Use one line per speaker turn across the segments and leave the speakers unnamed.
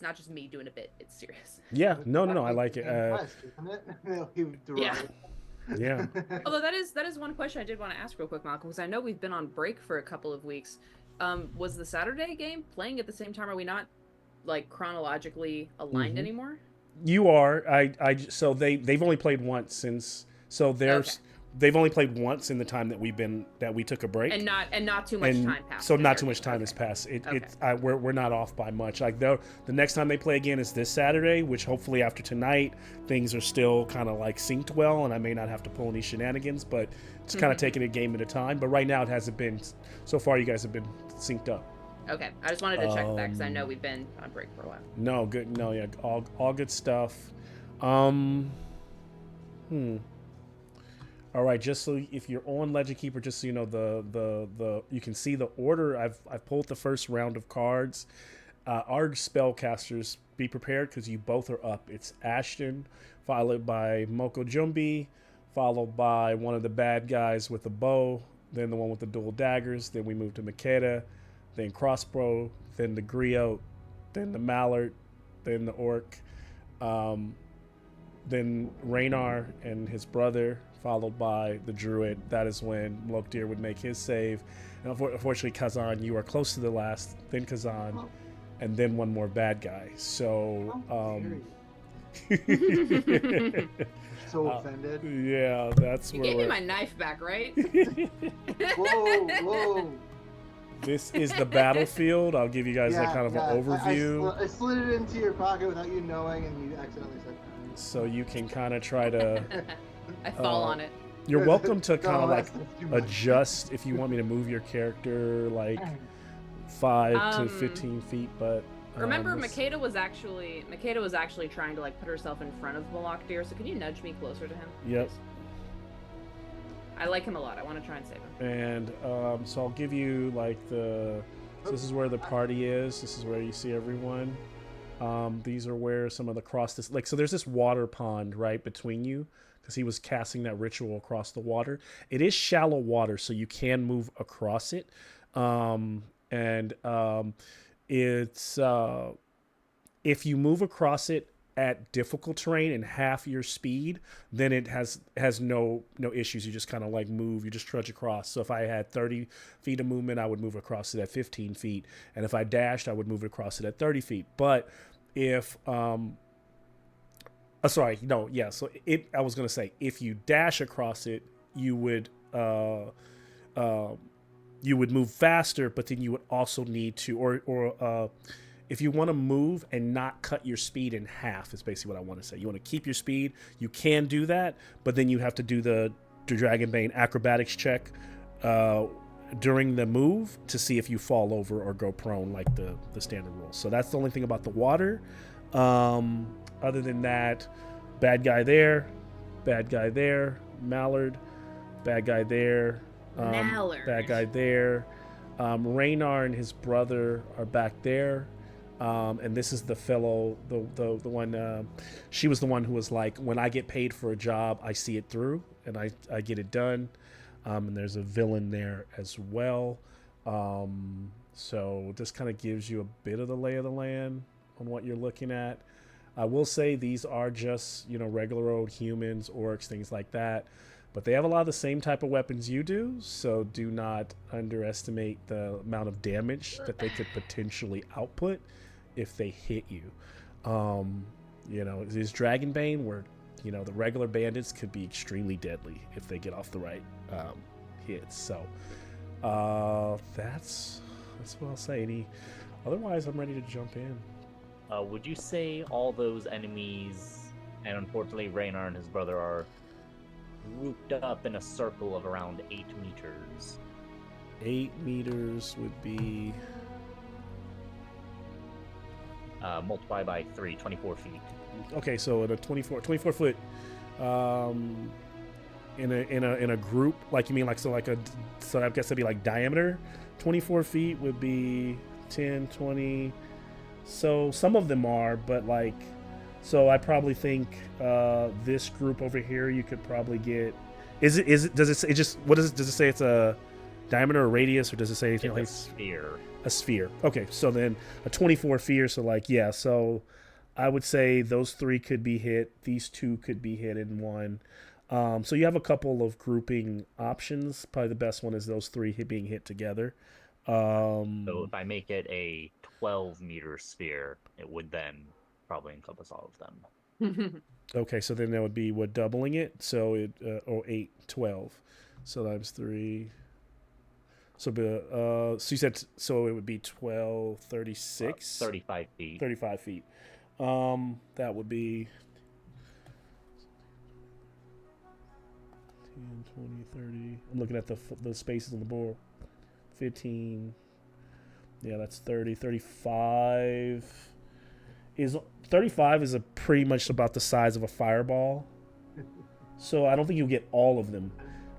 not just me doing a bit. It's serious.
Yeah, no, I like it.
Quest, isn't it?
Yeah.
Yeah.
Although that is one question I did want to ask real quick, Malcolm, because I know we've been on break for a couple of weeks. Was the Saturday game playing at the same time? Are we not like chronologically aligned
Hmm.
anymore?
You are. So they've only played once since. So
Okay.
they've only played once in the time that we took a break,
And not too much
and
time passed
so
between
not
their
too
game.
much time has
Okay.
passed.
Okay.
We're not off by much. Like the next time they play again is this Saturday, which hopefully after tonight things are still kind of like synced well, and I may not have to pull any shenanigans, but it's kind of taking a game at a time. But right now it hasn't been. So far, you guys have been synced up.
Okay. I just wanted to check that because I know
Um,
we've been on break for a while.
no, good. No, yeah, all good stuff. Um, hmm. All right, just so if you're on Legend Keeper, just so you know the you can see the order. I've pulled the first round of cards. Our spellcasters, be prepared because you both are up. It's Ashton, followed by Moko Jumbi, followed by one of the bad guys with the bow, then the one with the dual daggers. Then we move to Makeda, then Crossbow, then the Griot, then the Mallard, then the Orc, um, then Raynar and his brother, followed by the Druid. That is when Lokdir would make his save. And unfortunately, Kazan, you are close to the last, then Kazan, and then one more bad guy. So,
So offended.
yeah, that's
You
where
gave me
we're.
my knife back, right?
Whoa, whoa.
This is the battlefield. I'll give you guys
Yeah,
like kind of
yeah.
an overview,
I slid it into your pocket without you knowing, and you accidentally said
so you can kind of try to.
I fall
Uh,
on it.
You're welcome to kind of
No,
like
that's too much.
adjust if you want me to move your character like 5 to
Um,
15 feet, but
Remember,
this-
Makeda was actually trying to like put herself in front of Malakdir. So can you nudge me closer to him?
Yep.
please? I like him a lot. I want to try and save him.
And so I'll give you like the. So this is where the party is. This is where you see everyone. These are where some of the cross this like so there's this water pond right between you because he was casting that ritual across the water. It is shallow water, so you can move across it. And it's if you move across it at difficult terrain and half your speed, then it has no issues. You just kind of like move, you just trudge across. So if I had 30 feet of movement, I would move across it at 15 feet, and if I dashed, I would move across it at 30 feet. But if sorry, no, yeah. So I was gonna say if you dash across it, you would move faster, but then you would also need to, or if you want to move and not cut your speed in half, is basically what I want to say. You want to keep your speed, you can do that, but then you have to do the Dragonbane acrobatics check during the move to see if you fall over or go prone, like the standard rules. So that's the only thing about the water. Other than that, bad guy there, Mallard, bad guy there.
Mallard.
That guy there. Raynar and his brother are back there. And this is the fellow, the one, she was the one who was like, when I get paid for a job, I see it through and I get it done. And there's a villain there as well. So this kind of gives you a bit of the lay of the land on what you're looking at. I will say these are just, regular old humans, orcs, things like that. But they have a lot of the same type of weapons you do, so do not underestimate the amount of damage that they could potentially output if they hit you. It is Dragonbane where, the regular bandits could be extremely deadly if they get off the right hits. So that's what I'll say. Otherwise, I'm ready to jump in.
Would you say all those enemies, and unfortunately Raynar and his brother, are grouped up in a circle of around 8 meters?
8 meters would be...
Multiply by 3, 24 feet.
Okay, so in a 24 foot, in a group, like you mean like so I guess it'd be like diameter. 24 feet would be 10, 20. So some of them are, but like, so I probably think this group over here you could probably get. Does it say it's a diameter or radius, or does it say anything
It's
like
a sphere.
A sphere. Okay, so then a 24 fear. So like, yeah. So I would say those 3 could be hit. These 2 could be hit in one. So you have a couple of grouping options. Probably the best one is those 3 being hit together.
So if I make it a 12-meter sphere, it would then probably encompass all of them.
Okay, so then that would be what, doubling it? So it 8, 12. So times 3. So so you said, so it would be 12, 36?
35 feet.
35 feet. That would be 10, 20, 30. I'm looking at the spaces on the board. 15. Yeah, that's 30. 35 is a pretty much about the size of a fireball. So I don't think you'll get all of them.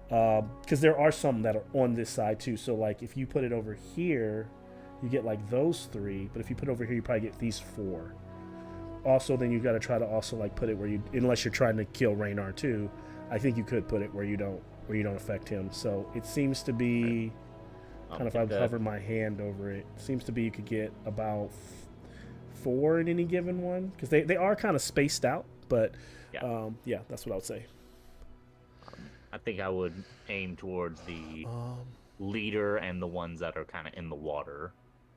Because there are some that are on this side too. So like if you put it over here, you get like those 3. But if you put it over here, you probably get these 4. Also, then you got to try to also like put it where you, unless you're trying to kill Raynar too, I think you could put it where you don't affect him. So it seems to be kind of, if I hover my hand over it, seems to be you could get about 4 in any given one, because they are kind of spaced out. But yeah, that's what I would say.
I think I would aim towards the leader and the ones that are kind of in the water.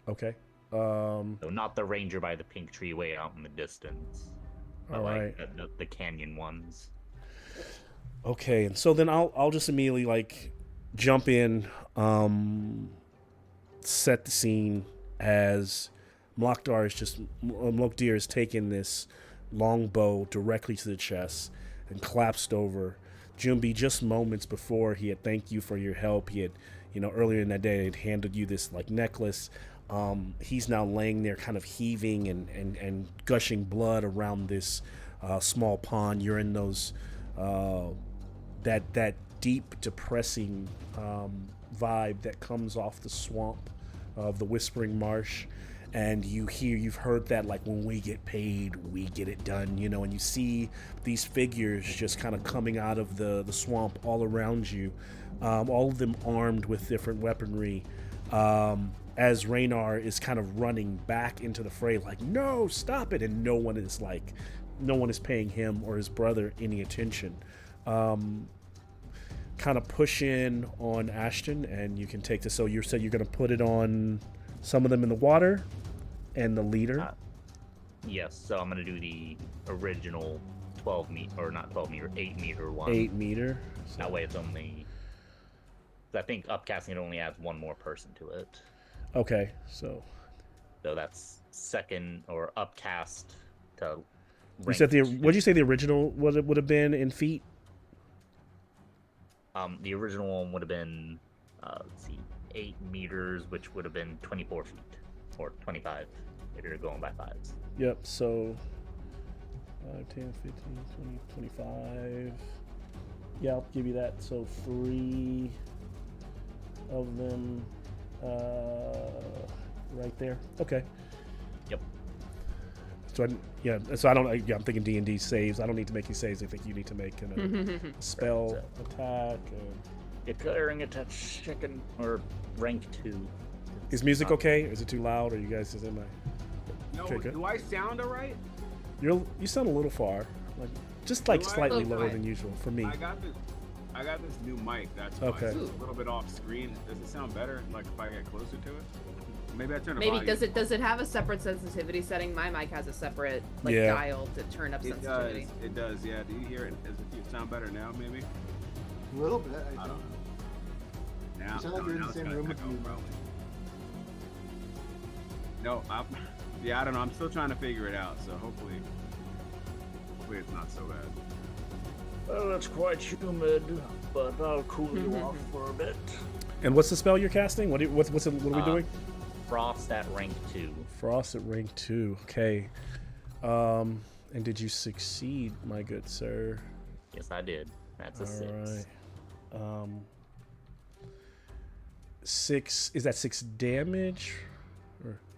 Okay.
So not the ranger by the pink tree way out in the distance. But like the canyon ones.
Okay, and so then I'll just immediately like jump in, set the scene as Mlokdir has taken this long bow directly to the chest and collapsed over. Jumbi, just moments before, he had thanked you for your help. He had, earlier in that day, had handed you this like necklace. He's now laying there kind of heaving and gushing blood around this small pond. You're in those that deep, depressing vibe that comes off the swamp of the Whispering Marsh. And you've heard that, like, when we get paid, we get it done, and you see these figures just kind of coming out of the swamp all around you, all of them armed with different weaponry, as Raynar is kind of running back into the fray, like, no, stop it, and no one is paying him or his brother any attention. Kind of push in on Ashton, and you can take this. So you said you're going to put it on some of them in the water and the leader.
Yes, so I'm going to do the original 12 meter, or not 12 meter, 8 meter one.
8 meter.
So that way it's only, I think upcasting it only adds one more person to it.
Okay, so
that's second or upcast to.
You said what'd you say the original would have been in feet?
The original one would have been, let's see, 8 meters, which would have been 24 feet, or 25 if you're going by fives.
Yep, so 5, 10, 15, 20, 25. Yeah, I'll give you that. So 3 of them right there. Okay.
Yep.
So I'm thinking D&D saves. I don't need to make any saves. I think you need to make a spell attack.
Declaring attack second or rank 2.
Is music okay? Is it too loud? Or you guys is in my?
No,
Okay, good.
do I sound alright?
You sound a little far, like slightly
Look,
lower than usual for me.
I got this new mic. That's why
Okay.
it's a little bit off screen. Does it sound better? Like if I get closer to it? Maybe I turn the
Maybe
volume.
does it have a separate sensitivity setting? My mic has a separate dial to turn up
It
sensitivity.
does. It does. Yeah. Do you hear it? Does it sound better now? Maybe.
A little bit,
I don't know. Now,
You sound like you're in the
it's
same
gonna
room with
echo,
me.
probably. No, I don't know. I'm still trying to figure it out. So hopefully it's not so bad.
Well, it's quite humid, but I'll cool you off for a bit.
And what's the spell you're casting? What are we doing?
Frost at rank 2.
Frost at rank 2. Okay. And did you succeed, my good sir?
Yes, I did. That's a 6.
All right. 6. Is that 6 damage?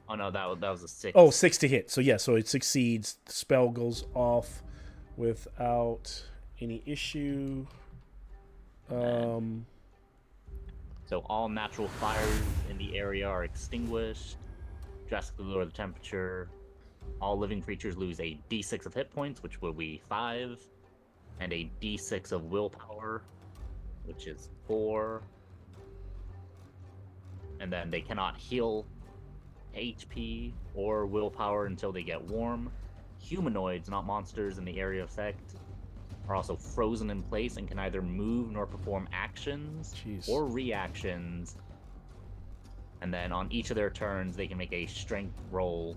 Oh no, that was a 6.
Oh, 6 to hit. So yeah, so it succeeds. The spell goes off without any issue.
So all natural fires in the area are extinguished, drastically lower the temperature. All living creatures lose a d6 of hit points, which will be 5, and a d6 of willpower, which is 4. And then they cannot heal HP or willpower until they get warm. Humanoids, not monsters, in the area of effect are also frozen in place and can neither move nor perform actions or reactions. And then on each of their turns, they can make a strength roll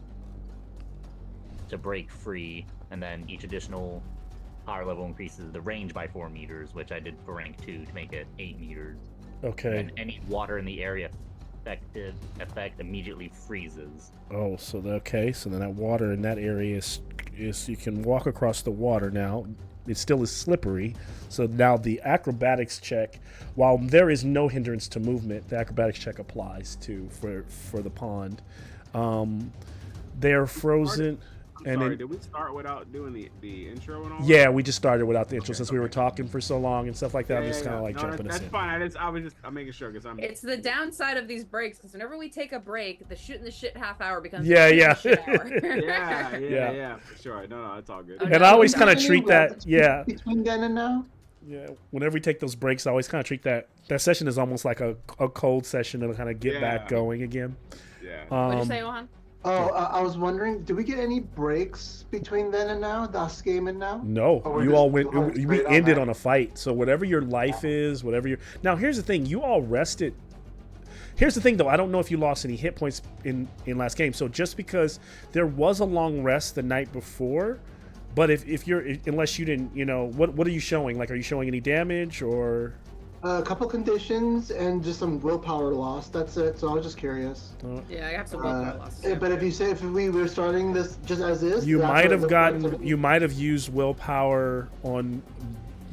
to break free. And then each additional power level increases the range by 4 meters, which I did for rank 2 to make it 8 meters.
Okay.
And any water in the area effect immediately freezes.
Oh, so so then that water in that area is you can walk across the water now. It still is slippery. So now the acrobatics check, while there is no hindrance to movement, the acrobatics check applies for the pond. They're frozen.
I'm sorry, did we start without doing the intro and all?
Yeah,
that?
we just started without the intro since we were talking for so long and stuff like that. I'm just kind of like jumping us in.
That's fine. I'm making sure because I'm.
It's the downside of these breaks because whenever we take a break, the shooting the shit half hour becomes
Yeah.
the shit hour.
yeah, for sure. No, it's all good.
Oh,
And
no,
I always
no.
kind of treat that,
Between then and now?
Yeah, whenever we take those breaks, I always kind of treat that session as almost like a cold session to kind of get back going again.
Yeah.
What'd you say, Johan?
Oh, I was wondering, do we get any breaks between then and now? Last game and now?
No,
Or we're
you
just
all went.
going
We
straight on
ended
that?
on a fight. So whatever your life is, whatever your now. Here's the thing: you all rested. Here's the thing, though. I don't know if you lost any hit points in last game. So just because there was a long rest the night before, but if you're unless you didn't, what are you showing? Like, are you showing any damage or?
A couple conditions and just some willpower loss. That's it. So I was just curious.
Yeah, I have some willpower loss.
But if we were starting this just as is,
You
that's
might
what
have
it
gotten.
looks like.
You might have used willpower on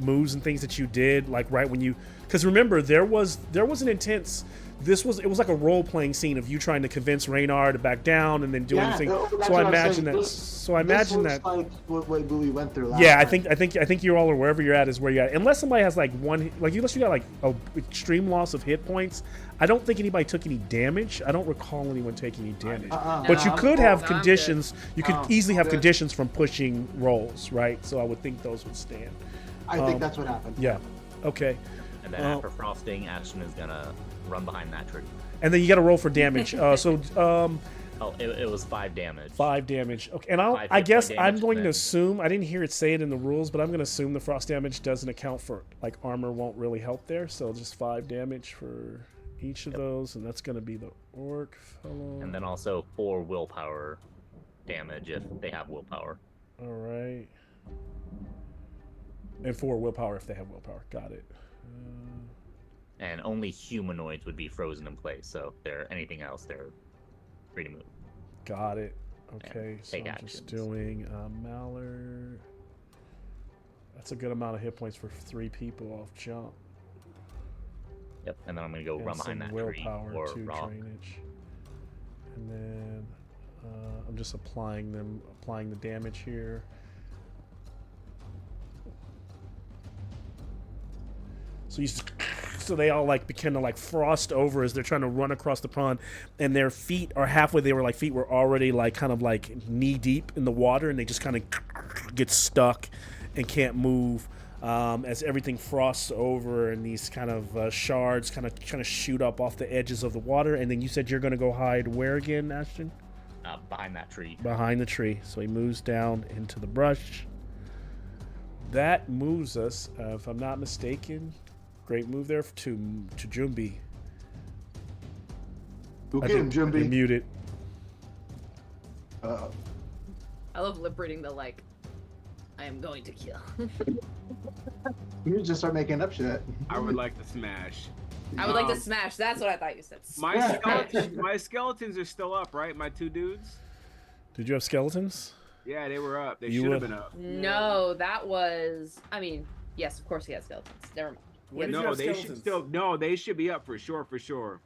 moves and things that you did, like right when you. Because remember, there was an intense. It was like a role playing scene of you trying to convince Raynar to back down and then doing things.
that's
So
what
I
I'm
imagine
saying.
that.
This-
So I
this
imagine
looks
that.
like what we went through last
Yeah, I
time.
think you all are wherever you're at is where you're at. Unless somebody has like unless you got like a extreme loss of hit points, I don't think anybody took any damage. I don't recall anyone taking any damage. But you
No,
could
I'm
have
good.
conditions. You could easily have
good.
conditions from pushing rolls, right? So I would think those would stand.
I think that's what happened.
Yeah. Okay.
And then after frosting, Ashton is gonna run behind that tree.
And then you got to roll for damage.
Oh, it was 5 damage.
5 damage. Okay, and
5
I
hit
guess
point
I'm
damage,
going to
then-
assume I didn't hear it say it in the rules, but I'm going to assume the frost damage doesn't account for like armor won't really help there. So just 5 damage for each of those, and that's going to be the orc fellow.
And then also 4 willpower damage if they have willpower.
All right. And 4 willpower if they have willpower. Got it.
And only humanoids would be frozen in place. So if they're anything else, they're free to move.
Got it. Okay, so
take
I'm
actions.
just doing Mallard. That's a good amount of hit points for 3 people off jump.
Yep. And then I'm gonna go
And
run behind
some
that tree
willpower,
or
2
rock.
drainage. And then I'm just applying the damage here. So they all like begin to like frost over as they're trying to run across the pond, and their feet are halfway. Feet were already like kind of like knee deep in the water, and they just kind of get stuck and can't move as everything frosts over, and these kind of shards kind of shoot up off the edges of the water. And then you said you're going to go hide where again, Ashton?
Behind that tree.
Behind the tree. So he moves down into the brush. That moves us, if I'm not mistaken. Great move there to Jumbi.
Go get him,
You're
Jumbi.
muted.
I love lip reading the like, I am going to kill.
You just start making up shit.
I would like to smash.
I would like to smash. That's what I thought you said.
My skeletons are still up, right? My 2 dudes.
Did you have skeletons?
Yeah, they were up. They
You
should have
would-
been up.
No, that was. I mean, yes, of course he has skeletons. Never mind.
Where did you
No,
have
they should
skeletons?
still. No, they should be up for sure. For sure.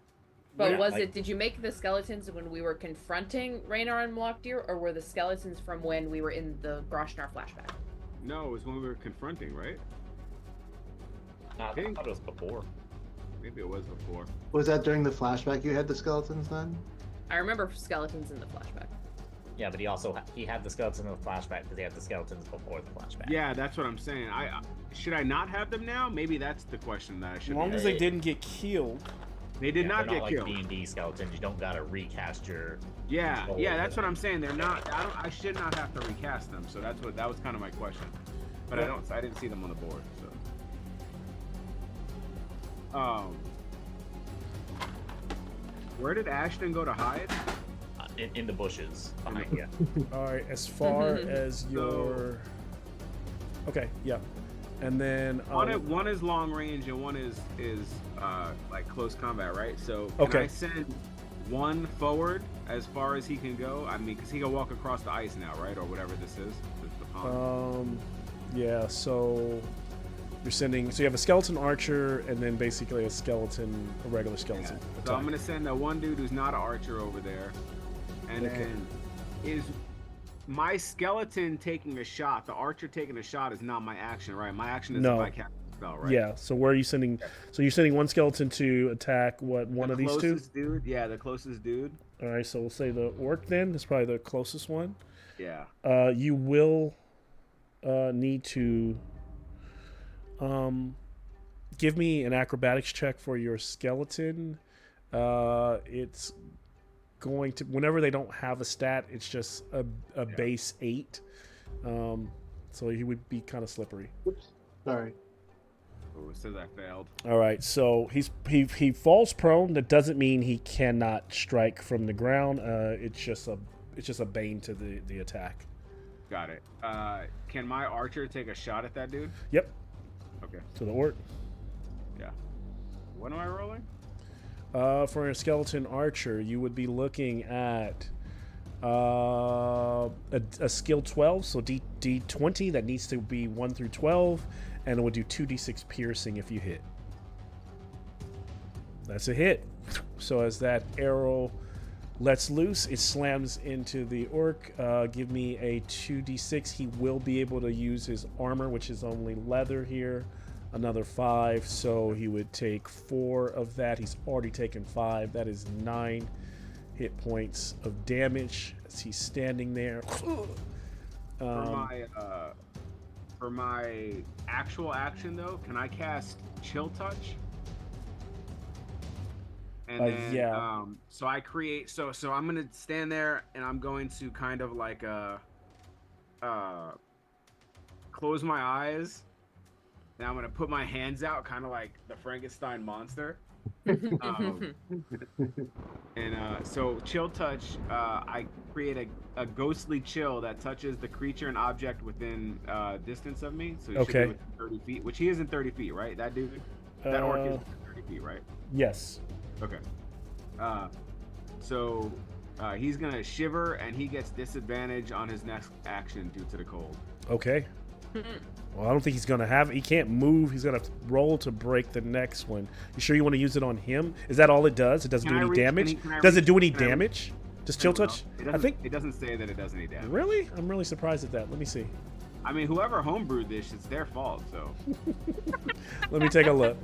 But
Yeah,
was
like-
it? Did you make the skeletons when we were confronting Raynar and Lockdeer, or were the skeletons from when we were in the Groshnar flashback?
No, it was when we were confronting, right?
I thought it was before.
Maybe it was before.
Was that during the flashback you had the skeletons then?
I remember skeletons in the flashback.
Yeah, but he had the skeletons in the flashback because he had the skeletons before the flashback.
Yeah, that's what I'm saying. Should I not have them now? Maybe that's the question that I should.
As long as they didn't get killed.
They did not
they're
get
not
killed.
Like D&D skeletons, you don't gotta recast your.
Yeah, that's what I'm saying. They're not. I should not have to recast them. So that was kind of my question. But
Yeah.
I didn't see them on the board. So. Where did Ashton go to hide?
In the bushes behind you.
All right, as far as your. Okay, yeah, and then
One is long range and one is like close combat, right? So can I send one forward as far as he can go? I mean, because he can walk across the ice now, right, or whatever this is, the pond.
Yeah. So you're sending. So you have a skeleton archer and then basically a regular skeleton.
Yeah. So I'm gonna send the one dude who's not an archer over there, and then is. My skeleton taking a shot, the archer taking a shot is not my action, right? My action is if I cast a spell, right?
Yeah, so where are you sending? Okay. So you're sending one skeleton to attack one of these two?
The closest dude, yeah, the closest dude.
All right, so we'll say the orc then. That's probably the closest one.
Yeah.
You will need to give me an acrobatics check for your skeleton. It's going to, whenever they don't have a stat, it's just a base 8, so he would be kind of slippery.
Oops, sorry.
Oh, it says I failed.
All right, so he falls prone. That doesn't mean he cannot strike from the ground. It's just a bane to the attack.
Got it. Can my archer take a shot at that dude?
Yep.
Okay.
To the orc.
Yeah. What am I rolling?
For a skeleton archer, you would be looking at a skill 12, so D20 that needs to be 1 through 12, and it would do 2d6 piercing if you hit. That's a hit. So as that arrow lets loose, it slams into the orc. Give me a 2d6. He will be able to use his armor, which is only leather here. Another 5, so he would take 4 of that. He's already taken 5. That is 9 hit points of damage as he's standing there.
For my actual action though, can I cast Chill Touch? And then,
yeah.
So I create. So I'm gonna stand there and I'm going to kind of like close my eyes. Now I'm gonna put my hands out, kind of like the Frankenstein monster. So Chill Touch, I create a ghostly chill that touches the creature and object within distance of me. So he should be within 30 feet, which he isn't 30 feet, right? That dude, that orc is 30 feet, right?
Yes.
Okay. So he's gonna shiver and he gets disadvantage on his next action due to the cold.
Okay. Well, I don't think he's going to have it. He can't move. He's going to roll to break the next one. You sure you want to use it on him? Is that all it does? It doesn't do any damage? Does it do any damage? Just Chill Touch?
I think it doesn't say that it does any damage.
Really? I'm really surprised at that. Let me see.
I mean, whoever homebrewed this, it's their fault, so.
Let me take a look.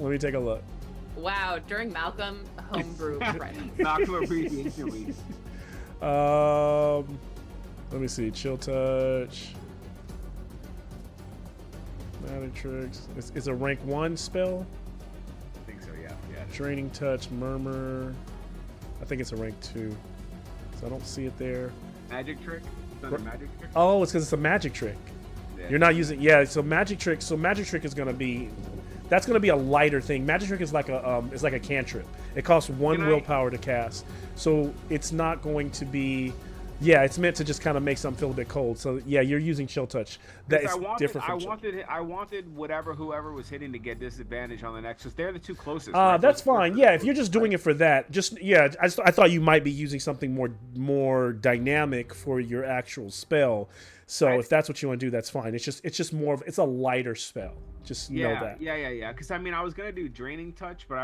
Wow, during Malcolm, homebrew right.
Malcolm Abbreviation Week.
Let me see. Chill Touch. Magic tricks. It's a rank 1 spell.
I think so, yeah.
Draining Touch, Murmur. I think it's a rank 2. So I don't see it there.
Magic trick? It's not a magic trick?
Oh, it's because it's a magic trick.
Yeah.
You're not using. Yeah, so magic trick. So magic trick is gonna be. That's gonna be a lighter thing. Magic trick is like a cantrip. It costs 1 willpower to cast. So it's not going to be. Yeah, it's meant to just kind of make something feel a bit cold. So yeah, you're using Chill Touch. That is different from
I wanted whoever was hitting to get disadvantage on the next, because they're the two closest.
That's fine. Yeah, if you're just doing it for that, I thought you might be using something more dynamic for your actual spell. So if that's what you want to do, that's fine. It's just more of, it's a lighter spell. Just know that.
Yeah. Because I mean, I was gonna do Draining Touch, but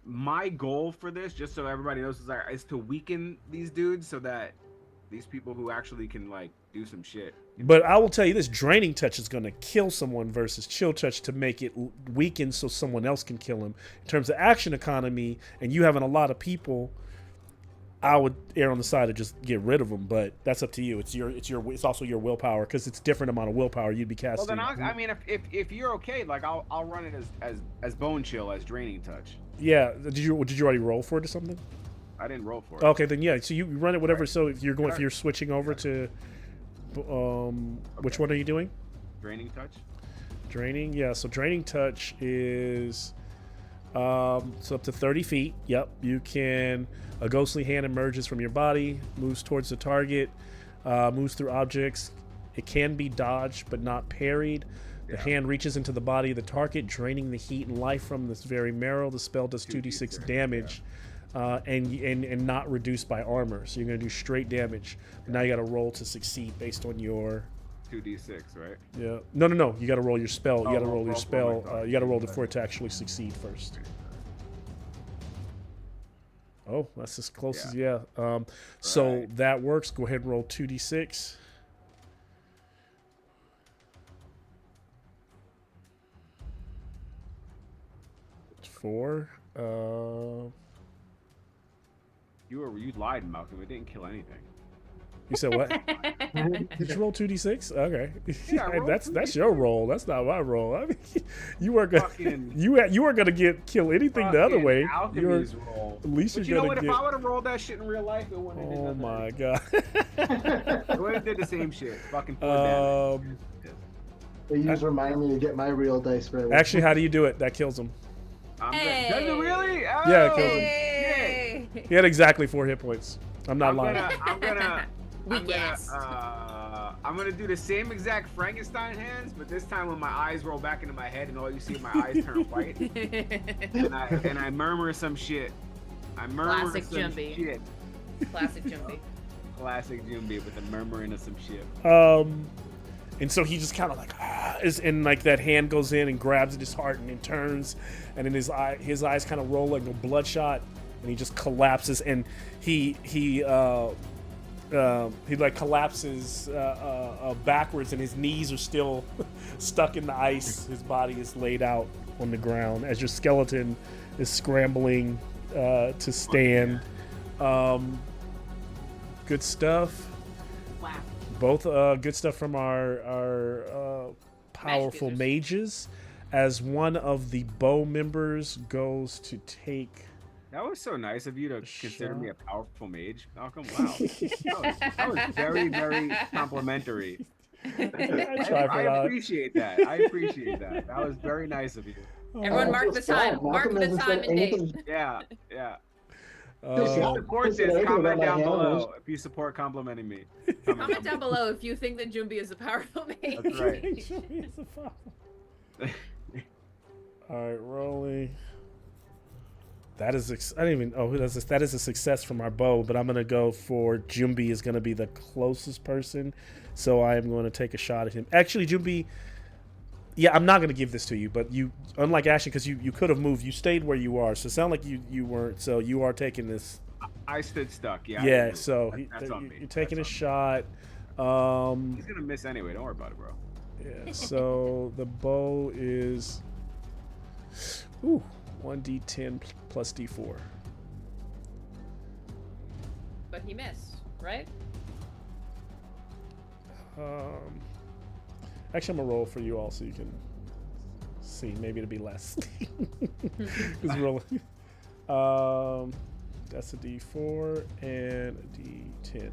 my goal for this, just so everybody knows, is to weaken these dudes so that These people who actually can like do some shit.
But I will tell you this: draining touch is going to kill someone versus chill touch to make it weaken, so someone else can kill him. In terms of action economy, and you having a lot of people, I would err on the side of just get rid of them. But that's up to you. It's also your willpower, because it's different amount of willpower you'd be casting.
Well, then I mean, if you're okay, like I'll run it as bone chill, as draining touch.
Yeah. Did you already roll for it or something?
I didn't roll for it.
Okay, then yeah. So you run it whatever.
Right.
So if you're switching over to, which one are you doing?
Draining touch.
Draining, yeah. So draining touch is so up to 30 feet. Yep, you can. A ghostly hand emerges from your body, moves towards the target, moves through objects. It can be dodged but not parried. The hand reaches into the body of the target, draining the heat and life from this very marrow. The spell does 2d6 damage. And not reduced by armor, so you're gonna do straight damage. But now you got to roll to succeed based on your
2d6, right?
Yeah. No. You got to roll your spell. You got to roll your
roll
spell.
my card.
You got to roll for it to actually succeed first. Oh, that's as close as yeah. So
Right.
that works. Go ahead and roll 2d6. It's 4.
You lied, Malcolm. It didn't kill anything.
You said what? Did you roll 2d6? Okay.
Yeah, I rolled
that's your roll. That's not my roll. I mean, you weren't gonna
Fucking-
you weren't gonna kill anything the other
Fucking
way.
Alchemy's roll.
At least
But
you're
you know
gonna
what?
get.
If I would have rolled that shit in real life, it wouldn't have did
Oh
nothing.
my god.
It would have did the same shit. Fucking 4 damage.
You just remind me to get my real dice right.
Actually, how do you do it? That kills him.
I'm
Hey.
good. Does it really? Oh,
Yeah, it kills him.
Hey!
He had exactly 4 hit points. I'm not lying.
I'm gonna do the same exact Frankenstein hands, but this time when my eyes roll back into my head and all you see is my eyes turn white, and I murmur some shit. I murmur
Classic
some
Jumby.
shit.
Classic Jumpy.
Classic Jumby with the murmuring of some shit.
And so he just kind of like and like that hand goes in and grabs at his heart and it turns, and then his eyes kind of roll like a bloodshot, and he just collapses, and he like collapses backwards, and his knees are still stuck in the ice. His body is laid out on the ground as your skeleton is scrambling to stand. Good stuff.
Wow.
Both good stuff from our powerful mages. As one of the bow members goes to take.
That was so nice of you to consider me a
Shot.
powerful mage, Malcolm. Wow, that was very, very complimentary. I appreciate that. That was very nice of you.
Everyone mark the time. Mark the time and date.
Yeah.
Just
If you
Malcolm
support
said
this,
anything
comment
about my
down
hand
below. If you support complimenting me.
Comment down below if you think that Jumbi is a powerful mage.
That's right.
All right, rolling. That is I didn't even. Oh, that is a success from our bow. But I'm gonna go for Jumbi is gonna be the closest person, so I am going to take a shot at him. Actually, Jumbi. Yeah, I'm not gonna give this to you, but you, unlike Ashton, because you could have moved, you stayed where you are. So it sounded like you weren't. So you are taking this.
I stood stuck. Yeah.
Yeah. So
That's on me.
you're taking a
That's
shot.
He's gonna miss anyway. Don't worry about it, bro.
Yeah. So the bow is. Ooh. 1d10 plus d4.
But he missed, right?
Actually, I'm gonna roll for you all so you can see. Maybe it'll be less. Just roll. That's a d4 and a d10.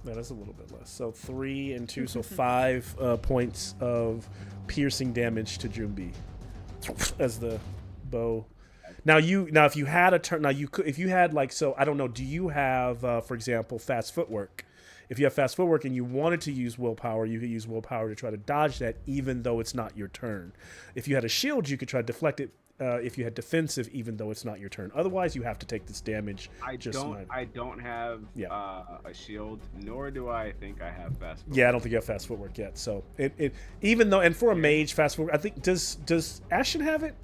No, that's a little bit less. So 3 and 2, so 5 points of piercing damage to Jumbi as the bow. Now if you had a turn, if you had like, so I don't know, do you have for example fast footwork? If you have fast footwork and you wanted to use willpower, you could use willpower to try to dodge that, even though it's not your turn. If you had a shield, you could try to deflect it. If you had defensive, even though it's not your turn. Otherwise, you have to take this damage.
I don't have a shield, nor do I think I have fast footwork.
Yeah, I don't think you have fast footwork yet. So it even though, and for a mage, fast footwork, I think does Ashton have it?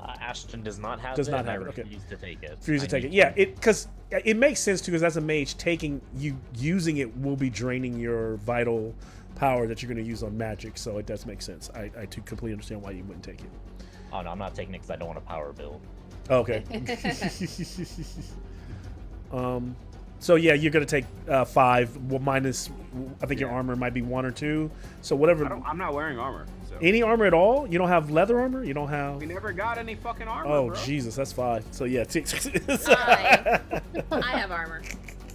Ashton does not have
Does
it.
not
and
have
I
it, okay.
refuse to take it.
Refuse to
I
take
need
it. Yeah,
to.
because it makes sense too. Because as a mage, using it will be draining your vital power that you're going to use on magic. So it does make sense. I too completely understand why you wouldn't take it.
Oh no, I'm not taking it because I don't want a power build.
Okay. So yeah, you're gonna take 5. Well, minus, I think your armor might be 1 or 2. So whatever.
I'm not wearing armor. So.
Any armor at all? You don't have leather armor? You don't have?
We never got any fucking armor.
Oh
bro.
Jesus, that's 5. So yeah.
I have armor.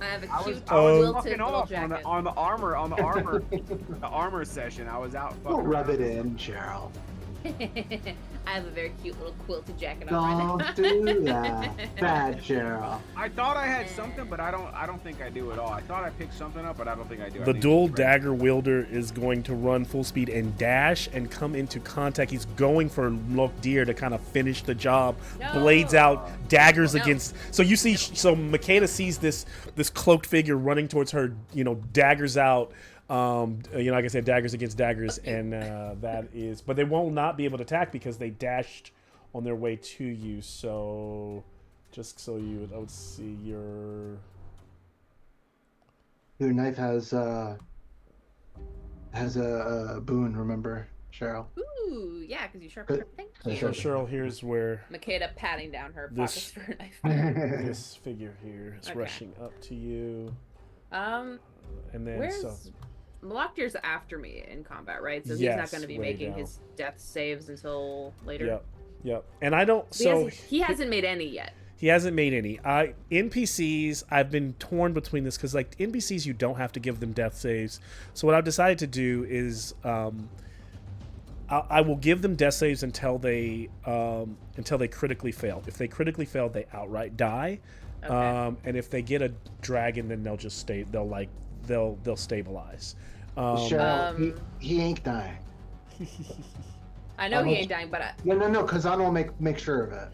I have a cute
I was
quilted
fucking
little
off
jacket.
on the armor session. I was out fucking.
Don't rub
around.
it in, Cheryl.
I have a very cute little quilted jacket on right
Don't
now.
do that. Bad Cheryl.
I thought I had something, but I don't think I do at all. I thought I picked something up, but I don't think I do.
The dual dagger wielder is going to run full speed and dash and come into contact. He's going for Deer to kind of finish the job.
No.
Blades out, daggers
No.
against. So you see, so Makeda sees this cloaked figure running towards her. Daggers out. Like I said, daggers against daggers, and that is. But they will not be able to attack because they dashed on their way to you. So, just so I would see your
Knife has a boon. Remember, Cheryl.
Ooh, yeah, because you sharpened her. Thank
So
you.
So Cheryl, here's where
Makeda patting down her
This-
pockets for a knife.
this figure here is
Okay.
rushing up to you,
Um,
and then
where's
so
Malakdir's after me in combat, right? So he's
Yes,
not going to be
way
making
down.
his death saves until later.
yep. And I don't.
He hasn't made any yet.
He hasn't made any. NPCs, I've been torn between this because like NPCs, you don't have to give them death saves. So what I've decided to do is I will give them death saves until they critically fail. If they critically fail, they outright die.
Okay.
And if they get a dragon, then they'll just stay. They'll stabilize.
Cheryl, he ain't dying.
I know he ain't dying, but
No, because I will make sure of it.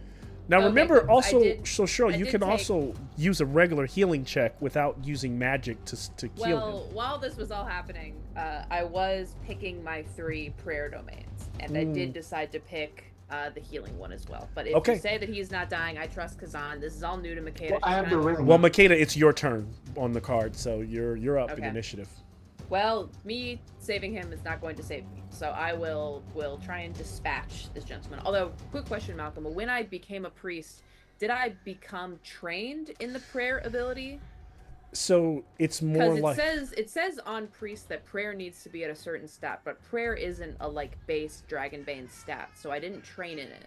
Now
Okay,
remember,
but
also,
I
Cheryl, you
did
can
take-
also use a regular healing check without using magic to heal him.
well, while this was all happening, I was picking my 3 prayer domains, and I did decide to pick the healing one as well. But if
Okay.
you say that he's not dying, I trust Kazan. This is all new to Makeda.
Well, I have the ring.
Well, Makeda, it's your turn on the card, so you're up in
Okay.
initiative.
Well, me saving him is not going to save me, so I will try and dispatch this gentleman. Although, quick question, Malcolm: when I became a priest, did I become trained in the prayer ability?
So it's more
Because
like
it says on priest that prayer needs to be at a certain stat, but prayer isn't a base Dragonbane stat, so I didn't train in it.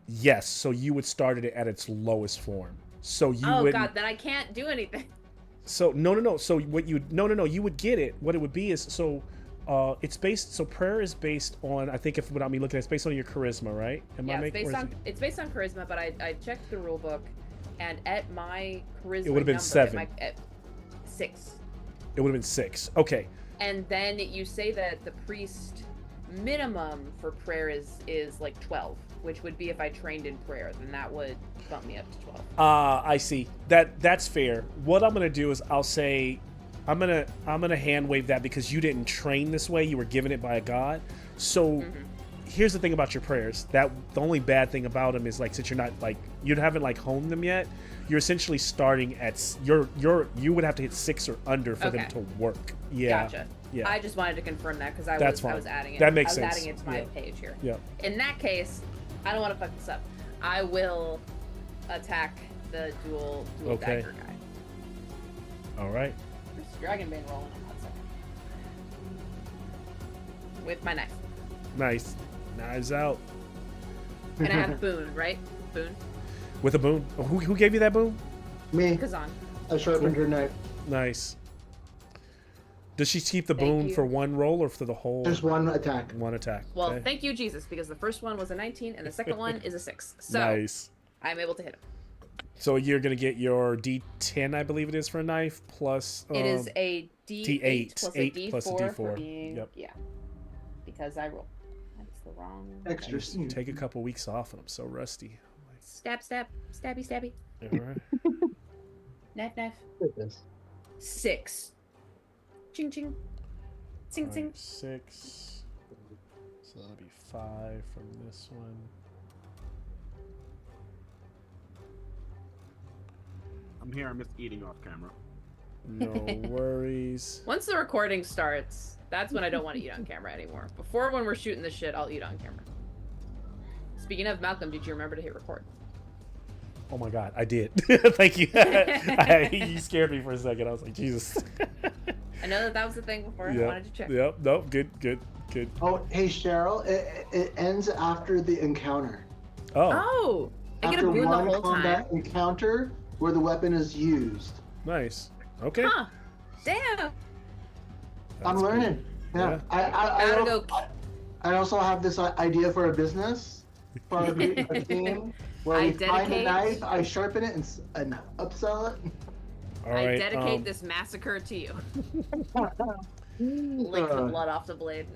yes. So you would start it at its lowest form. So you
Oh
would.
god, then I can't do anything.
So no. So what you you would get it. What it would be is it's based. So prayer is based on, I think, if without me looking at it, it's based on your charisma, right?
Yeah, it's based on charisma, but I checked the rule book, and at my charisma
It would've been
number,
7.
at 6.
It would have been 6. Okay.
And then you say that the priest minimum for prayer is like 12, which would be if I trained in prayer, then that would bump me up to 12.
I see. That's fair. What I'm gonna do is I'll say I'm gonna hand wave that because you didn't train this way. You were given it by a god. So here's the thing about your prayers. That the only bad thing about them is since you're not you haven't honed them yet, you're essentially starting at you would have to hit 6 or under for them to work. Yeah.
Gotcha.
Yeah.
I just wanted to confirm that because I was adding it.
That makes
I was
sense.
adding it to my page here.
Yeah.
In that case, I don't want to fuck this up. I will attack the dual dagger guy.
All right.
There's Dragonbane rolling on that second. With my knife.
Nice. Knives out.
And I have boon, right? Boon.
With a boon. Oh, who gave you that boon?
Me.
Kazan.
I sharpened your knife.
Nice. Does she keep the
Thank
boon
you.
for one roll or for the whole?
Just one attack.
One attack.
Well,
okay.
thank you, Jesus, because the first one was a 19 and the second one is a 6. So
Nice.
I'm able to hit him.
So you're gonna get your D10, I believe it is, for a knife, plus.
It is a D8 plus a
8
D4,
plus a
for
D4.
being,
Yep.
yeah. Because I roll. That's the wrong.
Extra
dice.
soon.
Take a couple weeks off, and I'm so rusty.
Stab, stabby, stabby.
All right.
Knife.
Look at this.
6. Ching, ching. Sing,
All
sing.
right, 6. So that'll be 5 from this one.
I'm here. I'm just eating off camera.
No worries.
Once the recording starts, that's when I don't want to eat on camera anymore. Before, when we're shooting this shit, I'll eat on camera. Speaking of, Malcolm, did you remember to hit record?
Oh my god, I did. Thank you. You scared me for a second. I was like, Jesus.
I know that was the thing before.
Yep.
I wanted to check.
Yep. Nope. Good.
Oh, hey Cheryl, it ends after the encounter.
Oh, I get a
After
boon the
one
whole
combat
time.
encounter where the weapon is used.
Nice. Okay.
Huh. Damn.
I'm
That's
learning.
good.
Yeah.
Gotta go.
I also have this idea for a business, for a team, where
I
we find a
dedicate-
knife, I sharpen it, and upsell it.
All
I
right.
dedicate this massacre to you. Lick the blood off the blade.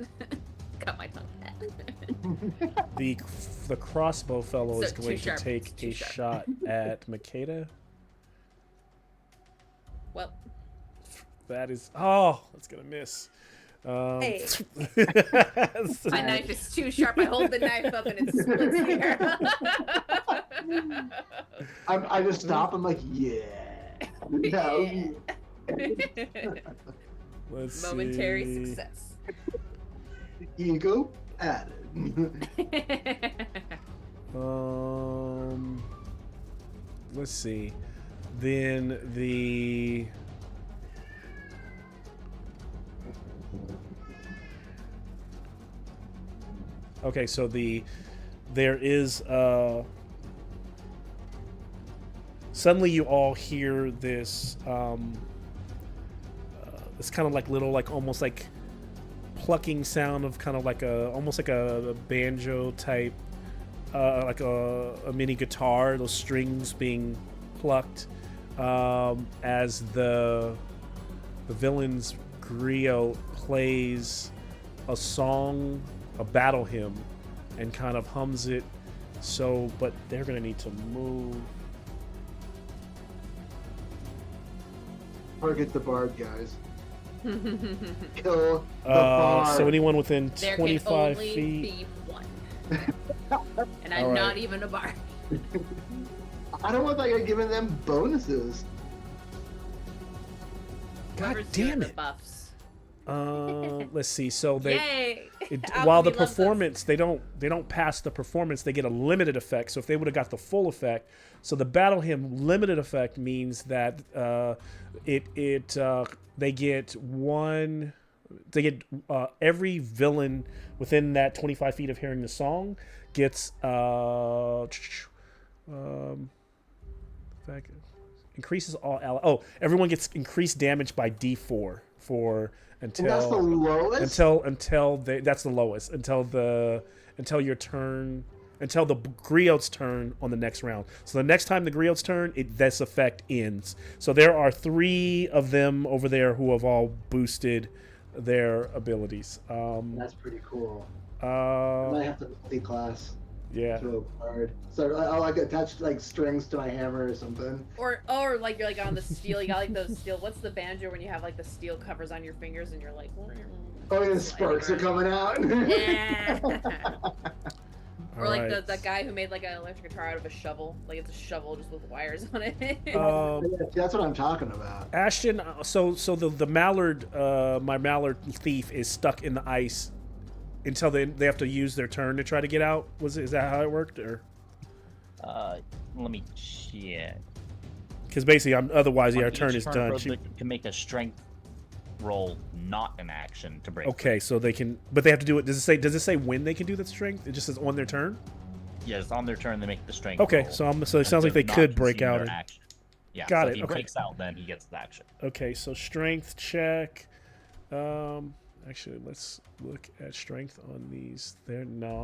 Cut my tongue.
The crossbow fellow is
So, too
going
sharp.
to take
It's too
a
sharp.
shot at Makeda.
Well,
That is. Oh, that's gonna miss.
Hey. my knife is too sharp. I hold the knife up and it splits here.
I just stop. I'm like, yeah. No.
Yeah.
Let's
Momentary
see.
success.
Ego added.
Let's see. Then the. Okay, so there is suddenly you all hear this this kind of like little, like almost like plucking sound of kind of like almost like a banjo type, like a mini guitar, those strings being plucked, as the villain's griot plays a song, a battle hymn, and kind of hums it. So, but they're gonna need to move.
Target the bard, guys. Kill the bard.
So anyone within
There
25
can only
feet.
be one. And I'm
All right.
not even a bard.
I don't want that guy giving them bonuses.
God
Whoever's doing
damn
the
it.
buffs.
Let's see. So they.
Yay!
While the
Alchemy loves us.
performance, they don't pass the performance, they get a limited effect. So if they would have got the full effect, so the battle hymn limited effect means that they get every villain within that 25 feet of hearing the song gets increases all everyone gets increased damage by D4 for until
And that's the lowest?
that's the lowest until your turn, until the griot's turn on the next round. So the next time the griot's turn, this effect ends. So there are 3 of them over there who have all boosted their abilities.
That's pretty cool. I might
Uh,
have to multi-class
yeah.
to a bard. So I'll like attach like strings to my hammer or something.
Or like you're like on the steel. You got like those steel. What's the banjo when you have like the steel covers on your fingers and you're like.
Oh, yeah, sparks are coming out.
Yeah. Or like
Alright.
that guy who made like an electric guitar out of a shovel. Like it's a shovel just with wires on it.
That's what I'm talking about.
Ashton, so the mallard, my mallard thief is stuck in the ice until they have to use their turn to try to get out. Is that how it worked, or?
Let me check.
Because basically, otherwise
On
our
each
turn is done.
for the- to make a strength roll, not an action to break.
Okay, so they can, but they have to do it. Does it say when they can do that strength? It just says on their turn.
Yes, on their turn they make the strength.
Okay,
roll.
so it sounds like they
Does not
could break
consume
out.
their
And,
action. Yeah,
Got
so
it,
if he
okay.
breaks out, then he gets the action.
okay, so strength check. Actually, let's look at strength on these.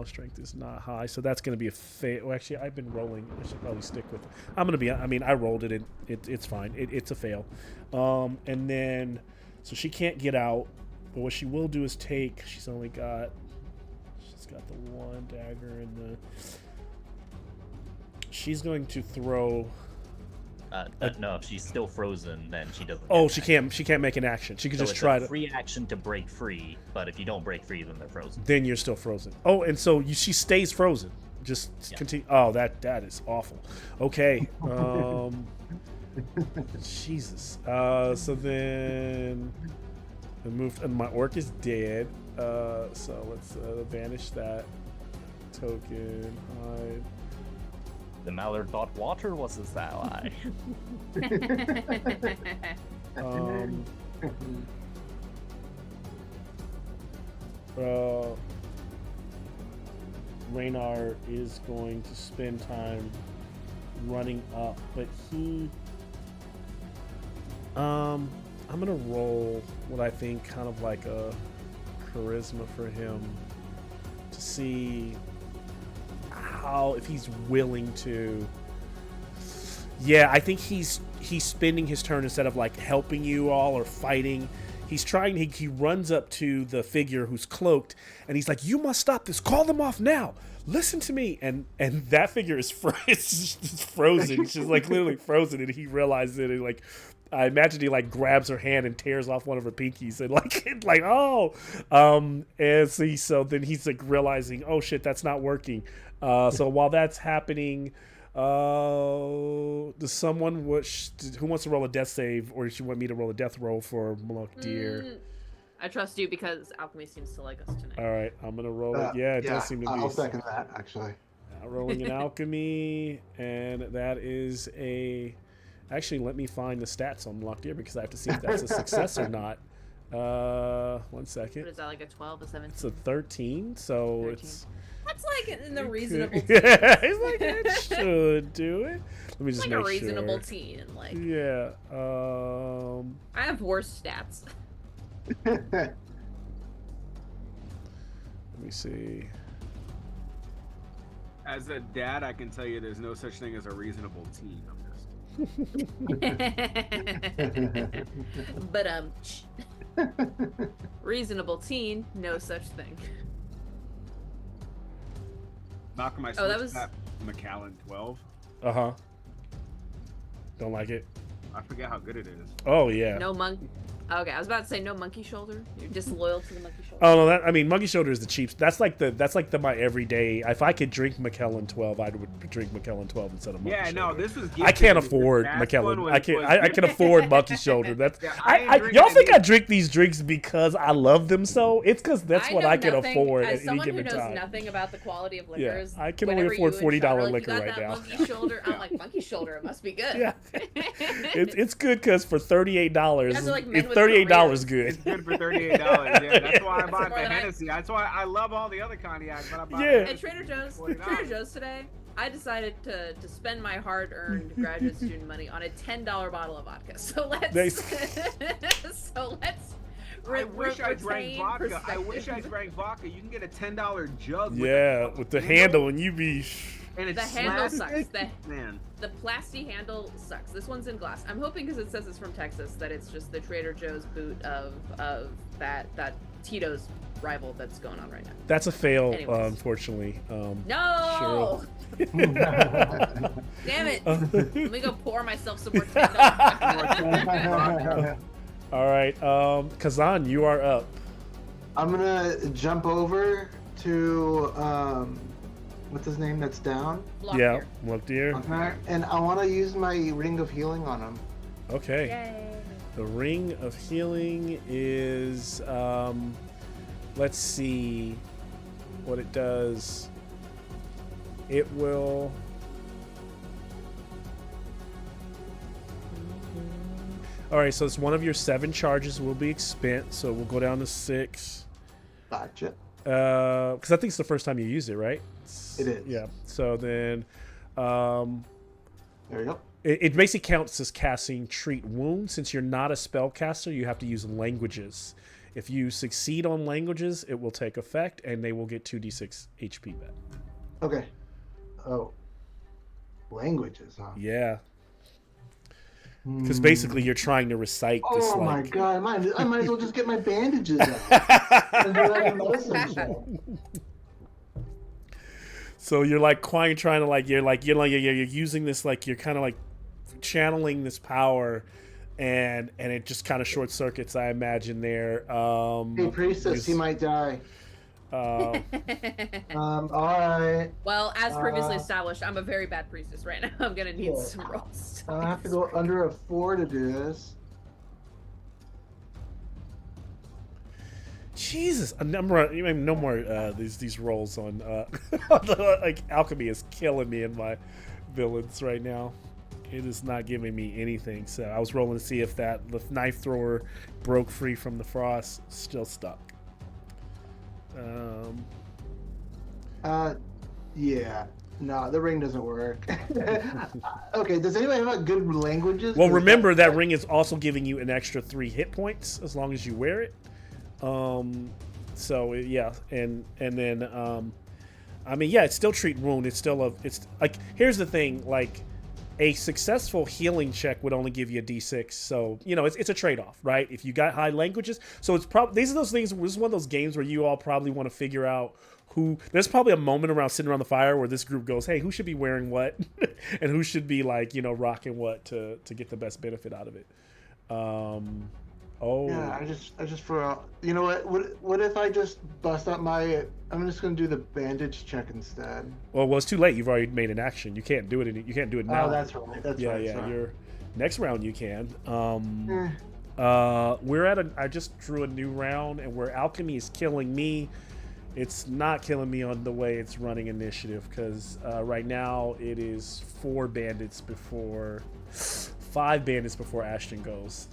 Strength is not high, so that's going to be a fail. Well, actually, I've been rolling. I should probably stick with. I'm going to be. I mean, I rolled it. It's fine. It's a fail. And then, so she can't get out. But what she will do is take. She's got the one dagger and the. She's going to throw.
No, if she's still frozen, then she doesn't.
Oh,
get
she
an
can't. She can't make an action. She could
So
just
it's
try
a
to.
free action to break free, but if you don't break free, then they're frozen.
Then you're still frozen. Oh, and so she stays frozen. Just
Yeah.
continue. Oh, that is awful. Okay. Jesus. So then the move, and my orc is dead. So let's vanish that token. Hide.
The mallard thought water was his ally.
Um, Raynar is going to spend time running up, but I'm gonna roll what I think kind of like a charisma for him to see how, if he's willing to. Yeah, I think he's spending his turn, instead of like helping you all or fighting. He's trying. He runs up to the figure who's cloaked, and he's like, "You must stop this. Call them off now. Listen to me." And that figure is it's just frozen. She's like literally frozen, and he realizes it. And like, I imagine he like grabs her hand and tears off one of her pinkies, and like oh, and so then he's like realizing, oh shit, that's not working. So while that's happening. Does someone who wants to roll a death save, or does she want me to roll a death roll for Malakdir?
I trust you because alchemy seems to like us tonight.
All right, I'm gonna roll it. Yeah, it does seem to be.
I'll second that actually.
Rolling in alchemy, and that is a. Actually, let me find the stats on Malakdir because I have to see if that's a success or not. 1 second.
What is that, like a 12, a 17?
It's a 13, so
13.
it's.
That's like in the reasonable teen.
Yeah, it's like it should do it. Let me just
like
make
a reasonable
sure.
teen, like.
Yeah.
I have worse stats.
Let me see.
As a dad, I can tell you there's no such thing as a reasonable teen.
But reasonable teen, no such thing.
Malcolm, I
that
switched
was-
that McAllen 12.
Don't like it.
I forget how good it is.
Oh yeah.
No monk. Okay, I was about to say no monkey shoulder. You're disloyal to the monkey shoulder.
Oh no, I mean monkey shoulder is the cheap. That's like my everyday. If I could drink McKellen 12, I would drink McKellen 12 instead of monkey
Yeah,
shoulder.
no, this was.
I can't
gifted.
afford
Last one
McKellen.
was-
I can afford monkey shoulder. That's
Yeah, I ain't drinking
y'all think
any-
I drink these drinks because I love them so? It's because that's what
know
I can
nothing-
afford
as
at any
someone
given
who knows
time.
nothing about the quality of liquors.
I can only
whenever
afford
you and Sean
$40
are like,
liquor
"You got
right
that
now."
Monkey shoulder. I'm like, monkey shoulder. It must be good.
Yeah, it's good because for $38,
guys are like men
it's
with
$38
careers.
good.
It's good for $38. Yeah, that's why I bought
more
the
than I-
Hennessy. That's why I love all the other cognac, but I bought
Yeah.
At Trader Joe's,
$40.
today, I decided to spend my hard-earned graduate student money on a $10 bottle of vodka. So let's
I wish I drank
retain
vodka. I wish I
perspective.
drank vodka. You can get a $10 jug.
Yeah,
with
with the handle, and you be.
And it's
The handle
plastic.
sucks.
Man.
The plastic handle sucks. This one's in glass. I'm hoping because it says it's from Texas that it's just the Trader Joe's boot of that Tito's rival that's going on right now.
That's a fail,
Anyways.
unfortunately.
No! Damn it! Let me go pour myself some more $10.
All right, Kazan, you are up.
I'm gonna jump over to what's his name that's down,
Block
Yeah,
here.
look, dear.
okay, and I want to use my ring of healing on him.
Okay.
Yay.
The ring of healing is, let's see what it does. It will. All right, so it's one of your 7 charges will be expended, so we'll go down to 6.
Gotcha.
Because I think it's the first time you use it, right?
It is.
Yeah. So then,
There you go.
it basically counts as casting Treat Wounds. Since you're not a spellcaster, you have to use languages. If you succeed on languages, it will take effect, and they will get 2d6 HP back.
Okay. Oh. Languages, huh?
Yeah. Because basically you're trying to recite this,
Oh my
like...
god! I might as well just get my bandages out. And do that in medicine show.
So you're like trying to like you're using this, like you're kind of like channeling this power, and it just kind of short circuits, I imagine there.
Hey, priestess, he might die. All right.
Well, as previously
Uh,
established, I'm a very bad priestess right now. I'm gonna need
yeah.
some rolls.
I have to go under a 4 to do this.
Jesus, no more these rolls on like alchemy is killing me in my villains right now. It is not giving me anything. So I was rolling to see if the knife thrower broke free from the frost. Still stuck.
Yeah. No, the ring doesn't work. Okay, does anybody have good languages?
Well, remember that ring is also giving you an extra 3 hit points as long as you wear it. So yeah, and then I mean, yeah, it's still treat wound. It's like, here's the thing, like a successful healing check would only give you a d6. So, you know, it's a trade-off, right? If you got high languages. So it's probably, these are those things, this is one of those games where you all probably want to figure out there's probably a moment around sitting around the fire where this group goes, hey, who should be wearing what? And who should be, like, you know, rocking what to get the best benefit out of it.
Yeah, I just you know what if I just bust out I'm just gonna do the bandage check instead.
Well, it's too late. You've already made an action. You can't do it. You can't do it now.
Oh, that's right. That's right.
Yeah.
Sorry.
Your next round you can.
Eh.
I just drew a new round, and where alchemy is killing me, it's not killing me on the way it's running initiative, because right now it is 5 bandits before Ashton goes.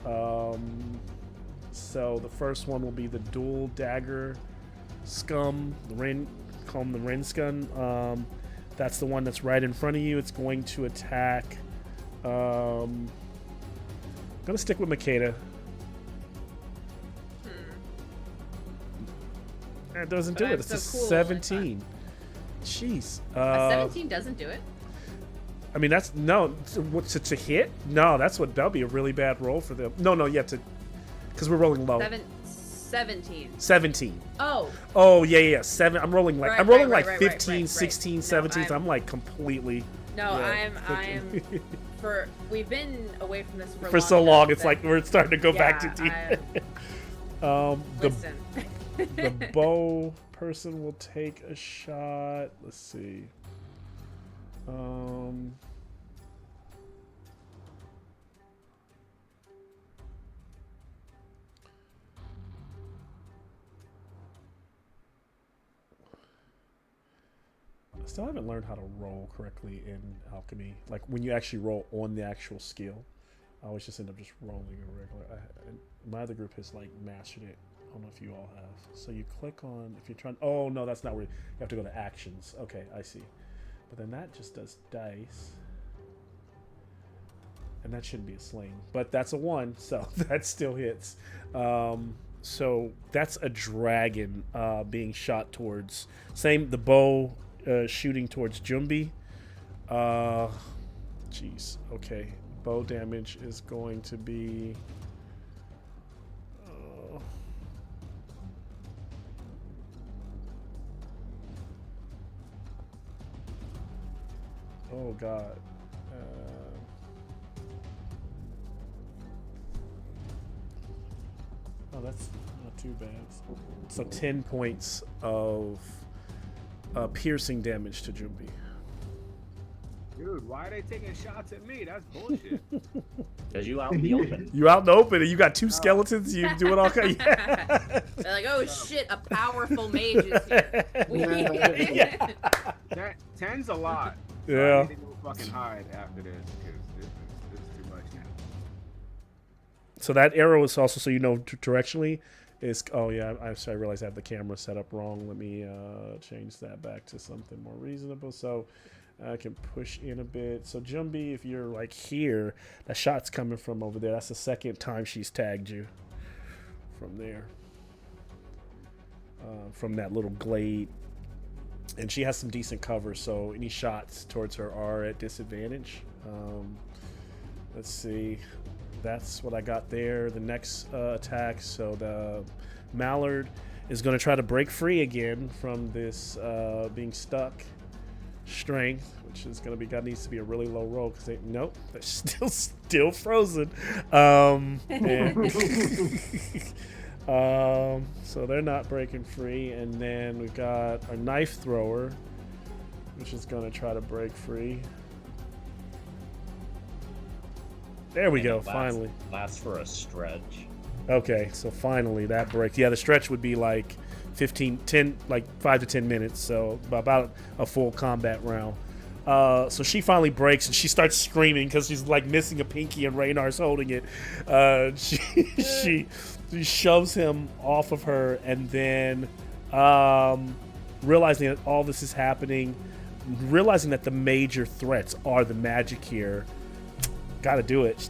So the first one will be the dual dagger scum, call him the Ren scum. That's the one that's right in front of you. It's going to attack. I'm gonna stick with Makeda. It doesn't do it. It's a 17. Jeez.
17 doesn't do it.
I mean, that's no to hit. No, that'll be a really bad roll for them. No, yeah, because we're rolling low.
17.
17.
Oh,
yeah. 7. I'm rolling like 15, 16, 17. So I'm like completely.
No, I'm we've been away from this
for so long. It's like we're starting to go back to deep.
Listen.
The bow person will take a shot. Let's see. I still haven't learned how to roll correctly in alchemy. Like when you actually roll on the actual skill. I always just end up just rolling a regular. My other group has like mastered it. I don't know if you all have. So you click on, if you're trying, oh no, that's not where you have to go to actions. Okay, I see. But then that just does dice. And that shouldn't be a sling. But that's a 1, so that still hits. So that's a dragon being shot towards. Same, the bow shooting towards Jumbi. Jeez, okay. Bow damage is going to be... Oh God. Oh, that's not too bad. So 10 points of piercing damage to Jumbi.
Dude, why are they taking shots at me? That's bullshit.
Because you out in the open.
You out in the open and you got 2 skeletons. You doing all kind. Yeah.
They're like, oh shit, a powerful mage is here.
Yeah.
10's a lot. So
Yeah.
I need to go fucking hide after this because this is too much now.
So that arrow is also, so you know, directionally is. Oh yeah, I realized I have the camera set up wrong. Let me change that back to something more reasonable. So I can push in a bit. So Jumbi, if you're like here, that shot's coming from over there. That's the second time she's tagged you from there, from that little glade. And she has some decent cover, so any shots towards her are at disadvantage. Let's see. That's what I got there. The next attack, so the Mallard is going to try to break free again from this being stuck. Strength, which is going to be, needs to be a really low roll because nope, they're still frozen. And So they're not breaking free, and then we got a knife thrower, which is gonna try to break free. There we
And
go.
it
Finally.
lasts for a stretch.
Okay, so finally that breaks. Yeah, the stretch would be like 5 to 10 minutes, so about a full combat round. So she finally breaks and she starts screaming because she's like missing a pinky and Raynar's holding it. She shoves him off of her, and then realizing that all this is happening, realizing that the major threats are the magic here, gotta do it.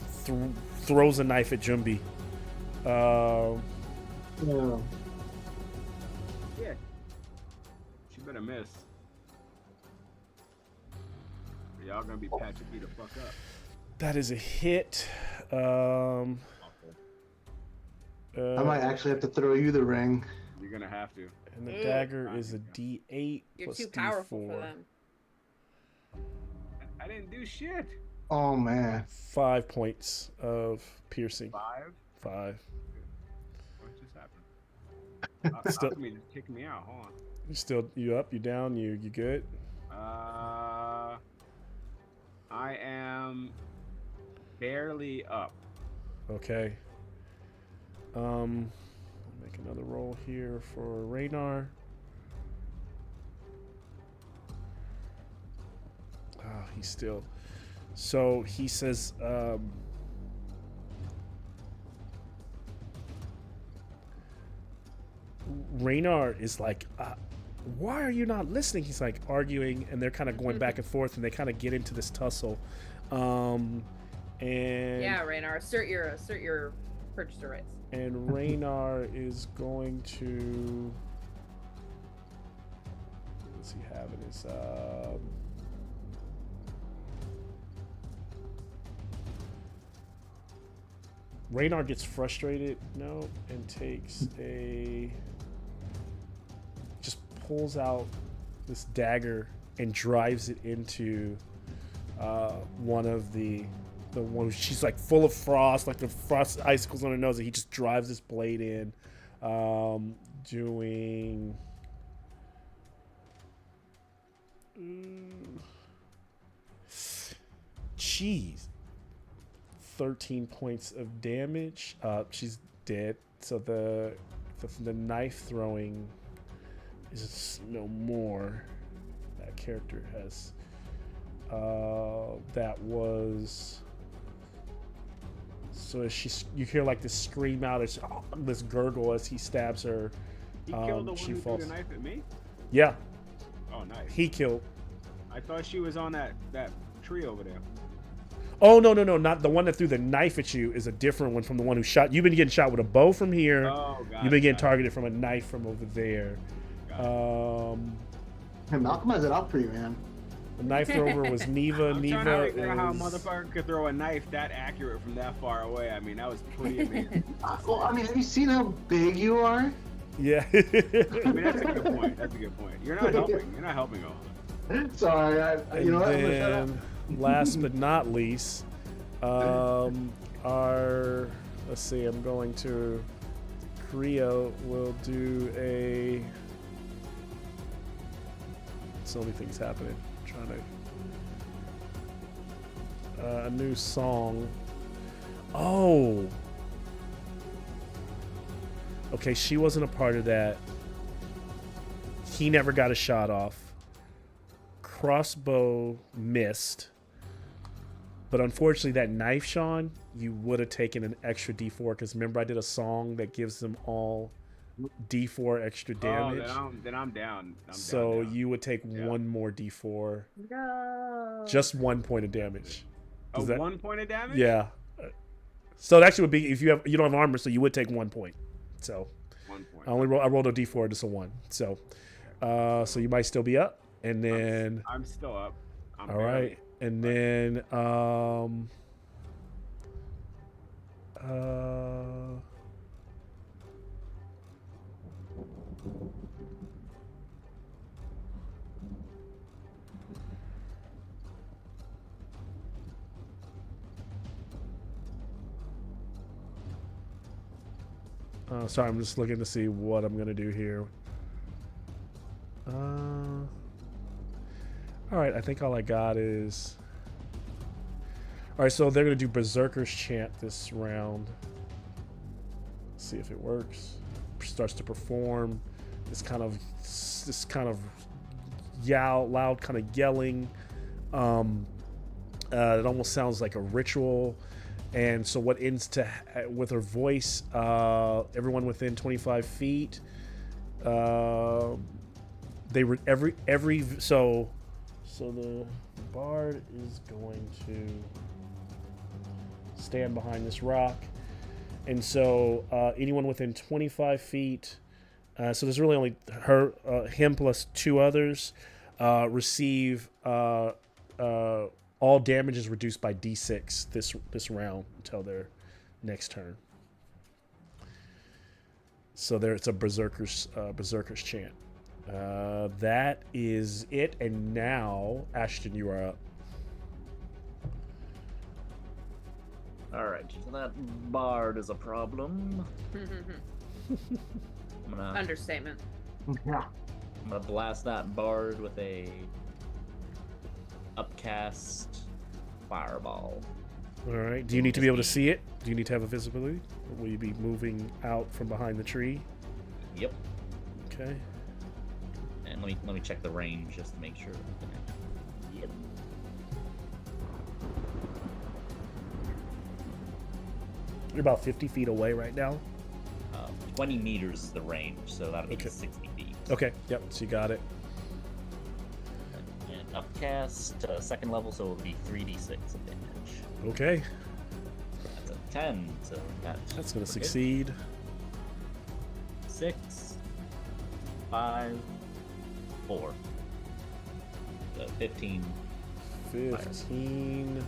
Throws a knife at Jumbi.
Yeah.
Yeah. She better miss. Y'all gonna be patching me the fuck up.
That is a hit.
I might actually have to throw you the ring.
You're gonna have to.
And the dagger is a D8
You're
plus
too
D4.
powerful for them.
I didn't do shit.
Oh man.
5 points of piercing. 5.
What just happened?
Still-
Alchemy just kicked me out. Hold on.
You up? You down? You good?
I am barely up.
Okay. I'll make another roll here for Raynar. He's still. So he says, Raynar is like, why are you not listening? He's like arguing, and they're kind of going back and forth, and they kind of get into this tussle. And
Yeah, Raynar, assert your purchaser rights.
and Raynar is going to. What's he have in his? Raynar gets frustrated, and takes a. Just pulls out this dagger and drives it into one of the one. She's like full of frost, like the frost icicles on her nose, and he just drives this blade in, doing. Jeez. 13 points of damage. She's dead. So the knife throwing is no more. That character has. That was. So as you hear like this scream out, this gurgle as he stabs her.
He killed the one
she
who
falls.
threw the knife at me?
Yeah,
Oh, nice.
he killed.
I thought she was on that tree over there.
Oh no, not the one that threw the knife at you is a different one from the one who shot. You've been getting shot with a bow from here.
Oh, God.
You've been getting targeted from a knife from over there.
Hey, Malcolm has it out for you, man.
The knife thrower was Neva.
I'm
Neva
trying to figure out how a
is.
motherfucker could throw a knife that accurate from that far away. I mean, that was pretty amazing.
Well, I mean, have you seen how big you are?
Yeah.
I mean, that's a good point. That's a good point. You're not helping. You're not helping all.
Sorry, you know what? I'm gonna shut up.
then, last but not least, our let's see. I'm going to. Creo will do a. So many things happening. I'm trying to. A new song. Oh. Okay, she wasn't a part of that. He never got a shot off. Crossbow missed. But unfortunately, that knife, Sean, you would have taken an extra D4 because remember I did a song that gives them all D4 extra damage.
Oh, then I'm down.
So
down.
you would take one more D4.
No.
Just 1 point of damage. Does that-
1 point of damage?
Yeah. So it actually would be if you don't have armor, so you would take 1 point. So
1 point.
I rolled a D4, just a 1. So so you might still be up, and then
I'm still up. I'm
all
barely-
right, and then Sorry, I'm just looking to see what I'm gonna do here. All right, I think all I got is. All right, so they're gonna do Berserker's Chant this round. Let's see if it works. Starts to perform this kind of loud kind of yelling. It almost sounds like a ritual. And so what ends with her voice, everyone within 25 feet, so the bard is going to stand behind this rock, and so anyone within 25 feet, so there's really only him plus 2 others, receive all damage is reduced by D6 this round until their next turn. So there, it's a berserker's chant. That is it. And now, Ashton, you are up.
All right, so that bard is a problem.
Understatement.
Yeah.
I'm gonna blast that bard with a upcast fireball.
All right. Do you need to be able to see it? Do you need to have a visibility? Or will you be moving out from behind the tree?
Yep.
Okay.
And let me check the range just to make sure. Yep.
You're about 50 feet away right now.
20 meters is the range, so that'll be 60 feet.
Okay. Yep. So you got it.
And upcast, second level, so it'll be 3d6 of damage.
Okay.
That's a 10, so
That's going to succeed.
6, 5, 4. So 15.
15.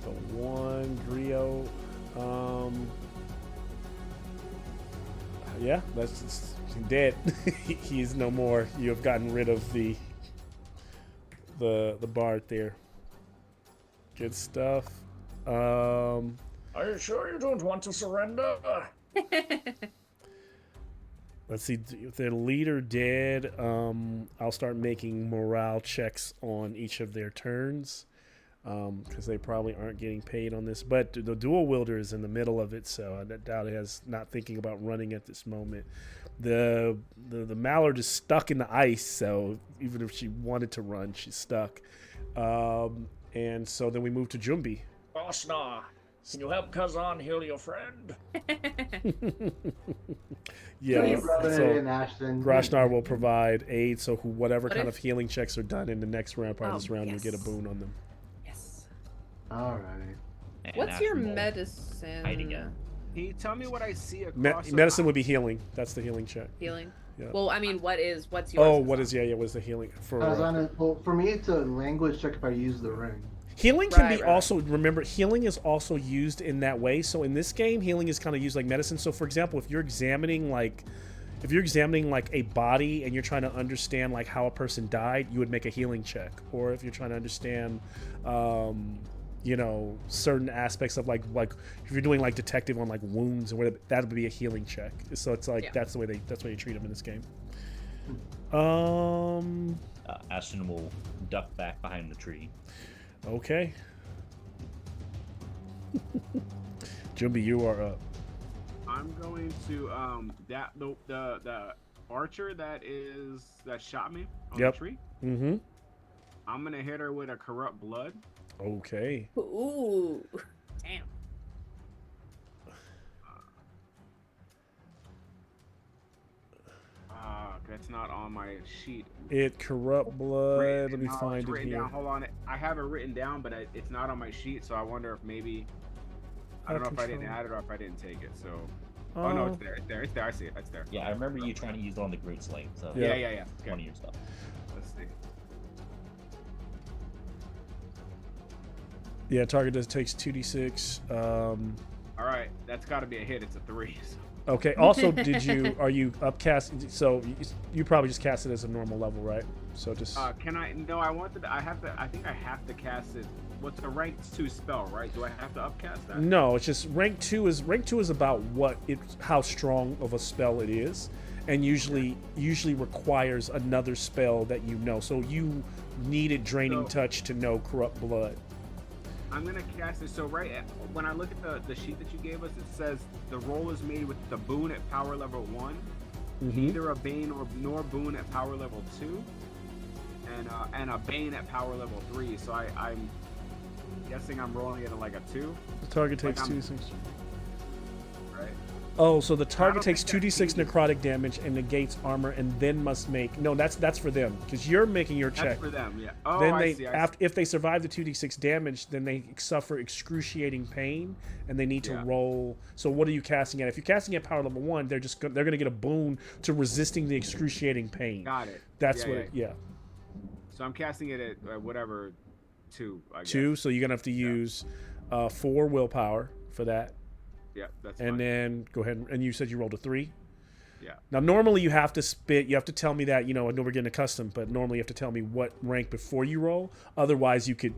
The 1, Grio. Yeah, that's dead. He's no more. You have gotten rid of the bard there. Good stuff.
Are you sure you don't want to surrender?
Let's see. If the leader dead, I'll start making morale checks on each of their turns. Because they probably aren't getting paid on this. But the dual wielder is in the middle of it, so I doubt it has not thinking about running at this moment. The mallard is stuck in the ice, so even if she wanted to run, she's stuck. And so then we move to Jumbi.
Rosnar, can you help Kazan heal your friend?
Yeah,
Keep rubbing
so
it in, Ashton.
Rashnar will provide aid, so whatever
What
kind
if-
of healing checks are done in the next round, part of this round,
yes.
you get a boon on them.
Yes.
All right.
And
What's your
Ashton will
medicine?
hide again.
Can you tell me what I see across the
Medicine
map?
would be healing. That's the healing check.
Healing.
Yeah.
Well, I mean, what's yours?
Oh, what is what's the healing for?
Well, for me, it's a language check if I use the ring.
Healing can be
Right.
also, remember, healing is also used in that way. So in this game, healing is kind of used like medicine. So for example, if you're examining like a body and you're trying to understand like how a person died, you would make a healing check. Or if you're trying to understand, certain aspects of like if you're doing like detective on like wounds or whatever, that would be a healing check. So it's like that's the way you treat them in this game.
Ashton will duck back behind the tree.
Okay. Jumbi, you are up.
I'm going to the archer that shot me on
Yep.
the tree.
Mm-hmm.
I'm gonna hit her with a corrupt blood.
Okay.
Ooh. Damn.
That's not on my sheet.
It corrupt blood. Let me
No,
find
it's
it
written
here.
down. Hold on, I have it written down, but it's not on my sheet. So I wonder if maybe I don't know if I didn't add it or if I didn't take it. So oh no, it's there. It's there. It's there. I see it. It's there.
Yeah, I remember you trying to use it on the Groot Slate, so
Yeah.
Yeah.
it's one of your stuff.
Let's see.
Yeah, target takes 2d6.
All right, that's got to be a hit. It's a 3. So.
Okay. Also, are you upcast? So you probably just cast it as a normal level, right? So just.
Can I? No, I think I have to cast it what's a rank 2 spell, right? Do I have to upcast that?
No, it's just rank 2 is about how strong of a spell it is, and usually requires another spell that you know. So you needed Draining Touch to know Corrupt Blood.
I'm gonna cast it. So when I look at the sheet that you gave us, it says the roll is made with the boon at power level 1, either a bane nor boon at power level 2, and a bane at power level 3. So I'm guessing I'm rolling it at like a 2.
The target takes 2d6.
Right.
Oh, so the target takes 2d6 necrotic damage and negates armor, and then must make. No, that's for them because you're making your check.
That's for them, yeah. Oh,
then
I see.
if they survive the 2d6 damage, then they suffer excruciating pain, and they need to roll. So what are you casting at? If you're casting at power level 1, they're going to get a boon to resisting the excruciating pain.
Got it.
That's
yeah. So I'm casting it at whatever 2. I guess.
2. So you're gonna have to use 4 willpower for that.
Yeah, that's
and
fine.
then go ahead and you said you rolled a 3.
Yeah.
Now normally you have to tell me that, I know we're getting accustomed, but normally you have to tell me what rank before you roll. Otherwise you could,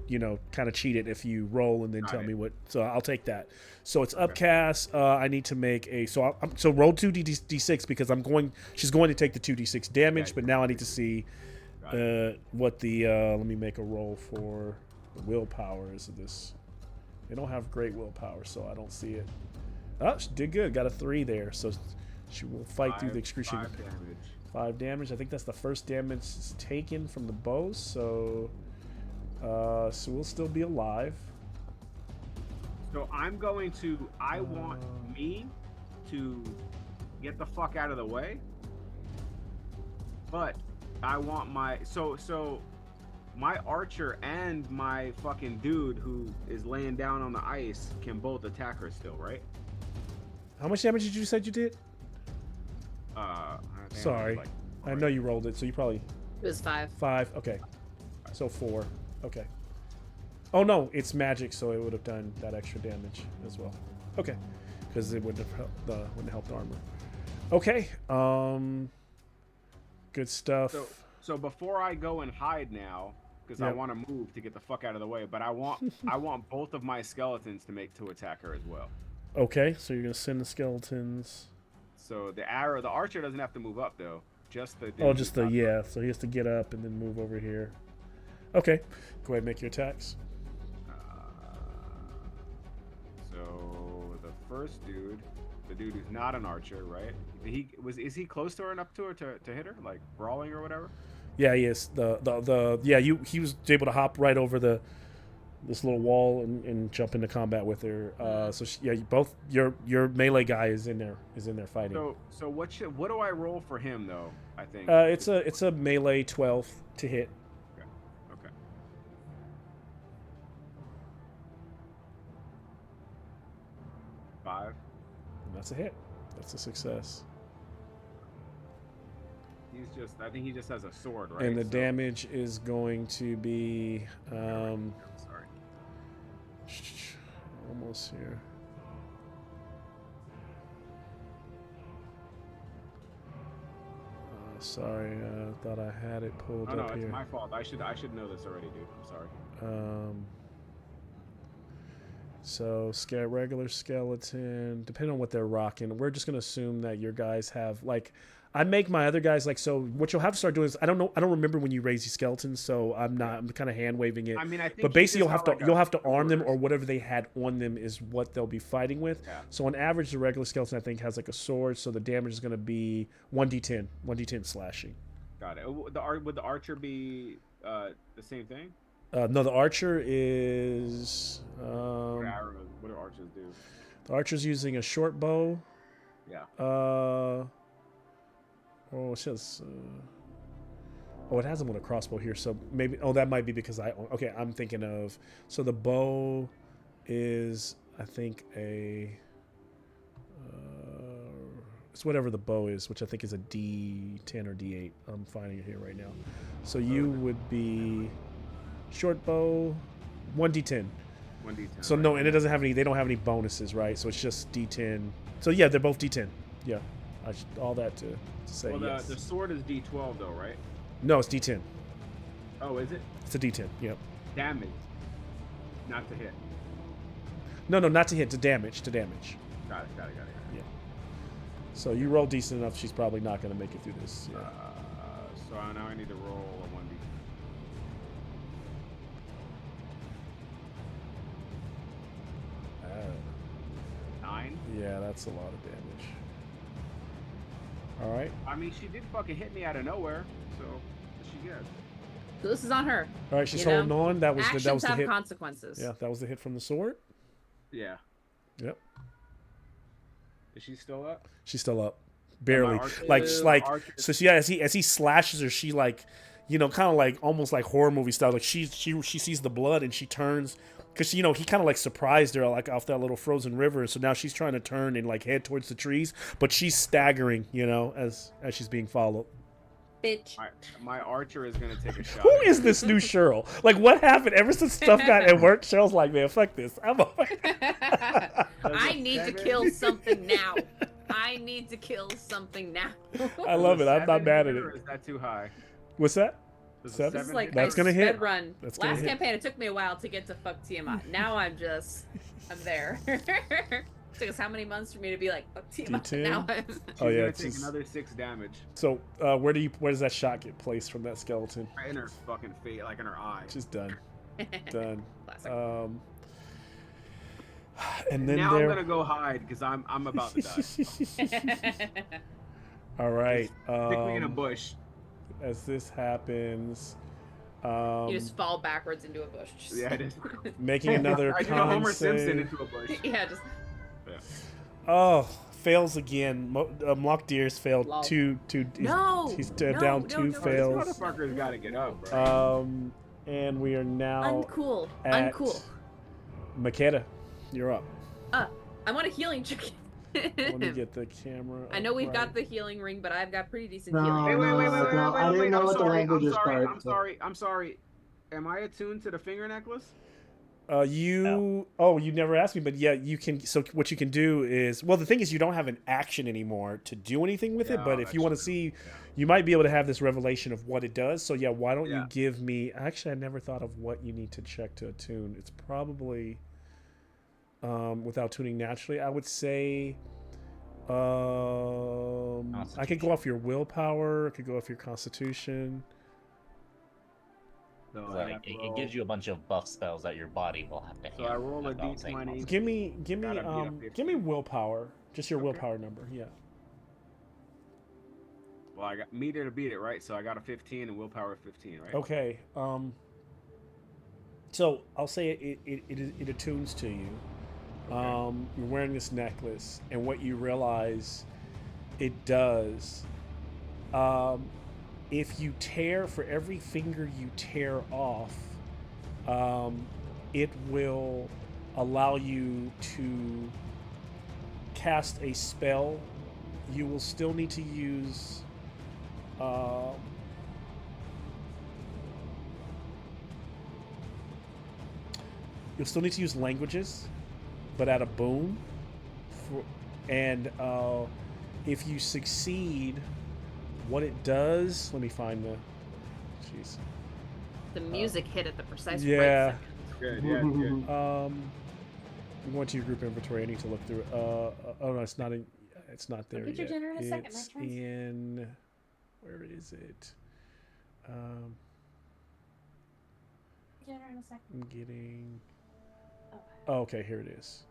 kind of cheat it if you roll and then tell me what. So I'll take that. So it's upcast. I need to make a so roll 2d6 because she's going to take the 2d6 damage, but now I need to see what the let me make a roll for the willpower is of this. They don't have great willpower, so I don't see it. Oh, she did good. Got a 3 there, so she will fight through the excruciating
5 damage.
5 damage. I think that's the first damage taken from the bow, so we'll still be alive.
So I'm going to. I want me to get the fuck out of the way, but I want my my archer and my fucking dude who is laying down on the ice can both attack her still, right?
How much damage did you say you did? Sorry. I know you rolled it, so you probably...
It was 5.
5, okay. So 4, okay. Oh no, it's magic, so it would have done that extra damage as well. Okay, because it wouldn't have helped armor. Okay, good stuff.
So before I go and hide now, because I want to move to get the fuck out of the way, but I want both of my skeletons to attack her as well.
Okay, so you're gonna send the skeletons.
So the archer doesn't have to move up though. Just the.
So he has to get up and then move over here. Okay, go ahead and make your attacks.
So the first dude, the dude who's not an archer, right? Is he close to her and up to her to hit her, like brawling or whatever?
Yeah, he is. He was able to hop right over this little wall and jump into combat with her. So both your melee guy is in there fighting.
So what do I roll for him though? I think
it's a melee 12 to hit.
Okay. 5.
And that's a hit. That's a success.
I think he just has a sword, right?
And the damage is going to be
sorry.
Almost here. Sorry, I thought I had it pulled up here.
No, it's my fault. I should know this already, dude. I'm sorry.
So regular skeleton, depending on what they're rocking, we're just gonna assume that your guys have I make my other guys so what you'll have to start doing is I don't remember when you raise these skeletons, so I'm kind of hand waving it.
I mean, I think
but basically you'll have to arm them, or whatever they had on them is what they'll be fighting with.
Yeah.
So on average, the regular skeleton I think has a sword, so the damage is going to be 1d10 slashing.
Got it. Would the archer be the same thing?
No, the archer is.
What do archers do?
The archer's using a short bow.
Yeah.
Oh, it says. It has them with a crossbow here, so maybe. Oh, that might be because I'm thinking of. So the bow is, I think, it's whatever the bow is, which I think is a D10 or D8. I'm finding it here right now. So you would be short bow, 1d10.
1d10.
So no, and it doesn't have any. They don't have any bonuses, right? So it's just D10. So yeah, they're both D10. Yeah. All that to say yes.
The sword is D12 though, right?
No, it's D10.
Oh, is it?
It's a D10. Yep.
Damage. Not to hit.
No, not to hit, to damage.
Got it.
Yeah. So you roll decent enough, she's probably not going to make it through this. Yeah.
So now I need to roll a 1d.
Uh,
9?
yeah, that's a lot of damage. All right.
I mean, she did fucking hit me out of nowhere, so what she gets?
So this is on her.
All right, she's
You know?
holding on. That was
Actions
that was the
have
hit.
consequences.
Yeah, that was the hit from the sword.
Yeah.
Yep.
Is she still up?
She's still up, barely.
archer-
Like, just like
archer-
so. She, as he slashes her, she like, you know, kind of like almost like horror movie style. Like she sees the blood and she turns because he kind of like surprised her like off that little frozen river. So now she's trying to turn and like head towards the trees, but she's staggering, you know, as she's being followed.
Bitch.
My archer is gonna take a shot.
Who is this new Cheryl? Like, what happened ever since stuff got at work? Cheryl's like, man, fuck this. I'm over.
I need to kill something now. I need to kill something now.
I love it. I'm not mad at
Or
it.
is that too high?
What's that?
Does a
Seven?
This is like
That's
I
gonna hit.
sped run.
That's gonna
Last
hit.
campaign, it took me a while to get to fuck Tiamat. Now I'm there. Took us how many months for me to be like fuck Tiamat?
D10?
Now I'm...
She's
Oh yeah,
gonna
it's
take
just...
another 6 damage.
So where does that shot get placed from that skeleton?
Right in her fucking face, like in her eye.
Just done. Done.
Classic.
And then
Now
there...
I'm gonna go hide because I'm about to die.
All right.
Stick me in a bush.
As this happens,
You just fall backwards into a bush. Just...
Yeah, it is.
making another
I did a
con
Homer
save.
Simpson into a bush.
Yeah, just
Yeah.
Oh, fails again. Mock Deers failed
Lol.
two.
No!
He's
No,
down
no,
two
no.
This
fails.
motherfucker's gotta get up, bro.
And we are now
uncool.
at
Uncool.
Makeda. You're up.
I want a healing chicken.
Let me get the camera.
I know we've got
right.
the healing ring, but I've got pretty decent
No.
healing.
Wait.
No, I didn't know
I'm
what the
sorry,
languages part,
I'm
so-
sorry. Am I attuned to the finger necklace?
You never asked me, but yeah, you can. So what you can do is, well, the thing is, you don't have an action anymore to do anything with it.
Yeah,
But if you want to
that's
see,
true. Yeah.
you might be able to have this revelation of what it does. So yeah, why don't you
Yeah.
give me? Actually, I never thought of what you need to check to attune. It's probably without tuning naturally. I would say. I could go off your willpower. I could go off your constitution.
So, I
Like,
have to
it
roll-
gives you a bunch of buff spells that your body will have to handle.
So I roll a
without saying
d20.
nothing.
Give me,
Gotta beat up 15.
willpower. Just your
Okay.
willpower number. Yeah.
Well, I got meter to beat it, right? So I got a 15 and willpower 15, right?
Okay. So I'll say it attunes to you.
Okay.
You're wearing this necklace, and what you realize it does, if you tear, for every finger you tear off, it will allow you to cast a spell. You will still need to use you'll still need to use languages, but at a boom. And if you succeed, what it does, let me find the, jeez.
The music hit at the precise
yeah.
right second.
Good, yeah, good.
I'm going to your group inventory. I need to look through it. Oh no, it's not in. It's not there
get your
yet.
dinner in a second,
It's
my friends.
in. Where is it?
Dinner in a second.
I'm getting.
Oh,
Oh, okay, here it is.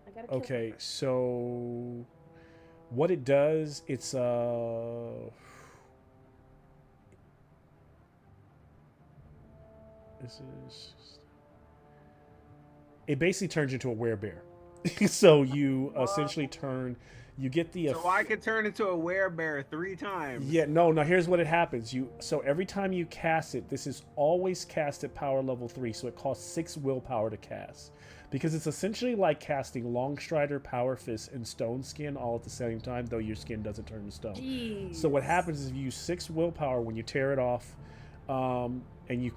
I gotta kill
Okay,
her first.
so what it does, it's this is it basically turns you into a werebear. So you essentially turn, you get the
So I could turn into a werebear 3 times.
yeah, no, here's what it happens. So every time you cast it, this is always cast at power level 3, so it costs 6 willpower to cast. Because it's essentially like casting Longstrider, Power Fist, and Stone Skin all at the same time, though your skin doesn't turn to stone.
Jeez.
So what happens is you use 6 willpower when you tear it off, and you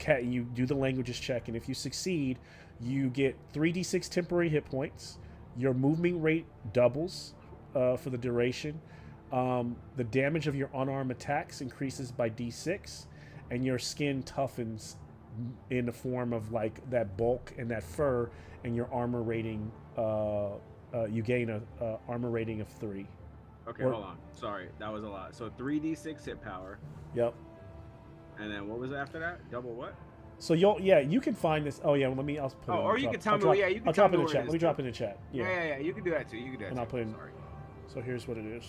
do the languages check, and if you succeed, you get 3d6 temporary hit points. Your movement rate doubles for the duration. The damage of your unarmed attacks increases by d6, and your skin toughens in the form of like that bulk and that fur, and your armor rating. You gain a armor rating of 3.
Okay, hold on. Sorry, that was a lot. So 3d6 hit power.
Yep.
And then what was after that? Double what?
So you can find this. Oh yeah, I'll put.
Oh,
it
or you can tell me. Yeah, you can
I'll
tell
drop
me
it in
where
chat.
it
Let me
is,
drop
too.
it in chat.
Yeah. You can do that too. You can do that.
And
too.
I'll put in.
Sorry.
So here's what it is.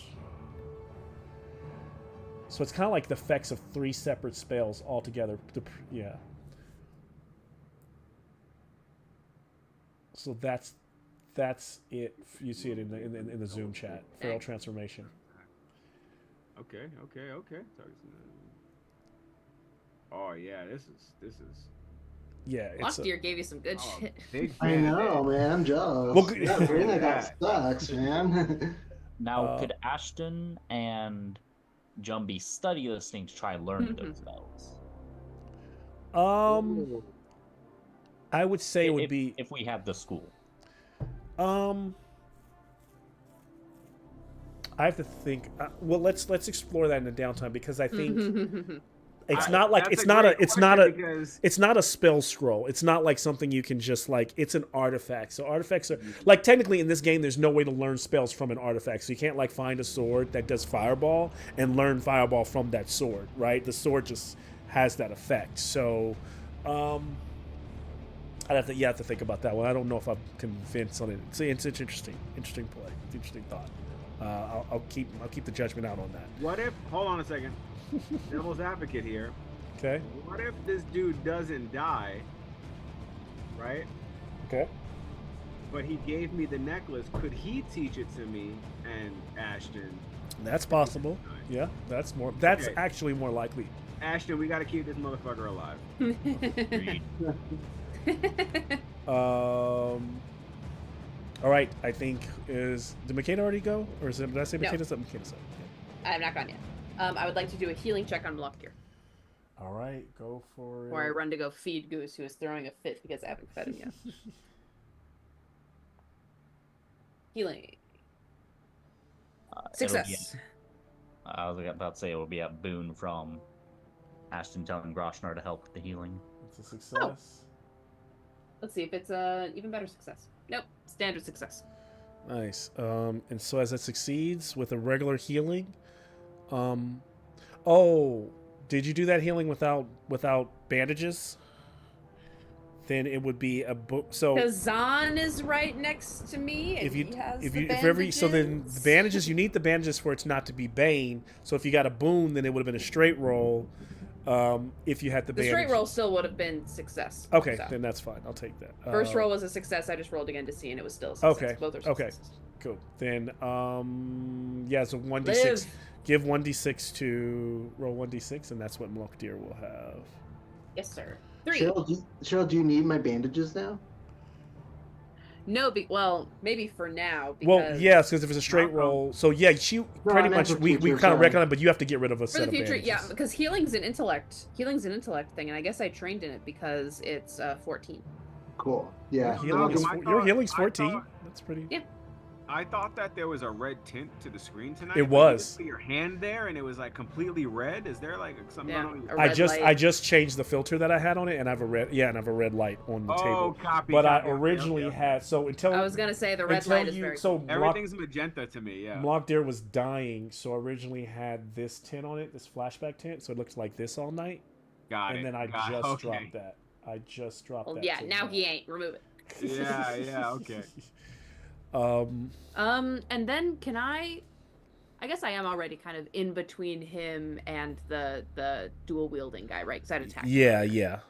So it's kind of like the effects of 3 separate spells all together. Yeah. So that's it. You see it in the Zoom chat. Feral transformation.
Okay. Oh yeah, this is.
Yeah, it's
Lockdeer gave you some good
Oh,
shit.
big
I
fan of
know,
it.
man. I'm jealous.
Well,
Yeah, brain like that
yeah.
sucks, man.
Now, could Ashton and Jumbie study this thing to try learning those spells?
I would say it would be
if we had the school.
I have to think. Well, let's explore that in the downtime because I think it's
That's
not like
a
it's not
great
a
question
spell scroll. It's not like something you can just like. It's an artifact. So artifacts are like technically in this game. There's no way to learn spells from an artifact. So you can't like find a sword that does fireball and learn fireball from that sword. Right? The sword just has that effect. So. I'd have to think about that one. I don't know if I'm convinced on it. It's interesting play, interesting thought. I'll keep the judgment out on that.
What if? Hold on a second. Devil's advocate here.
Okay.
What if this dude doesn't die? Right.
Okay.
But he gave me the necklace. Could he teach it to me and Ashton?
That's possible. Yeah, that's
Okay.
actually more likely.
Ashton, we got to keep this motherfucker alive.
Agreed.
All right. I think did McKenna already go, or did I say
No.
McKenna's up? McKenna's up. Yeah.
I'm not gone yet. I would like to do a healing check on Lockdeer.
All right, go for it.
Or I run to go feed Goose, who is throwing a fit because I haven't fed him yet. Healing. Success.
I was about to say it will be a boon from Ashton telling Groshnar to help with the healing.
It's a success.
Let's see if it's a even better success. Nope, standard success.
Nice. And so as it succeeds with a regular healing, oh, did you do that healing without bandages? Then it would be a book. So
Kazan is right next to me, and
if you
he has
if
the
you if every so then the
bandages.
bandages, you need the bandages for it not to be Bane. So if you got a boon, then it would have been a straight roll. If you had the
The
bandage.
straight roll still would have been success.
Okay,
so.
then that's fine. I'll take that.
First roll was a success. I just rolled again to see, and it was still a success.
Okay.
Both are
Okay.
successes.
Cool. Then yeah, so 1d6.
Live.
Give 1d6 to roll 1d6, and that's what Mlockdeer will have.
Yes, sir. 3.
Cheryl, do you need my bandages now?
No, well, maybe for now. Because
Well, yes, because if it's a straight roll, so yeah, she pretty
I meant
much
for
we
future,
kind of
sorry.
recognize, but you have to get rid of a
For
set
the
of
future,
bandages.
yeah, because healing's an intellect thing, and I guess I trained in it because it's 14.
Cool. Yeah.
Your healing's 14.
thought-
That's pretty.
Yeah.
I thought that there was a red tint to the screen tonight.
It
but
was.
You just put your hand there and it was like completely red. Is there like something
Yeah,
on
a
your...
I
red
just
light.
changed the filter that I had on it, and I have a red light on the
Oh,
table.
copy.
But I
copy, okay,
originally
okay.
had until
I was gonna say the red
until
light is
you
very.
so
Everything's magenta to me, yeah.
Mlockdeer was dying, so I originally had this tint on it, this flashback tint, so it looked like this all night.
Got it.
And then I
got
just
okay.
dropped that. I just dropped
Well,
that.
yeah,
tint
now
down.
he ain't. Remove it.
Yeah, okay.
And then can I guess I am already kind of in between him and the dual wielding guy, right? Because I'd attack.
Yeah, yeah.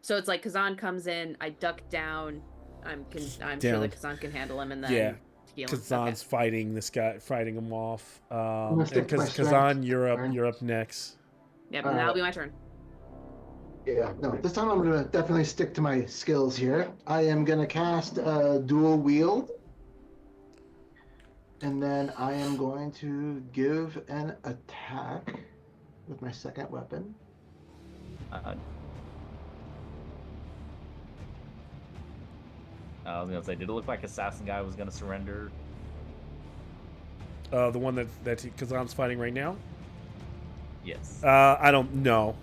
So it's like Kazan comes in, I duck down. I'm sure
Down.
that Kazan can handle him, and then
Yeah.
heal him.
Kazan's fighting this guy, fighting him off.
gonna
And
stick to my
Kazan,
strength.
you're up next.
Yep, that'll be my turn.
Yeah, no, this time I'm gonna definitely stick to my skills here. I am gonna cast dual wield. And then I am going to give an attack with my second weapon.
I was gonna say, did it look like Assassin Guy was gonna surrender?
The one that Kazan's fighting right now.
Yes.
I don't know.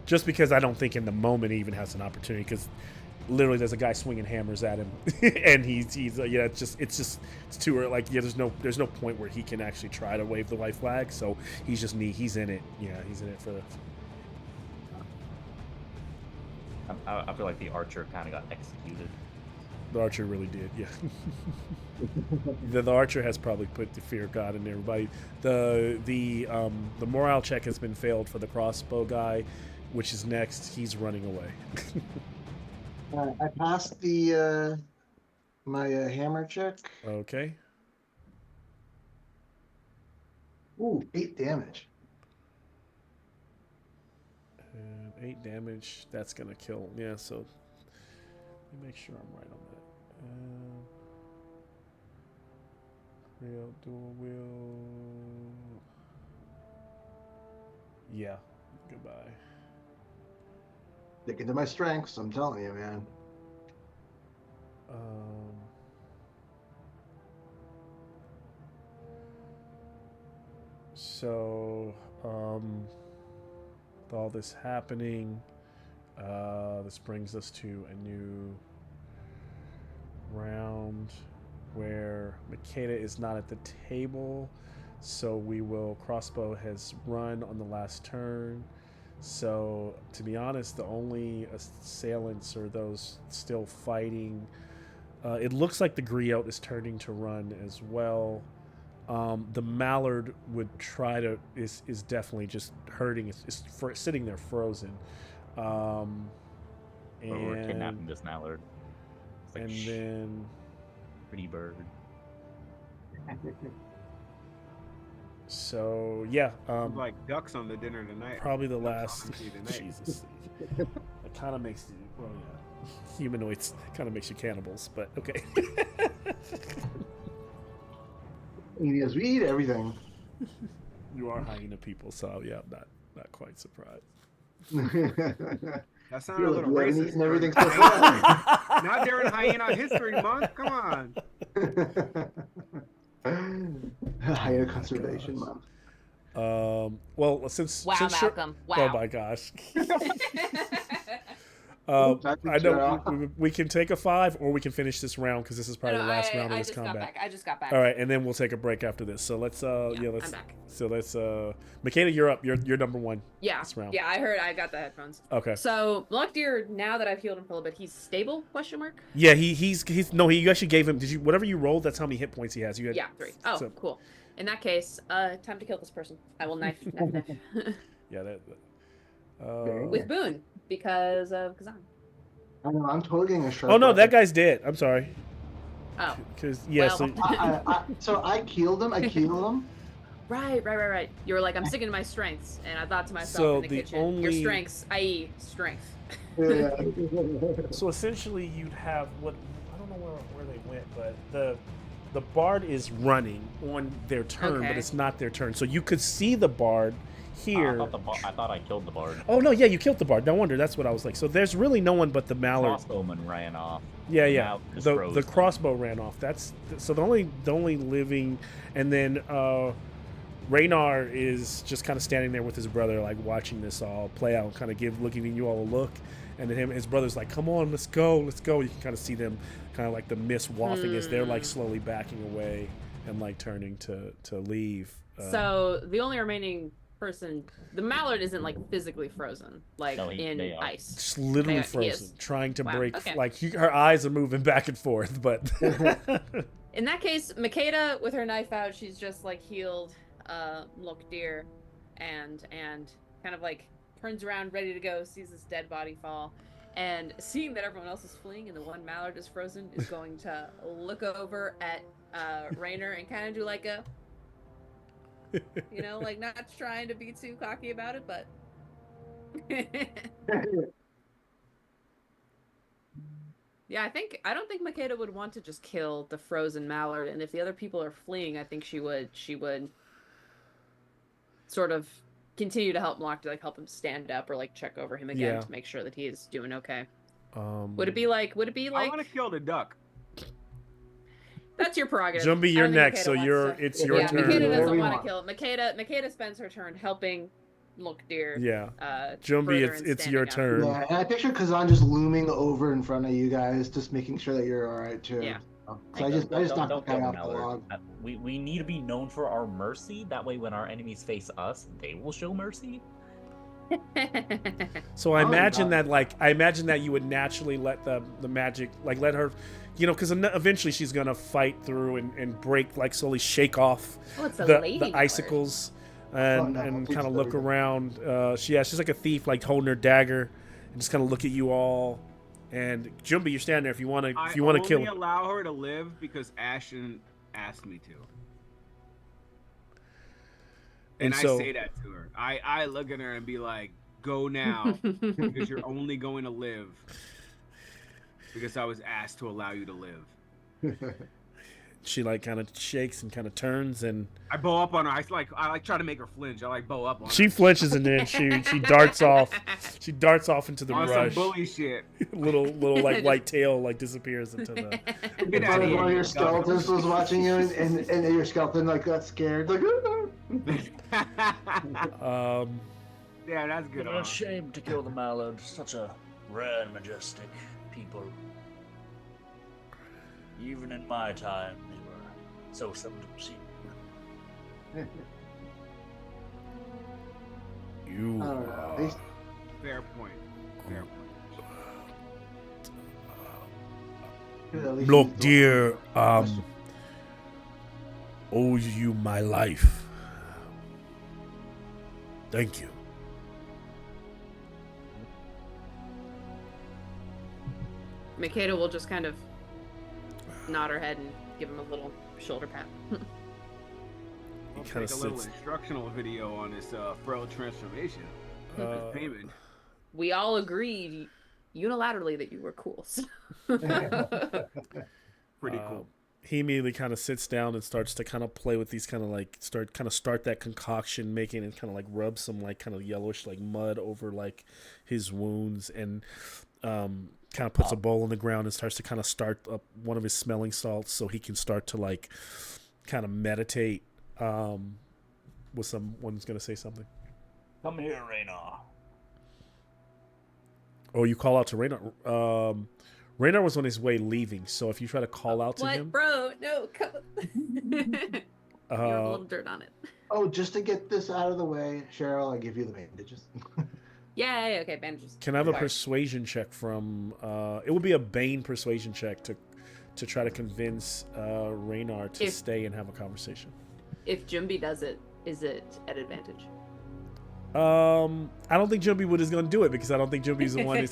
just because I don't think in the moment he even has an opportunity, because literally there's a guy swinging hammers at him, and he's yeah, it's too early. Like, yeah, there's no point where he can actually try to wave the white flag. So he's in it. Yeah, he's in it for the.
I feel like the archer kind of got executed.
The archer really did, yeah. the archer has probably put the fear of God in everybody. The morale check has been failed for the crossbow guy, which is next. He's running away.
I passed the my hammer check.
Okay.
Ooh, 8 damage.
And 8 damage. That's gonna kill. Yeah. So let me make sure I'm right on that. Real dual wheel. Yeah. Goodbye.
Stick into my strengths, I'm telling you, man.
So, with all this happening, this brings us to a new round where Makeda is not at the table, so crossbow has run on the last turn. So, to be honest, the only assailants are those still fighting. It looks like the griot is turning to run as well. The mallard would try to is definitely just hurting. It's sitting there frozen.
We're kidnapping this mallard. It's like,
and then
pretty bird.
So yeah,
like ducks on the dinner tonight.
probably the last.
Tonight.
Jesus, it kind of makes you. Well, yeah, humanoids kind of makes you cannibals, but okay.
Yes, we eat everything.
You are hyena people, so yeah, I'm not quite surprised.
That sounded a little racist.
And everything's so
Not during Hyena History Month. Come on.
Hyena Conservation Month.
Well, since
Wow,
since
Malcolm. Wow.
Oh my gosh. I know we can take a 5, or we can finish this round, because this is probably the last round of this combat.
I just got back.
All right, and then we'll take a break after this. So let's let's.
I'm back.
So let's Makeda, you're up. You're number 1.
Yeah.
This round.
Yeah, I heard. I got the headphones.
Okay.
So Lockdeer, now that I've healed him for a little bit, he's stable? Question mark.
Yeah, he's no. He actually gave him. Did you whatever you rolled? That's how many hit points he has. You had.
Yeah, 3. Oh,
so,
cool. In that case, time to kill this person. I will knife.
Yeah, that.
With Boone, because of Kazan.
I know, I'm totally getting a sharp.
Oh no,
weapon.
that guy's dead. I'm sorry.
Oh.
Because yeah,
Well,
So I killed him.
Right. You were like, I'm sticking to my strengths, and I thought to myself
So
in the
the
kitchen, your
only-
strengths, i.e., strength.
Yeah.
So essentially, you'd have what I don't know where they went, but the bard is running on their turn, but
Okay.
it's not their turn. So you could see the bard here.
I thought I killed the bard.
Oh no, yeah, you killed the bard. No wonder. That's what I was like. So there's really no one but the mallard.
Crossbowman ran off.
Yeah.
Now just
The
froze.
crossbow ran off. That's so the only living, and then Raynar is just kind of standing there with his brother, like watching this all play out, kind of looking at you all a look, and then his brother's like, "Come on, let's go." You can kind of see them, kind of like the mist wafting as they're like slowly backing away and like turning to leave.
So the only remaining person, the mallard isn't like physically frozen, like
No,
in
they are.
ice.
just literally
He is.
frozen, trying to
Wow,
break.
okay.
Like her eyes are moving back and forth, but
In that case, Makeda, with her knife out, she's just like healed Lockdeer, and kind of like turns around, ready to go, sees this dead body fall, and seeing that everyone else is fleeing and the one mallard is frozen, is going to look over at Raynor and kind of do like a, like not trying to be too cocky about it, but yeah, I don't think Makeda would want to just kill the frozen mallard, and if the other people are fleeing, I think she would sort of continue to help Lockdeer, like help him stand up or like check over him again to make sure that he is doing okay. Would it be like
I want to kill the duck.
that's your prerogative.
Jumbie,
I
you're
don't think
next,
Makeda
so
wants
you're
to-
it's your
yeah,
turn.
Makeda doesn't
Whatever you
want to
want.
kill it. Makeda spends her turn helping look, dear.
Yeah. Jumbi,
further
it's
and
your
standing up.
turn.
Yeah, and I picture Kazan just looming over in front of you guys, just making sure that you're all right too.
Yeah.
So I just knocked the guy
kill
off the
Mallard.
log.
We need to be known for our mercy. That way, when our enemies face us, they will show mercy.
So I
Oh,
imagine
God.
that you would naturally let the magic, like let her, because eventually she's gonna fight through and break, like slowly shake off
Oh, it's a
the
lady
icicles and
no,
and
please
kind of
don't
look
do that.
around. She's like a thief, like holding her dagger and just kind of look at you all. And Jumbi, you're standing there if you want to
I
kill
only
her.
allow her to live because Ashton asked me to. And I
so
say that to her. I look at her and be like, go now, because you're only going to live because I was asked to allow you to live.
she like kind of shakes and kind of turns and
I bow up on her. I try to make her flinch. I like bow up on
she
her.
flinches and then she darts off. She darts off into the
On some
brush.
bully shit.
little like white tail like disappears into the.
Get
It's
out
like
of
one of
here.
your skeletons was watching you, and your skeleton like got scared, like.
Yeah, that's good.
It's a shame to kill the mallard. Such a rare and majestic people. Even in my time, they were so seldom seen.
You
I don't know. They-
Fair point. Fair point.
at least
look,
he's
dear, owe you my life. Thank you.
Makeda will just kind of nod her head and give him a little shoulder pat.
I'll
kinda
take a little
sits-
instructional video on this frail transformation. This payment.
We all agreed unilaterally that you were cool. So.
Pretty cool.
He immediately kind of sits down and starts to kind of play with these kind of like start that concoction, making it kind of like rub some like kind of yellowish like mud over like his wounds, and kind of puts a bowl on the ground and starts to kind of start up one of his smelling salts so he can start to like kind of meditate. Was someone's gonna say something?
Come here, Raynar.
Oh, you call out to Raynar. Raynar was on his way leaving, so if you try to call out to
What,
him,
bro? No, come. You have a little dirt on it.
Oh, just to get this out of the way, Cheryl, I give you the bandages.
Yeah, okay, bandages.
can I have a
Fire.
persuasion check from? It would be a Bane persuasion check to try to convince Raynar to stay and have a conversation.
If Jumbi does it, is it at advantage?
I don't think Jumbi Wood is going to do it because I don't think Jumbi's the one. It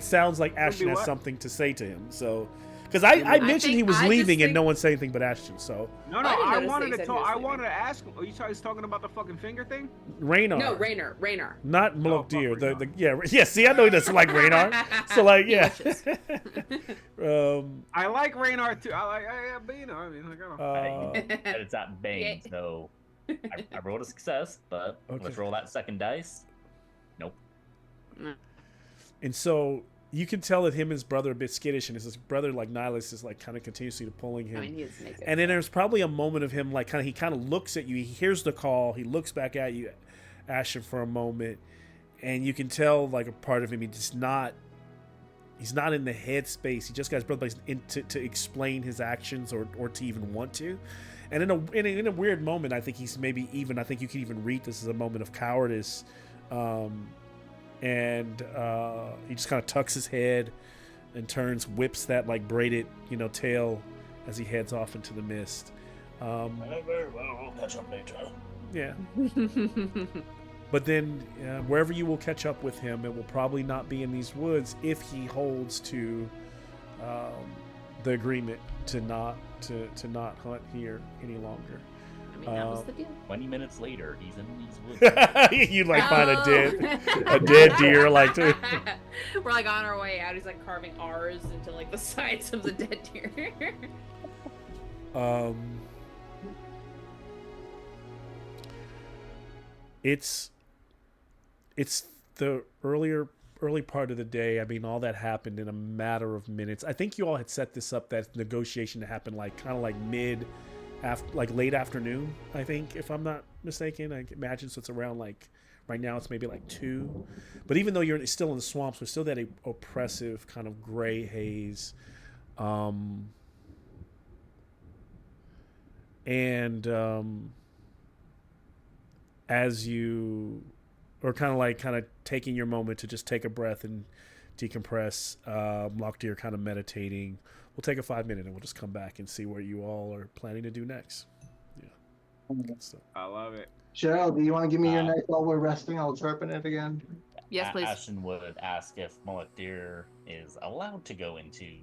sounds like Ashton has
what?
something to say to him. So, because I mentioned
think-
he was
I just
leaving and
think-
no one said anything but Ashton. So
No,
I didn't
I
notice
wanted
they
to
said
talk.
he was
I
leaving.
wanted to ask him. Are you guys talking about the fucking finger thing?
Raynar,
No, Raynar.
not
Oh,
Malok
fuck
Deer. The
Raynar.
yeah. See, I know he doesn't like Raynar. So like
He
yeah.
wishes.
I like Raynar too. But you know, I mean, like, I don't know.
And it's at Bane,
Yeah.
so I rolled a success, but
Okay.
let's roll that second dice. Nope.
And so you can tell that him and his brother are a bit skittish, and his brother like Nihilus is like kind of continuously pulling him.
I mean, he is naked.
And then there's probably a moment of him like he kind of looks at you. He hears the call. He looks back at you, Ashton, for a moment, and you can tell like a part of him. He's not in the headspace. He just got his brother to explain his actions or to even want to. And in a weird moment, I think he's maybe even. I think you can even read this as a moment of cowardice. And he just kind of tucks his head and turns, whips that like braided, tail as he heads off into the mist.
Very well, we'll catch up later.
Yeah. But then wherever you will catch up with him, it will probably not be in these woods if he holds to the agreement to not hunt here any longer.
I mean, that was the deal.
20 minutes later, he's in these woods.
You'd like find a
Oh.
dead deer like to.
We're like on our way out. He's like carving R's into like the sides of the dead deer.
It's the early part of the day. I mean, all that happened in a matter of minutes. I think you all had set this up, that negotiation to happen like kind of like mid after like late afternoon, I think, if I'm not mistaken. I imagine, so it's around like right now it's maybe like 2. But even though you're still in the swamps, there's still that oppressive kind of gray haze. And as you are kind of taking your moment to just take a breath and decompress, Lockdeer kind of meditating. We'll take a 5-minute and we'll just come back and see what you all are planning to do next. Yeah. So.
I love it.
Cheryl, do you want to give me your knife while we're resting? I'll sharpen it again.
Yes, please.
Ashton would ask if Deer is allowed to go into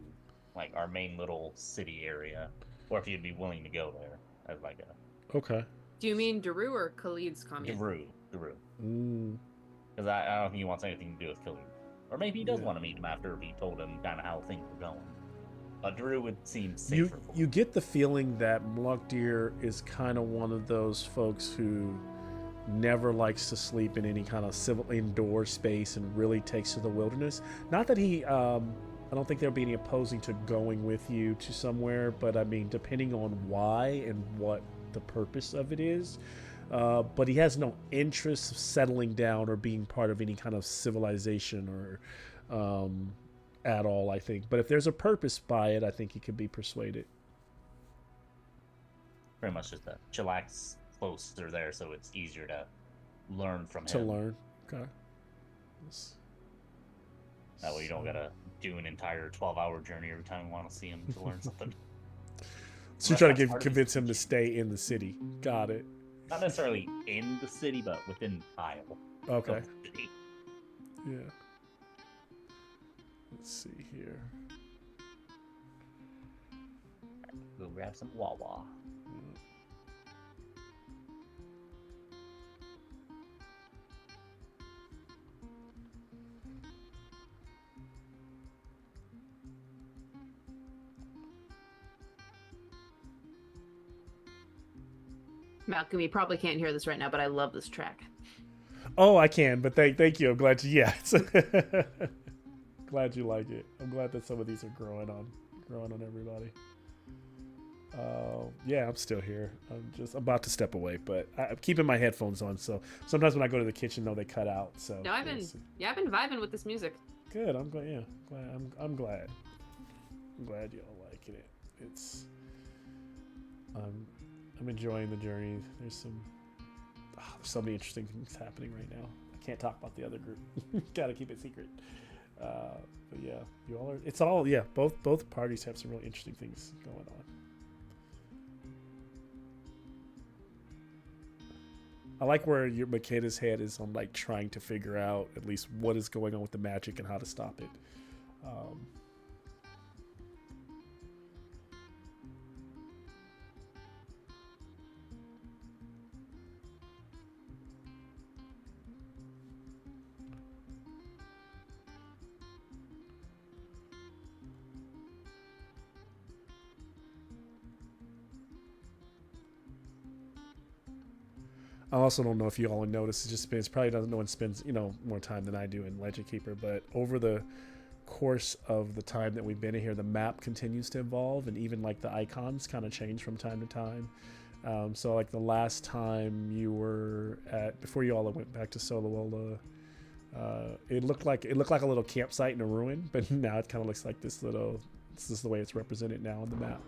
like our main little city area, or if he'd be willing to go there as like a.
Okay.
Do you mean Daru or Khalid's commune?
Daru.
Mm.
Because I don't think he wants anything to do with Khalid. Or maybe he does want to meet him after he told him kind of how things were going. But Daru would seem safer.
You get the feeling that Lockdeer is kind of one of those folks who never likes to sleep in any kind of civil indoor space and really takes to the wilderness. Not that he, I don't think there'll be any opposing to going with you to somewhere, but I mean, depending on why and what the purpose of it is. But he has no interest of settling down or being part of any kind of civilization or at all, I think. But if there's a purpose by it, I think he could be persuaded.
Pretty much just a chillax closer there, so it's easier to learn from him.
To learn, okay.
That way you don't gotta do an entire 12-hour journey every time you want to see him to learn something.
So you're trying to convince him to stay in the city. Got it.
Not necessarily in the city, but within tile.
Okay.
Of the city.
Yeah. Let's see here.
Go grab some Wawa.
Malcolm, you probably can't hear this right now, but I love this track.
Oh, I can, but thank you. I'm glad you. Yeah. Glad you like it. I'm glad that some of these are growing on everybody. Yeah, I'm still here. I'm just about to step away, but I'm keeping my headphones on. So sometimes when I go to the kitchen, though, they cut out. So
no, I've been vibing with this music.
Good. I'm glad. Yeah, I'm glad. I'm glad y'all liking it. It's. I'm enjoying the journey. There's so many interesting things happening right now. I can't talk about the other group. Gotta keep it secret. But yeah, you all are. It's all yeah. Both parties have some really interesting things going on. I like where your Makeda's head is on like trying to figure out at least what is going on with the magic and how to stop it. I also don't know if you all noticed. It's probably doesn't. No one spends more time than I do in Legend Keeper. But over the course of the time that we've been in here, the map continues to evolve, and even like the icons kind of change from time to time. So like the last time you were before you all went back to Solowola, it looked like a little campsite in a ruin, but now it kind of looks like this is the way it's represented now on the map.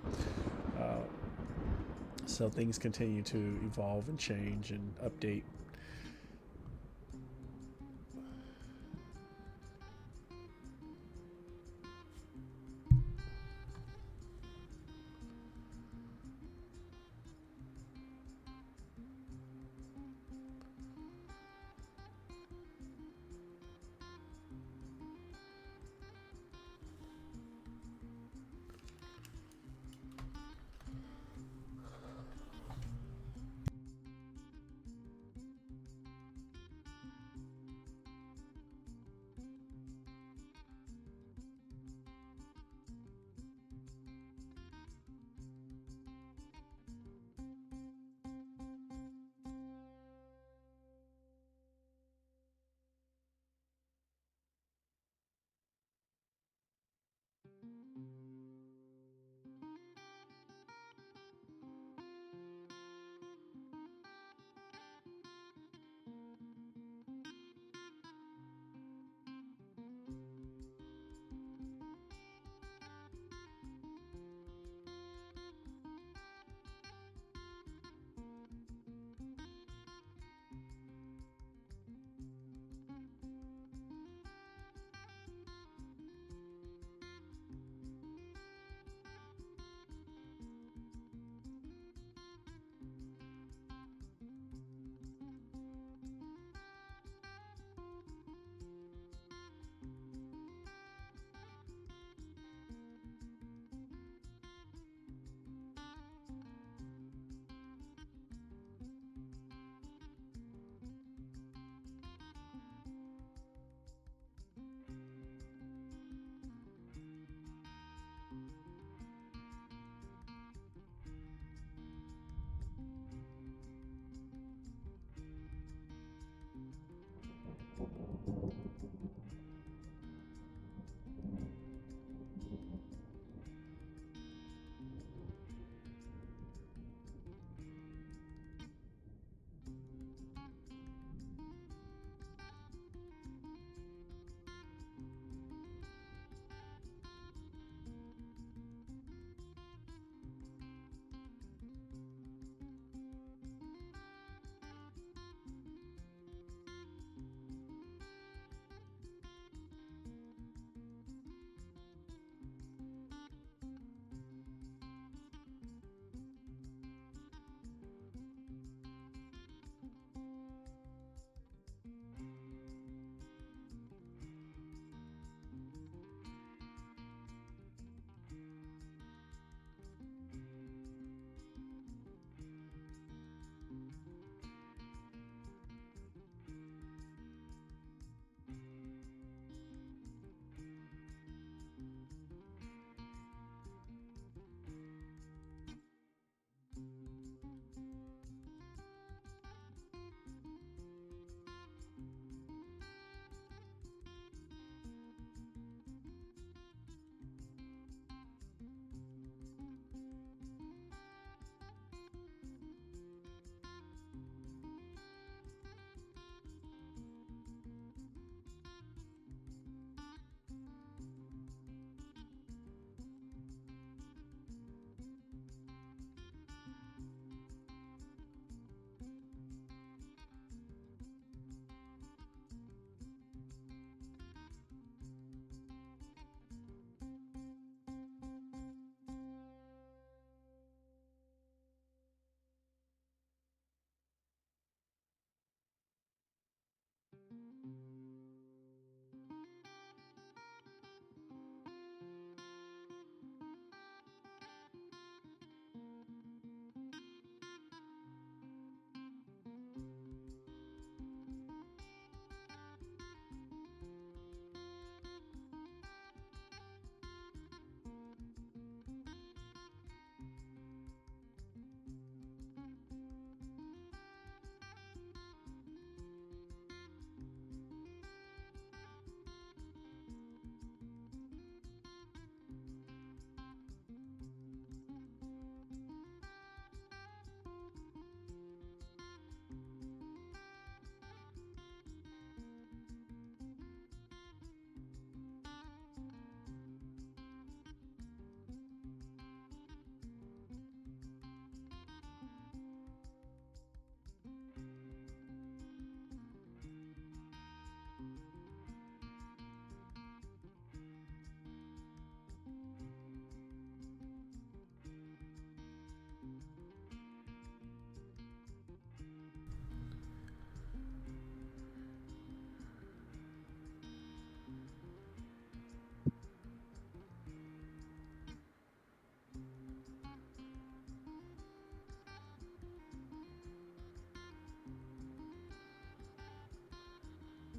So things continue to evolve and change and update.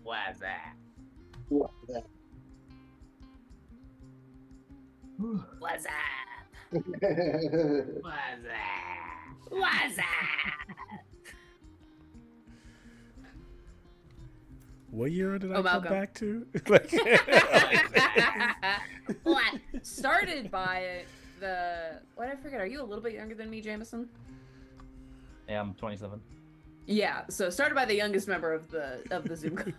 What's that?
What the-
What's up? What's up? What's up?
What year did I come
Malcolm.
back to?
What? Started by what I forget. Are you a little bit younger than me, Jameson?
Yeah, I'm 27.
Yeah. So started by the youngest member of the Zoom.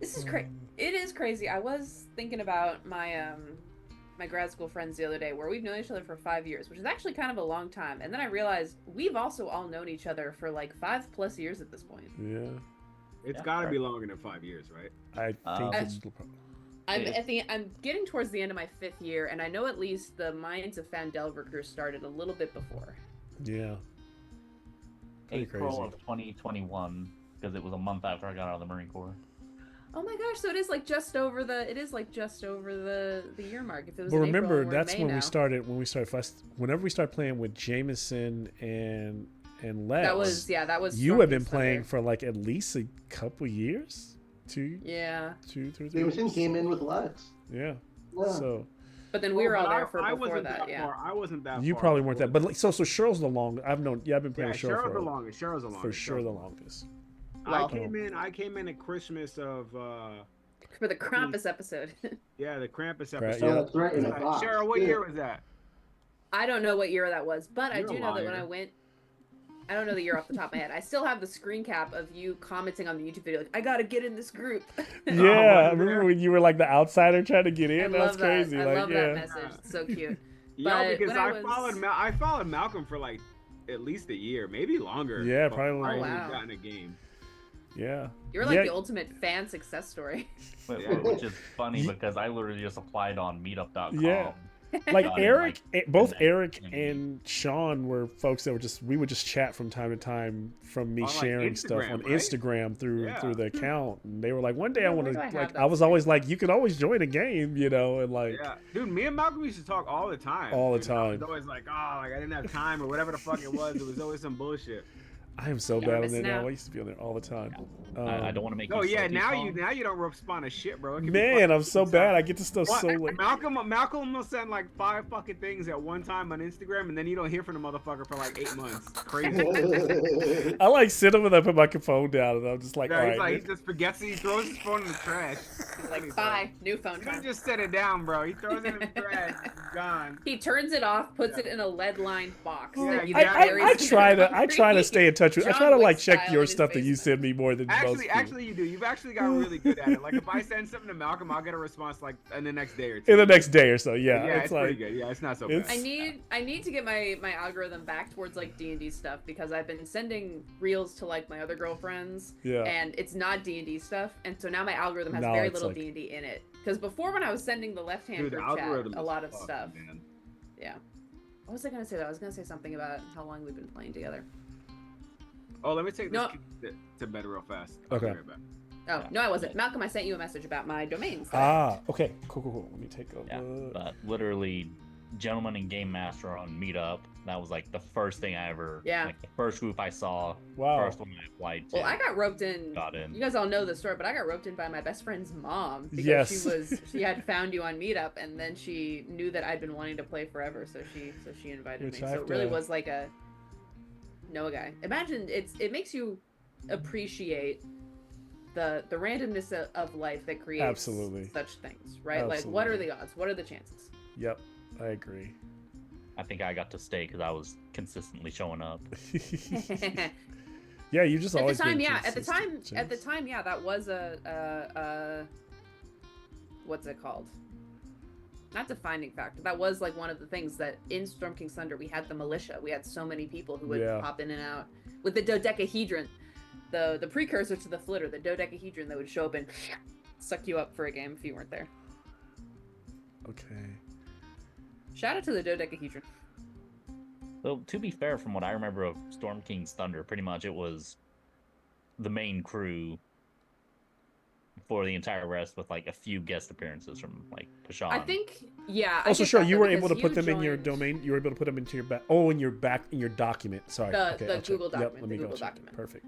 This is crazy. It is crazy. I was thinking about my my grad school friends the other day, where we've known each other for 5 years, which is actually kind of a long time. And then I realized we've also all known each other for like 5+ years at this point.
Yeah.
It's got to be longer than 5 years, right?
I think it's
I'm getting towards the end of my 5th year, and I know at least the Mines of Fandelver crew started a little bit before.
yeah. Pretty
April
crazy.
of 2021, because it was a month after I got out of the Marine Corps.
Oh my gosh! So it is like just over the year mark. If it was
But
in
remember,
April, we're in
that's
May
when
now.
we started. Whenever we started playing with Jameson and Les,
That was
you
Storm
have been
King's
playing
Thunder.
for like at least a couple years, two,
Yeah,
3
Jameson
years.
came in with Lex.
Yeah.
Yeah.
So
but then we were all
But
there for
I
before
wasn't
that. Yeah.
Far. I wasn't that
you
far
probably weren't that,
before
but like, so Cheryl's the longest. I've been playing with Cheryl
Cheryl's
for
the longest. Cheryl's the longest.
for sure
Cheryl's
the longest.
Well-
I came in at Christmas of
For the Krampus episode.
yeah, the Krampus
Right,
episode.
yeah.
Oh, that's right. In a box.
Cheryl, what
Yeah.
year was that?
I don't know what year that was, but I
You're
do
a
know that when
liar.
I went, I don't know the year off the top of my head. I still have the screen cap of you commenting on the YouTube video, like, I gotta get in this group.
Yeah, I remember when you were like the outsider trying to get
I
in. That
love
was crazy.
that. I
like,
love
yeah.
that message. It's so cute.
Yeah,
But
because
when
I followed Malcolm for like at least a year, maybe longer.
Yeah,
before
probably
I
longer.
even
Oh, wow.
got in a game.
Yeah.
You're like
Yeah.
the ultimate fan success story.
Which is funny because I literally just applied on meetup.com.
Yeah. Like
Got it,
Eric, both
and
Eric
then-
and Sean were folks that we would just chat from time to time from me
On, like,
sharing stuff
Instagram,
on
right?
Instagram through
Yeah.
the account, and they were like, one day I
Yeah,
want
where
to
do I have
like.
that
I was always like, you can always join a game, and like.
Yeah, dude, me and Malcolm used to talk all the time.
All the
dude. I was
time.
always like, oh, like I didn't have time or whatever the fuck it was. It was always some bullshit.
I am so
Yeah,
bad
we're
on there
missing
now.
out.
I used to be on there all the time.
I don't want to make
Oh
you
yeah,
salty,
now
Sean.
you don't respond to shit, bro. It can be
Man,
fucking
I'm so
inside.
bad. I get to stuff
What?
so late.
Malcolm will send like 5 fucking things at one time on Instagram, and then you don't hear from the motherfucker for like 8 months. Crazy.
I like sit up and I put my phone down, and I'm just like,
Yeah,
all
he's
right.
like, he just forgets it. He throws his phone in the trash.
He's like, bye, new phone.
You could
Time.
just set it down, bro. He throws it in the trash. It's gone.
He turns it off, puts it in a lead-lined box.
Yeah,
that you
I-
can
I-
bury
I
in
try
your
to
concrete.
stay in touch with. I
John
try to like
Wick
check
style
your
in his
stuff that you
basement.
send me more than most people.
Actually, you do. You've actually gotten really good at it. Like if I send something to Malcolm, I'll get a response like in the next day or two.
In the next day or so, yeah.
yeah, it's
like
pretty good. Yeah, it's not so
it's-
bad.
I need to get my algorithm back towards like D&D stuff, because I've been sending reels to like my other girlfriends,
yeah.
and it's not D&D stuff, and so now my algorithm has
Now
very
it's
little
like-
D&D in it. Because before, when I was sending the left hand
Dude, the
group chat,
algorithm
a
is
lot of
fucked,
stuff.
man.
Yeah. What was I gonna say though? I was gonna say something about how long we've been playing together.
Oh, let me take
No.
this to bed real fast. I'll be
Okay.
right back.
Oh no, I wasn't. Malcolm, I sent you a message about my domains.
Okay. Cool. Let me take a
Yeah,
look.
but literally, Gentleman and Game Master on Meetup. That was like the first thing I ever.
Yeah.
Like the first group I saw.
Wow.
First one I applied to.
Well, I got roped in.
Got in.
You guys all know the story, but I got roped in by my best friend's mom because
Yes.
she had found you on Meetup, and then she knew that I'd been wanting to play forever, so she invited
Which
me.
I
So
have
it really
to-
was like a Noah guy. Imagine it makes you appreciate the randomness of life that creates
Absolutely.
such things, right? Like, what are
Absolutely.
the odds? What are the chances?
Yep, I agree.
I think I got to stay because I was consistently showing up.
Yeah, you just
At the
always
time,
been
yeah. At the
consistent,
time, yeah. That was a what's it called? Not defining factor. That was like one of the things that in Storm King's Thunder we had the militia. We had so many people who would
Yeah.
pop in and out with the dodecahedron, the precursor to the flitter, the dodecahedron that would show up and suck you up for a game if you weren't there.
Okay.
Shout out to the dodecahedron.
Well, to be fair, from what I remember of Storm King's Thunder, pretty much it was the main crew for the entire rest, with like a few guest appearances from like Pashan.
I think, yeah. I
Also,
get
sure,
that,
you
though,
were able to
because
put them in your
joined
domain. You were able to put them into your in your document. Sorry.
The-
okay,
the
I'll check.
Google
Yep,
document,
let
the
me go
Google
check.
document.
Perfect.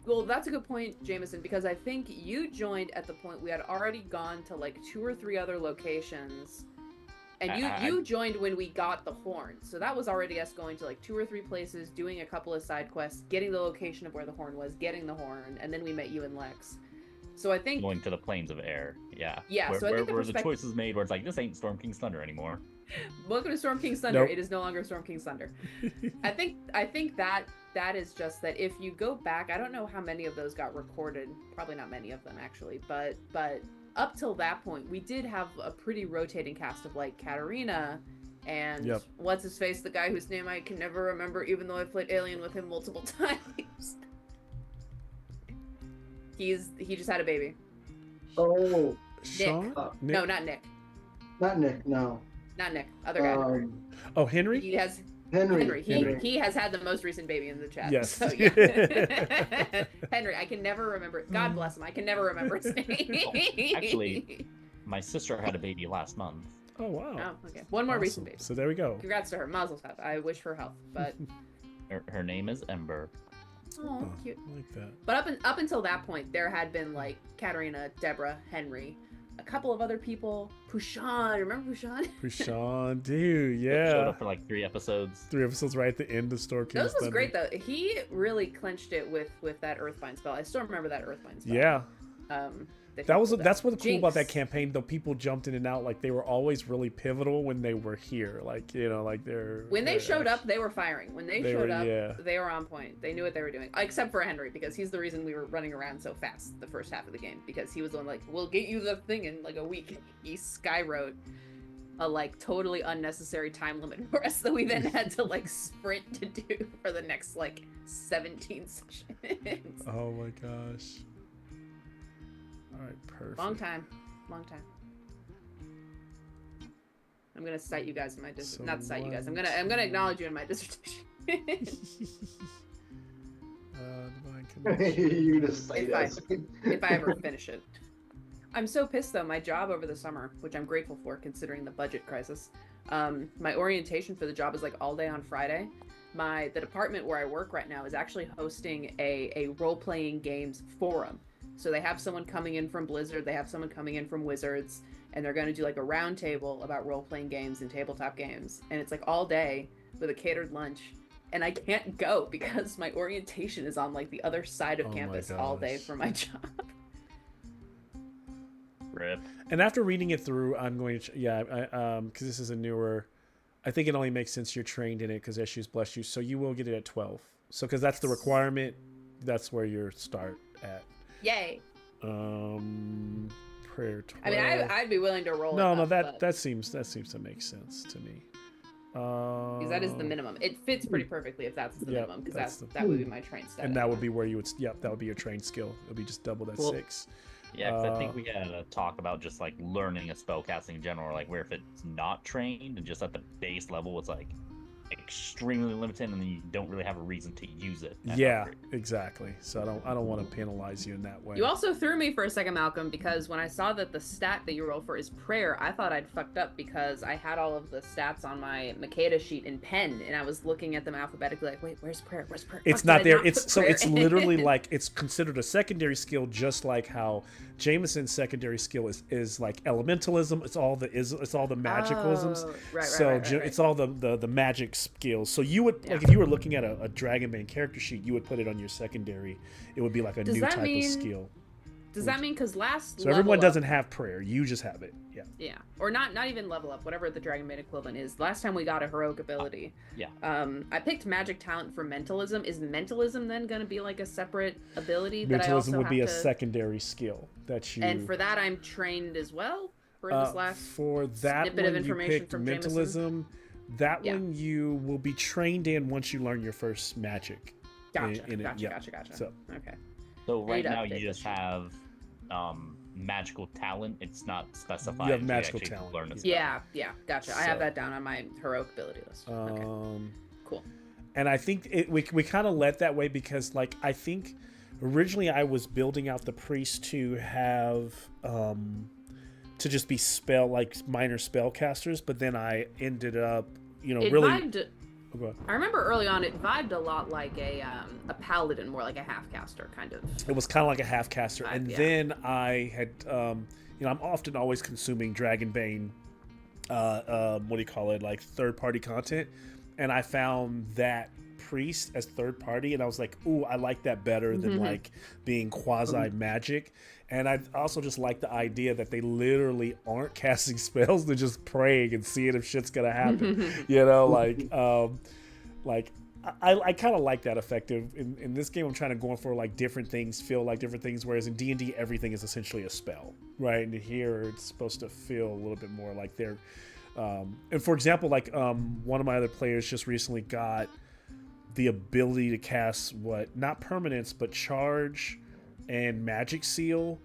Well, that's a good point, Jameson, because I think you joined at the point we had already gone to like 2 or 3 other locations. And you joined when we got the horn. So that was already us going to like 2 or 3 places, doing a couple of side quests, getting the location of where the horn was, getting the horn, and then we met you and Lex. So I think
going to the planes of air. Yeah.
Yeah,
Where,
so I think
where the choice is made where it's like, this ain't Storm King's Thunder anymore.
Welcome to Storm King's Thunder.
Nope.
It is no longer Storm King's Thunder. I think that is just that if you go back, I don't know how many of those got recorded. Probably not many of them actually, but up till that point, we did have a pretty rotating cast of like Katarina and what's his face, the guy whose name I can never remember, even though I've played Alien with him multiple times. He just had a baby.
Oh,
Sean? Nick?
No, not Nick.
not Nick. No.
Not Nick. Other guy.
Oh, Henry?
He has
Henry.
He has had the most recent baby in the chat.
Yes.
So, yeah. Henry, I can never remember. God bless him. I can never remember his name.
Actually, my sister had a baby last month.
Oh, wow.
Oh, okay. One more recent baby.
So there we go.
Congrats to her. Mazel tov. I wish her health, but
Her name is Ember.
oh, cute.
I like that.
But up until that point, there had been like Katarina, Deborah, Henry, a couple of other people. Pushan, remember Pushan?
Pushan, dude, yeah.
Showed up for like 3 episodes.
3 episodes right at the end of Storm King's
Those was
Thunder.
great though. He really clinched it with that Earthbind spell. I still remember that Earthbind spell.
Yeah.
That was
That's what's cool about that
Jinx.
campaign, though. People jumped in and out, like they were always really pivotal when they were here. Like, you know, like
when they showed up, they were firing. When they showed up,
yeah.
they were on point. They knew what they were doing. Except for Henry, because he's the reason we were running around so fast the first half of the game. Because he was the one like, we'll get you the thing in like a week. He skywrote a like totally unnecessary time limit for us that we then had to like sprint to do for the next like 17 sessions.
Oh my gosh. All right, perfect.
Long time. I'm gonna cite you guys in my not cite you guys. I'm gonna acknowledge you in my dissertation.
Divine connection.
You just say
if I ever finish it. I'm so pissed though. My job over the summer, which I'm grateful for considering the budget crisis, my orientation for the job is like all day on Friday. The department where I work right now is actually hosting a role-playing games forum. So they have someone coming in from Blizzard, they have someone coming in from Wizards, and they're going to do like a round table about role-playing games and tabletop games. And it's like all day with a catered lunch. And I can't go because my orientation is on like the other side of campus all day for my job.
Rip.
And after reading it through, I'm going to, because this is a newer, I think it only makes sense you're trained in it because Issues bless you. So you will get it at 12. So because that's the requirement, that's where your start at.
Yay.
Prayer 12.
I mean, I'd be willing to roll it
No,
up,
that seems to make sense to me.
Because that is the minimum. It fits pretty perfectly if that's the minimum, because that would be my train stat.
And that would be where you would, that would be your train skill. It would be just double that 6.
Yeah, because I think we had a talk about just like learning a spellcasting in general, like where if it's not trained and just at the base level, it's like extremely limited, and then you don't really have a reason to use it.
Yeah, exactly. So I don't want to penalize you in that way.
You also threw me for a second, Malcolm, because when I saw that the stat that you roll for is prayer, I thought I'd fucked up because I had all of the stats on my Makeda sheet in pen, and I was looking at them alphabetically, like, wait, where's prayer? Where's prayer?
It's not there. It's literally like it's considered a secondary skill, just like how Jameson's secondary skill is like elementalism. It's all the magicalisms.
Right.
It's all the magic skills. So you would like if you were looking at a Dragonbane character sheet, you would put it on your secondary. It would be like a new type of skill.
Does that mean because
So everyone doesn't have prayer, you just have it.
Yeah, or not even level up, whatever the Dragonbane equivalent is. Last time we got a heroic ability. I picked magic talent for mentalism. Is mentalism then going to be like a separate ability that I also
Mentalism would
have
be a
to...
secondary skill that you.
And for that, I'm trained as well. For this last
for that
snippet
one,
of information
you picked
from
mentalism. That one you will be trained in once you learn your first magic.
Gotcha.
So
okay.
So right now you just have magical talent. It's not specified.
You have magical talent.
Learn a spell.
Yeah, gotcha. I have that down on my heroic ability list. Okay. Cool.
And I think we kind of let that way because, like, I think originally I was building out the priest to have to just be minor spellcasters, but then I ended up, really. Oh, go ahead.
I remember early on it vibed a lot like a paladin, more like a half caster kind of.
It was kind of like a half caster, and
Yeah.
then I had, I'm often always consuming Dragonbane, what do you call it, like third-party content, and I found that priest as third party, and I was like, ooh, I like that better than like being quasi magic. And I also just like the idea that they literally aren't casting spells; they're just praying and seeing if shit's gonna happen. You know, like I kind of like that effect. In this game, I'm trying to go for like different things, feel like different things. Whereas in D&D, everything is essentially a spell, right? And here, it's supposed to feel a little bit more like they're. And for example, like one of my other players just recently got the ability to cast not permanence, but charge and magic seal,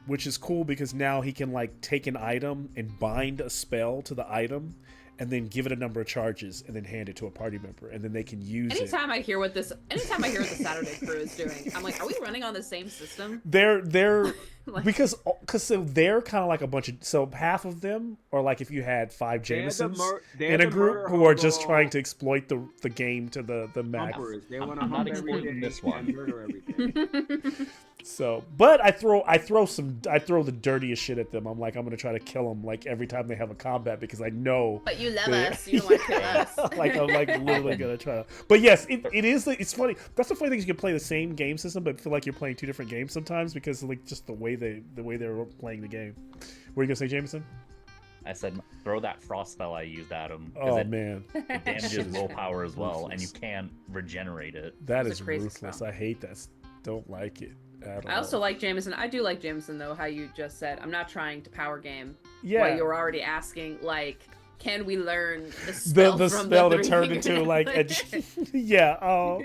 which is cool because now he can like take an item and bind a spell to the item and then give it a number of charges and then hand it to a party member and then they can use it.
Anytime I hear what the Saturday crew is doing, I'm like, are we running on the same system?
They're
Like-
because so they're kind of like a bunch of, so half of them are like if you had 5 Jamesons in a group who are just trying to exploit the game to the max.
They want to
I'm not
hump
exploiting
everything
this one.
and murder everything.
So, but I throw the dirtiest shit at them. I'm like, I'm gonna try to kill them like every time they have a combat because I know.
But you love
Yeah.
us. You don't want to kill us.
Like I'm like literally gonna try to. But yes, it's funny. That's the funny thing is you can play the same game system, but feel like you're playing 2 different games sometimes because like just the way they're playing the game. What are you gonna say, Jameson?
I said, throw that frost spell I used at him.
Oh man,
It damages willpower as well, and you can't regenerate it.
that
It's
is
a crazy
ruthless.
spell.
I hate that. Don't like it at all.
I also like Jameson. I do like Jameson though. How you just said, I'm not trying to power game.
Yeah.
While you're already asking, like, can we learn the spell
the
from
spell
the
that turned
three
into like a, yeah. Oh.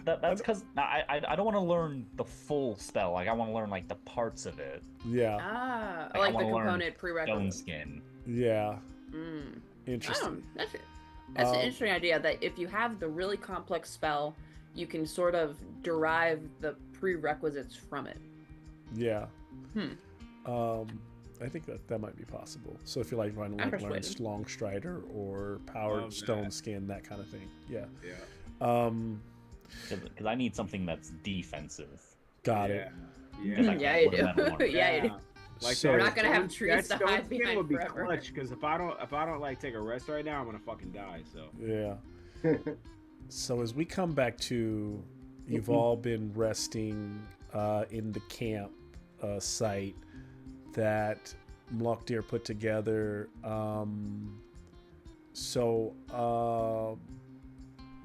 That's because I don't want to learn the full spell. Like I want to learn like the parts of it.
Yeah.
Ah,
Like,
I
I
like the
wanna learn
component
Stone
prerequisite.
skin.
Yeah.
Mm.
Interesting.
That's an interesting idea that if you have the really complex spell, you can sort of derive the prerequisites from it.
Yeah.
Hmm.
I think that might be possible. So if you like want to
I'm
like learn
persuaded.
Long Strider or Power
Love
Stone
that.
Skin, that kind of thing. Yeah.
Yeah.
Because I need something that's defensive.
Got it.
Yeah.
Like,
Yeah, you
what am I
do.
wondering?
Yeah, you do.
Like
So-
that
We're
not gonna have
stone-
trees
that
to
stone
hide
skin
behind
would be
forever.
clutch because if I don't like take a rest right now, I'm gonna fucking die. So
Yeah. So as we come back to, you've all been resting in the camp site that Mlockdeer put together.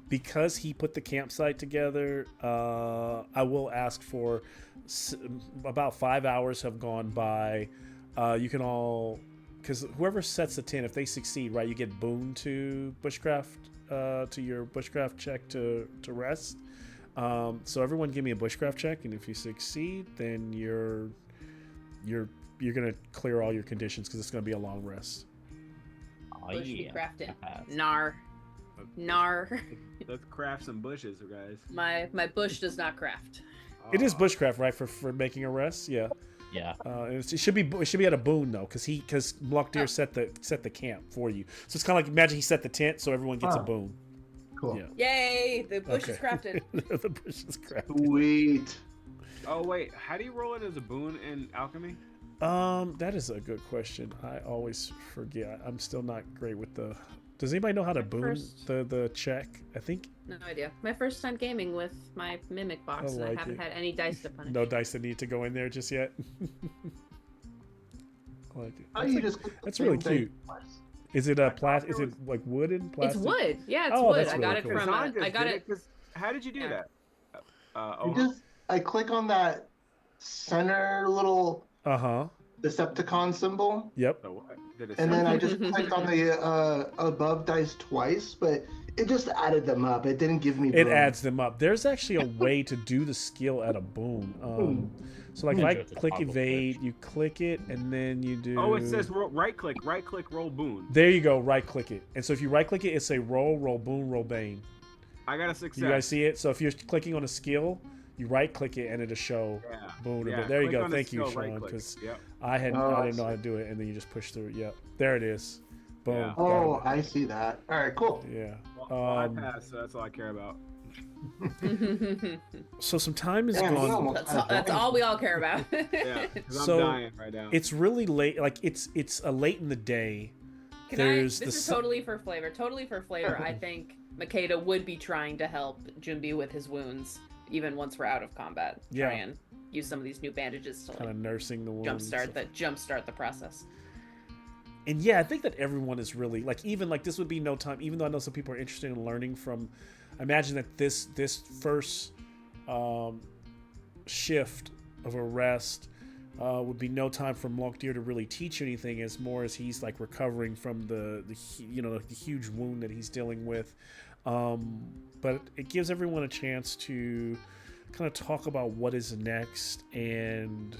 Because he put the campsite together, I will ask for about 5 hours have gone by. You can all, because whoever sets the tent, if they succeed, right, you get boon to bushcraft, to your bushcraft check to rest. So everyone give me a bushcraft check, and if you succeed, then you're gonna clear all your conditions because it's gonna be a long rest.
Oh,
Bush be
yeah.
crafted.
Pass.
Nar. Nar.
let's craft some bushes, guys.
My bush does not craft.
It is bushcraft, right, for making a rest. Yeah.
Yeah.
It should be at a boon though, because Mlockdeer set the camp for you. So it's kind of like imagine he set the tent, so everyone gets a
Oh.
boon.
Cool.
Yeah.
Yay! The bush is
Okay.
crafted.
The bush is crafted.
Sweet.
Oh wait, how do you roll it as a boon in alchemy?
That is a good question. I always forget. I'm still not great with the. Does anybody know how to
My
boon
first-
the check? I think
No idea. My first time gaming with my mimic box, and I
like
haven't
it.
had any dice to punish.
no dice that need to go in there just yet. I like it.
Oh,
That's,
you
like-
just click the
that's
same
really
thing
cute.
twice.
Is it Is it like wooden
It's
plastic?
wood. Yeah, it's
Oh,
wood.
that's
I got
really
it
cool.
from.
Kazan just
I got
did
it.
'cause- How did you do
Yeah.
that?
I click on that center little
Uh huh.
Decepticon symbol,
Yep.
So what? Did it
and then I just
Mhm.
clicked on the above dice twice, but it just added them up. It didn't give me.
It
boom.
adds them up. There's actually a way to do the skill at a boon. So like if I
It's a
click
toggle
evade,
switch.
you click it, and then you do.
Oh, it says right click, roll boon.
There you go. Right click it, and so if you right click it, it's a roll boon, roll bane.
I got a success.
You guys see it? So if you're clicking on a skill, you right click it, and it'll show
Yeah.
boon.
Yeah,
There you
click
go.
on the
Thank you,
skill,
Sean,
right-click.
because
Yep.
I
Oh,
didn't
I
know how to
see.
do it, and then you just push through it. Yep. There it is. Boom.
Yeah.
Oh,
Got it.
I see that. All right, cool.
Yeah.
Well, I passed, so that's all I care about.
So some time is
Damn, we
gone.
almost had
That's all we all care about.
Yeah, because
So,
I'm dying right now.
It's really late. Like it's a late in the day.
This is totally for flavor. Totally for flavor. I think Makeda would be trying to help Junbi with his wounds, even once we're out of combat.
Yeah.
Try and use some of these new bandages to
kind of nursing the wounds.
jumpstart the process.
And yeah, I think that everyone is really like, even like this would be no time. Even though I know some people are interested in learning from. I imagine that this first shift of arrest would be no time for Lockdeer to really teach anything, as more as he's like recovering from the huge wound that he's dealing with. But it gives everyone a chance to kind of talk about what is next and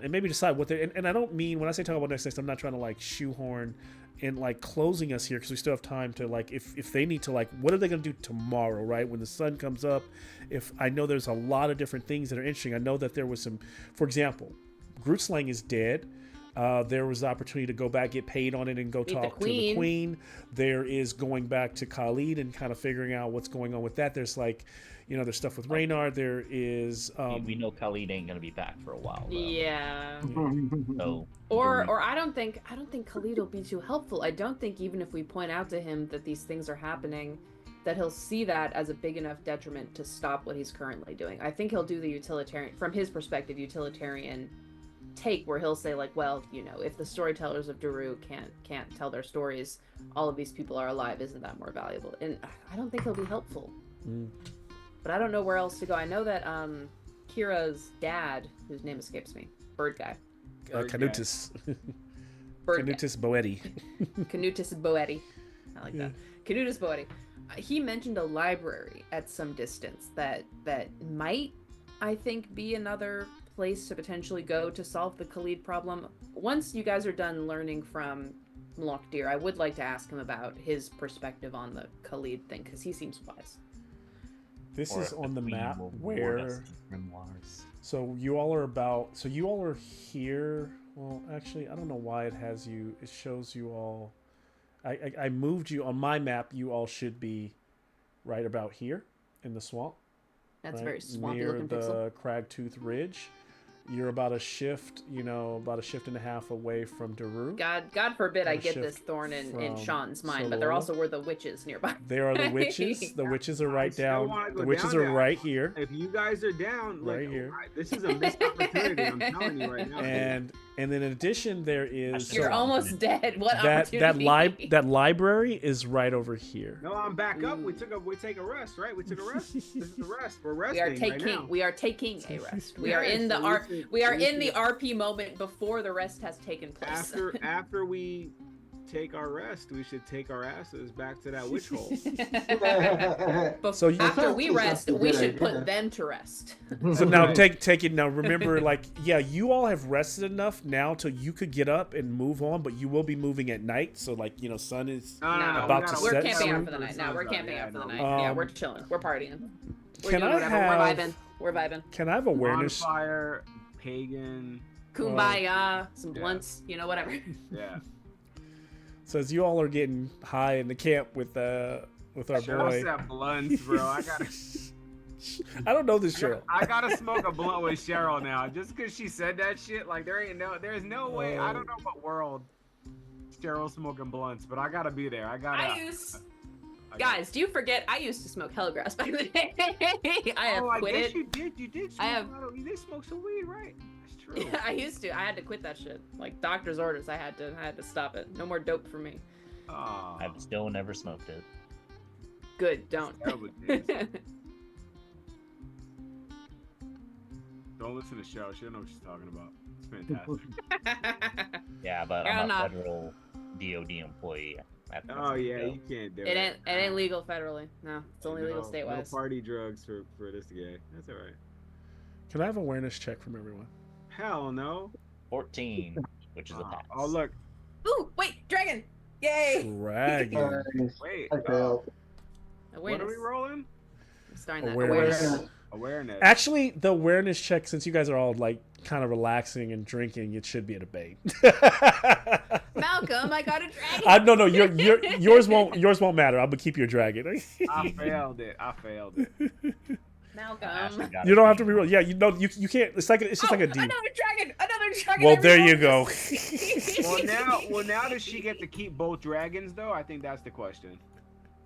maybe decide what they and I don't mean when I say talk about next, I'm not trying to like shoehorn and like closing us here, because we still have time to like if they need to like what are they going to do tomorrow, right, when the sun comes up. If I know there's a lot of different things that are interesting. I know that there was some, for example, Grootslang is dead. There was the opportunity to go back, get paid on it, and go talk to the queen. There is going back to Khalid and kind of figuring out what's going on with that. There's like, there's stuff with Reynard. There is
we know Khalid ain't gonna be back for a while, though.
Yeah.
So
Or I don't think Khalid will be too helpful. I don't think even if we point out to him that these things are happening, that he'll see that as a big enough detriment to stop what he's currently doing. I think he'll do the utilitarian, from his perspective, utilitarian take, where he'll say like, well, if the storytellers of Daru can't tell their stories, all of these people are alive. Isn't that more valuable? And I don't think he'll be helpful. But I don't know where else to go. I know that Kira's dad, whose name escapes me, Bird Guy.
Canutus.
Bird
Canutus Boetti.
Canutus Boetti. I like that. Canutus Boetti. He mentioned a library at some distance that might, I think, be another place to potentially go to solve the Khalid problem. Once you guys are done learning from Lockdeer, I would like to ask him about his perspective on the Khalid thing, because he seems wise.
This is on the map where. So you all are here. Well, actually, I don't know why it has you. It shows you all. I moved you on my map. You all should be right about here in the swamp.
That's
right?
Very swampy
near
looking
the
pixel.
Cragtooth Ridge. You're about a shift and a half away from Daru.
God forbid I get
shift
this thorn in
from
Sean's mind, but there
Solora.
also were the witches nearby.
There are the witches. The witches are right
still
down.
wanna go
The witches
down
are
there.
right here.
If you guys are down,
Right here.
this is a missed opportunity. I'm telling you right now.
And then in addition, there is
You're almost dead. What opportunity?
that library is right over here.
No, I'm back up. We take a rest, right? We took a rest. This is a rest. We're resting.
We are taking a rest. We are
Yeah,
in the
so
we are
we
in the
should-
RP moment before the rest has taken place.
After we take our rest, we should take our asses back to that witch hole.
So
After we rest,
That's a
we
good
should
idea.
put them to rest.
So now
Right.
take it now. Remember, you all have rested enough now till you could get up and move on, but you will be moving at night. So sun is
No,
about to
We're
set
camping
soon.
out for the night. Now we're camping out for the night.
no.
Yeah, we're chilling. We're partying. We're
Can
doing
I
whatever.
have-
We're vibing.
Can I have awareness?
Bonfire, pagan.
Kumbaya, some blunts, whatever.
Yeah.
So as you all are getting high in the camp with our
Cheryl
boy,
said blunts, bro.
I don't know this Cheryl.
I gotta smoke a blunt with Cheryl now, just because she said that shit. Like there's no way. I don't know what world Cheryl's smoking blunts, but I gotta be there.
Guys, do you forget I used to smoke Hellgrass back in the day? I have
I
quit
guess
it.
you did. You did.
I have-
You did smoke some weed, right? That's true.
Yeah, I used to. I had to quit that shit. Like doctor's orders. I had to stop it. No more dope for me.
Oh,
I've still never smoked it.
Good, don't.
terrible days. Don't listen to Cheryl. She don't know what she's talking about. It's fantastic.
Yeah, but
Fair
I'm
enough.
a federal DOD employee. That's
Oh yeah,
go.
you can't do
It
it.
ain't legal federally. No, it's only legal
No
statewise.
party drugs for this guy. That's all right.
Can I have awareness check from everyone?
Hell no.
14, which is a pass.
Oh look.
Ooh, wait, dragon! Yay!
Dragon.
Wait.
I failed.
What
Awareness.
are we rolling?
I'm starting that.
Awareness.
Awareness.
Awareness.
Actually, the awareness check, since you guys are all kind of relaxing and drinking, it should be a debate.
Malcolm, I got a dragon.
No, yours won't matter. I'm gonna keep your dragon.
I failed it.
Malcolm.
You don't have to reroll. Yeah, you can't. It's just like a D.
Another dragon.
Well, there you go.
Well, now does she get to keep both dragons though? I think that's the question.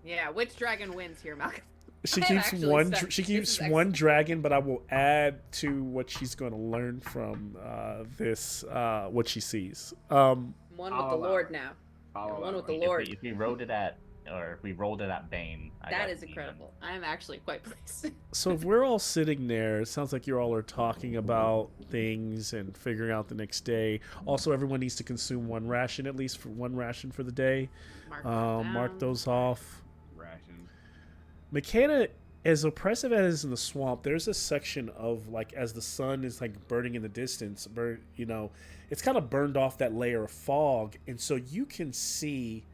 Yeah, which dragon wins here, Malcolm?
She
I am
keeps
actually
one.
stuck.
She
This
keeps
is
one
excellent.
dragon, but I will add to what she's going to learn from this. What she sees.
One with
I'll
the
allow
Lord
it.
now.
I'll
One
allow
with
it.
the Lord.
If we rolled it at Bane,
That is incredible. I'm actually quite pleased.
So if we're all sitting there, it sounds like you all are talking about things and figuring out the next day. Also, everyone needs to consume one ration at least for one ration for the day.
Mark, that down.
Mark those off.
Ration.
McKenna, as oppressive as it is in the swamp, there's a section of like as the sun is like burning in the distance, it's kind of burned off that layer of fog, and so you can see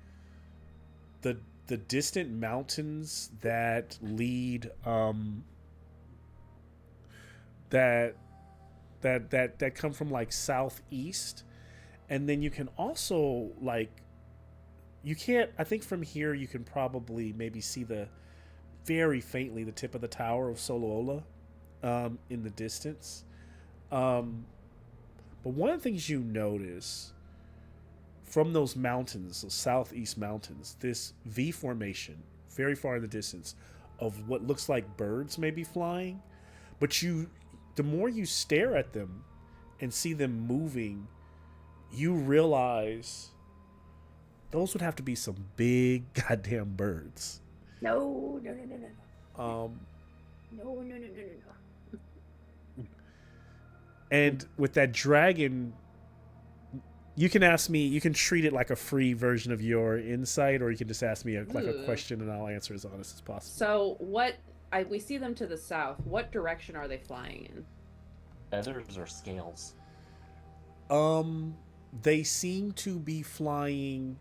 the distant mountains that lead that come from like southeast, and then you can also like I think from here you can probably maybe see very faintly the tip of the tower of Soloola in the distance. But one of the things you notice from those mountains, those southeast mountains, this V formation, very far in the distance, of what looks like birds maybe flying. But the more you stare at them and see them moving, you realize those would have to be some big goddamn birds.
No.
No.
No.
And with that dragon, you can ask me, you can treat it like a free version of your insight, or you can just ask me a question and I'll answer as honest as possible.
So we see them to the south. What direction are they flying in?
Feathers or scales?
They seem to be flying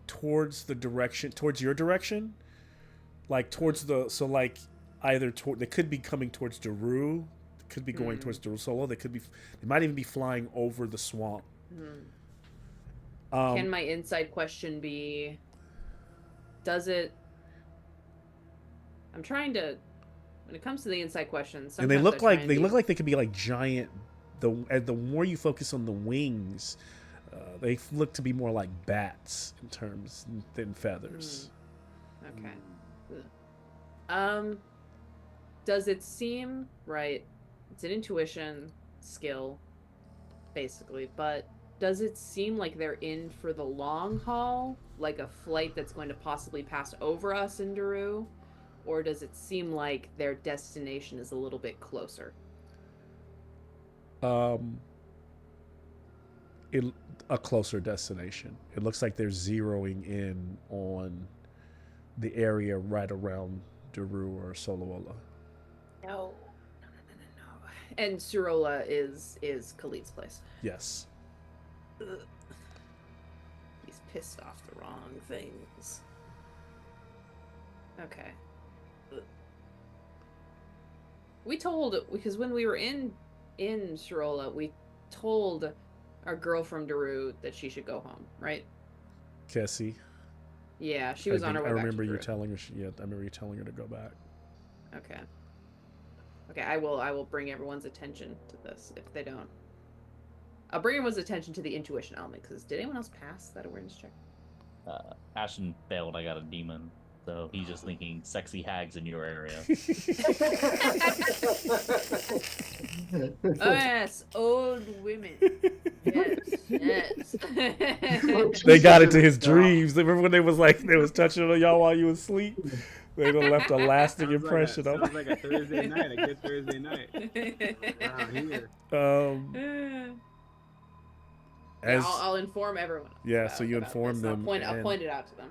towards your direction. Like towards they could be coming towards Daru, they could be going towards Darusolo, they might even be flying over the swamp.
Can my inside question be, I'm trying to, when it comes to the inside questions,
and they look like they could be like giant. The more you focus on the wings, they look to be more like bats in terms than feathers.
Okay. Does it seem right? It's an intuition skill, basically, but does it seem like they're in for the long haul, like a flight that's going to possibly pass over us in Daru, or does it seem like their destination is a little bit closer?
A closer destination. It looks like they're zeroing in on the area right around Daru or Soloola.
No. And Surola is Khalid's place.
Yes.
Ugh. He's pissed off the wrong things. Okay. Ugh. Because when we were in Surola, we told our girl from Daru that she should go home, right?
Cassie.
Yeah, she was on her way back to
I remember you
Daru.
telling her. I remember you telling her to go back.
Okay. Okay, I will bring everyone's attention to this if they don't. I'll bring everyone's attention to the intuition element, because did anyone else pass that awareness check?
Ashton failed. I got a demon, so he's just thinking sexy hags in your area.
Oh yes, old women. Yes.
They got into his dreams. Remember when they was touching on y'all while you was asleep? They done left a lasting impression on.
Sounds like a Thursday night, a good Thursday night around here.
I'll inform everyone.
Yeah, so you inform
this.
them.
I'll point it out to them.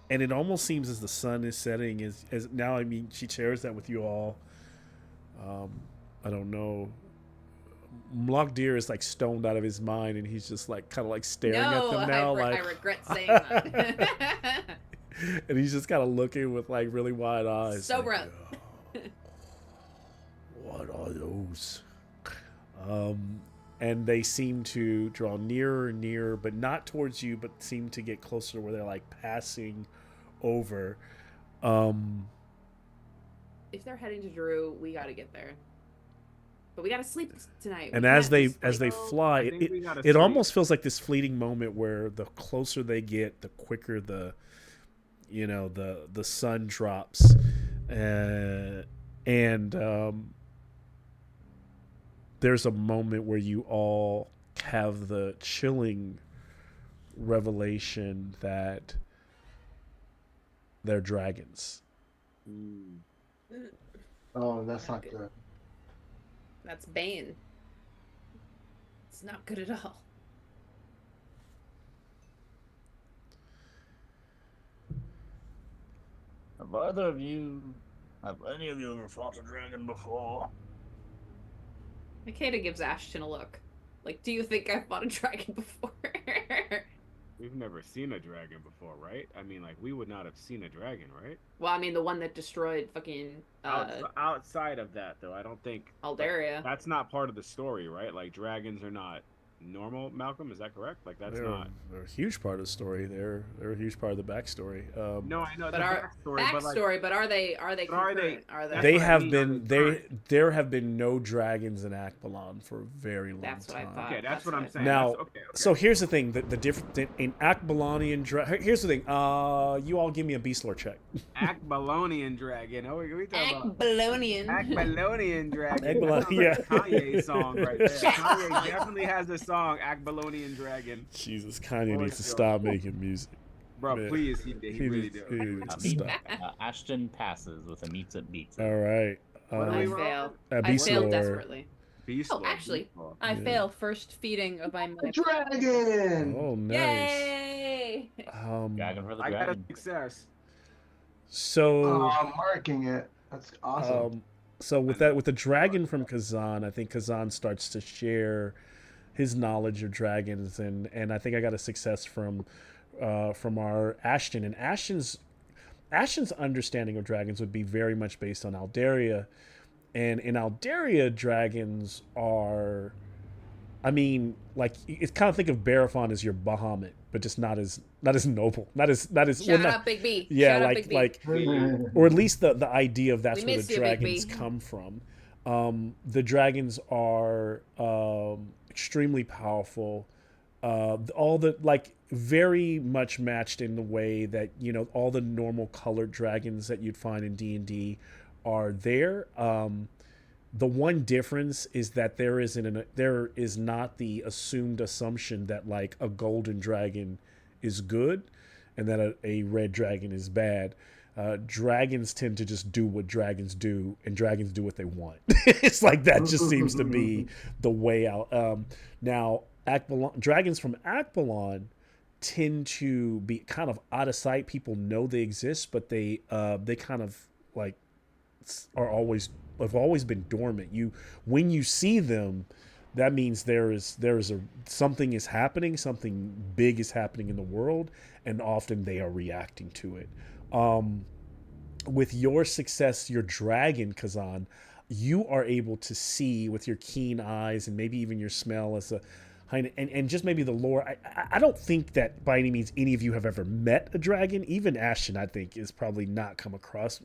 And it almost seems as the sun is setting, as now. I mean, she shares that with you all. I don't know. Mlockdeer is like stoned out of his mind, and he's just like kind of like staring at them now.
I regret saying that.
And he's just kind of looking with like really wide eyes.
So
like,
brown.
What are those? And they seem to draw nearer and nearer, but not towards you, but seem to get closer where they're like passing over.
If they're heading to Drew, we gotta get there. But we gotta sleep tonight.
And
We
as
can't
they
just, like,
fly,
I think we gotta
it
sleep.
almost feels like this fleeting moment where the closer they get, the quicker the sun drops, and there's a moment where you all have the chilling revelation that they're dragons.
Oh, that's not good.
That's Bane. It's not good at all.
Have any of you ever fought a dragon before?
Makeda gives Ashton a look. Like, do you think I've fought a dragon before?
We've never seen a dragon before, right? I mean, like, we would not have seen a dragon, right?
Well, I mean, the one that destroyed fucking
Outside of that, though, I don't think
Aldaria.
that's not part of the story, right? Like, dragons are not normal, Malcolm. Is that correct? Like, that's
They're a huge part of the story. They're a huge part of the backstory.
No, I know
But
the
our
backstory,
but are they
But are they-
concurrent? Are they?
That's
They
what I
have
mean,
been
are they current?
there have been no dragons in Akbalon for a very long
That's what I
time.
thought.
Okay, that's what I'm saying.
Now,
That's, okay.
So here's the thing: the difference in Akbalonian here's the thing. You all give me a beast lore check.
Akbalonian dragon. Oh, we talking about
Akbalonian.
Akbalonian dragon.
Akbalon-
That sounds like
yeah.
a Kanye song right there. Kanye definitely has a song, Akbalonian dragon.
Jesus, Kanye
Boy,
needs to
sure.
stop making music.
Bro,
Man.
please, he really
needs-
do.
he needs to
Meets-
stop.
Ashton passes with a meets it beats it.
All right.
What do
I
we
Um,
roll?
fail. I
beast
failed
lore.
desperately.
Beast
Oh,
lore,
actually,
beast lore.
I
Yeah.
fail first feeding of my
Dragon!
Oh, nice.
Yay!
Dragon for the
I got a
dragon.
success.
So.
Oh, I'm marking it. That's awesome.
So with the dragon from Kazan, I think Kazan starts to share his knowledge of dragons, and I think I got a success from our Ashton, and Ashton's understanding of dragons would be very much based on Aldaria, and in Aldaria, dragons are, I mean, like, it's kind of think of Barathon as your Bahamut, but just not as noble, not as
Shut up, Big B.
yeah,
Shut up, Big B.
or at least the idea of that's
We
where
miss
the
you, Big
dragons
B.
come from. The dragons are extremely powerful. All the, like, very much matched in the way that, you know, all the normal colored dragons that you'd find in D&D are there. The one difference is that there is not the assumed assumption that, like, a golden dragon is good and that a red dragon is bad. Dragons tend to just do what dragons do, and dragons do what they want. It's like that just seems to be the way out. Now, dragons from Akbalon tend to be kind of out of sight. People know they exist, but they kind of, like, have always been dormant. When you see them, that means something is happening, something big is happening in the world, and often they are reacting to it. With your success, your dragon, Kazan, you are able to see with your keen eyes and maybe even your smell as a and just maybe the lore. I don't think that by any means any of you have ever met a dragon. Even Ashton, I think, is probably not come across.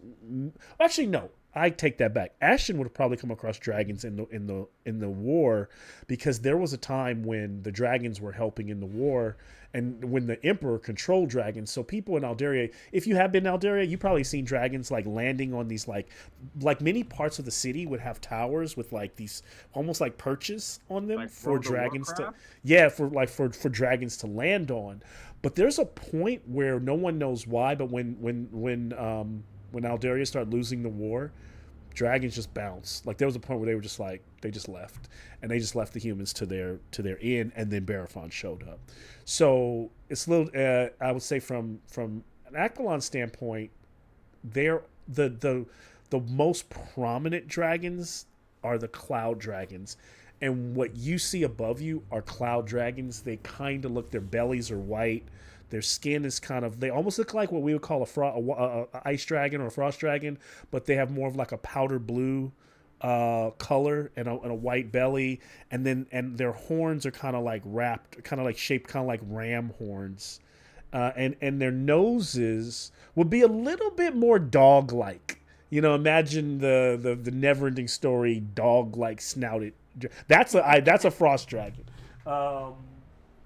Actually, no. I take that back. Ashton would have probably come across dragons in the war, because there was a time when the dragons were helping in the war, and when the Emperor controlled dragons. So people in Aldaria, if you have been in Aldaria, you've probably seen dragons, like, landing on these, like many parts of the city would have towers with, like, these almost like perches on them,
Like
for
World of
dragons
Warcraft?
for dragons to land on. But there's a point where no one knows why, but when Aldaria started losing the war, dragons just bounced. Like, there was a point where they were just like, they just left, and they just left the humans to their end, and then Barathon showed up. So it's a little, I would say from an Akbalon standpoint, they're the most prominent dragons are the cloud dragons, and what you see above you are cloud dragons. They kind of look, their bellies are white. Their skin is kind of, they almost look like what we would call a ice dragon or a frost dragon, but they have more of like a powder blue color and a white belly, and their horns are kind of like wrapped, kind of like shaped, kind of like ram horns, and their noses would be a little bit more dog-like. Imagine the never-ending story dog-like snouted. That's a frost dragon. I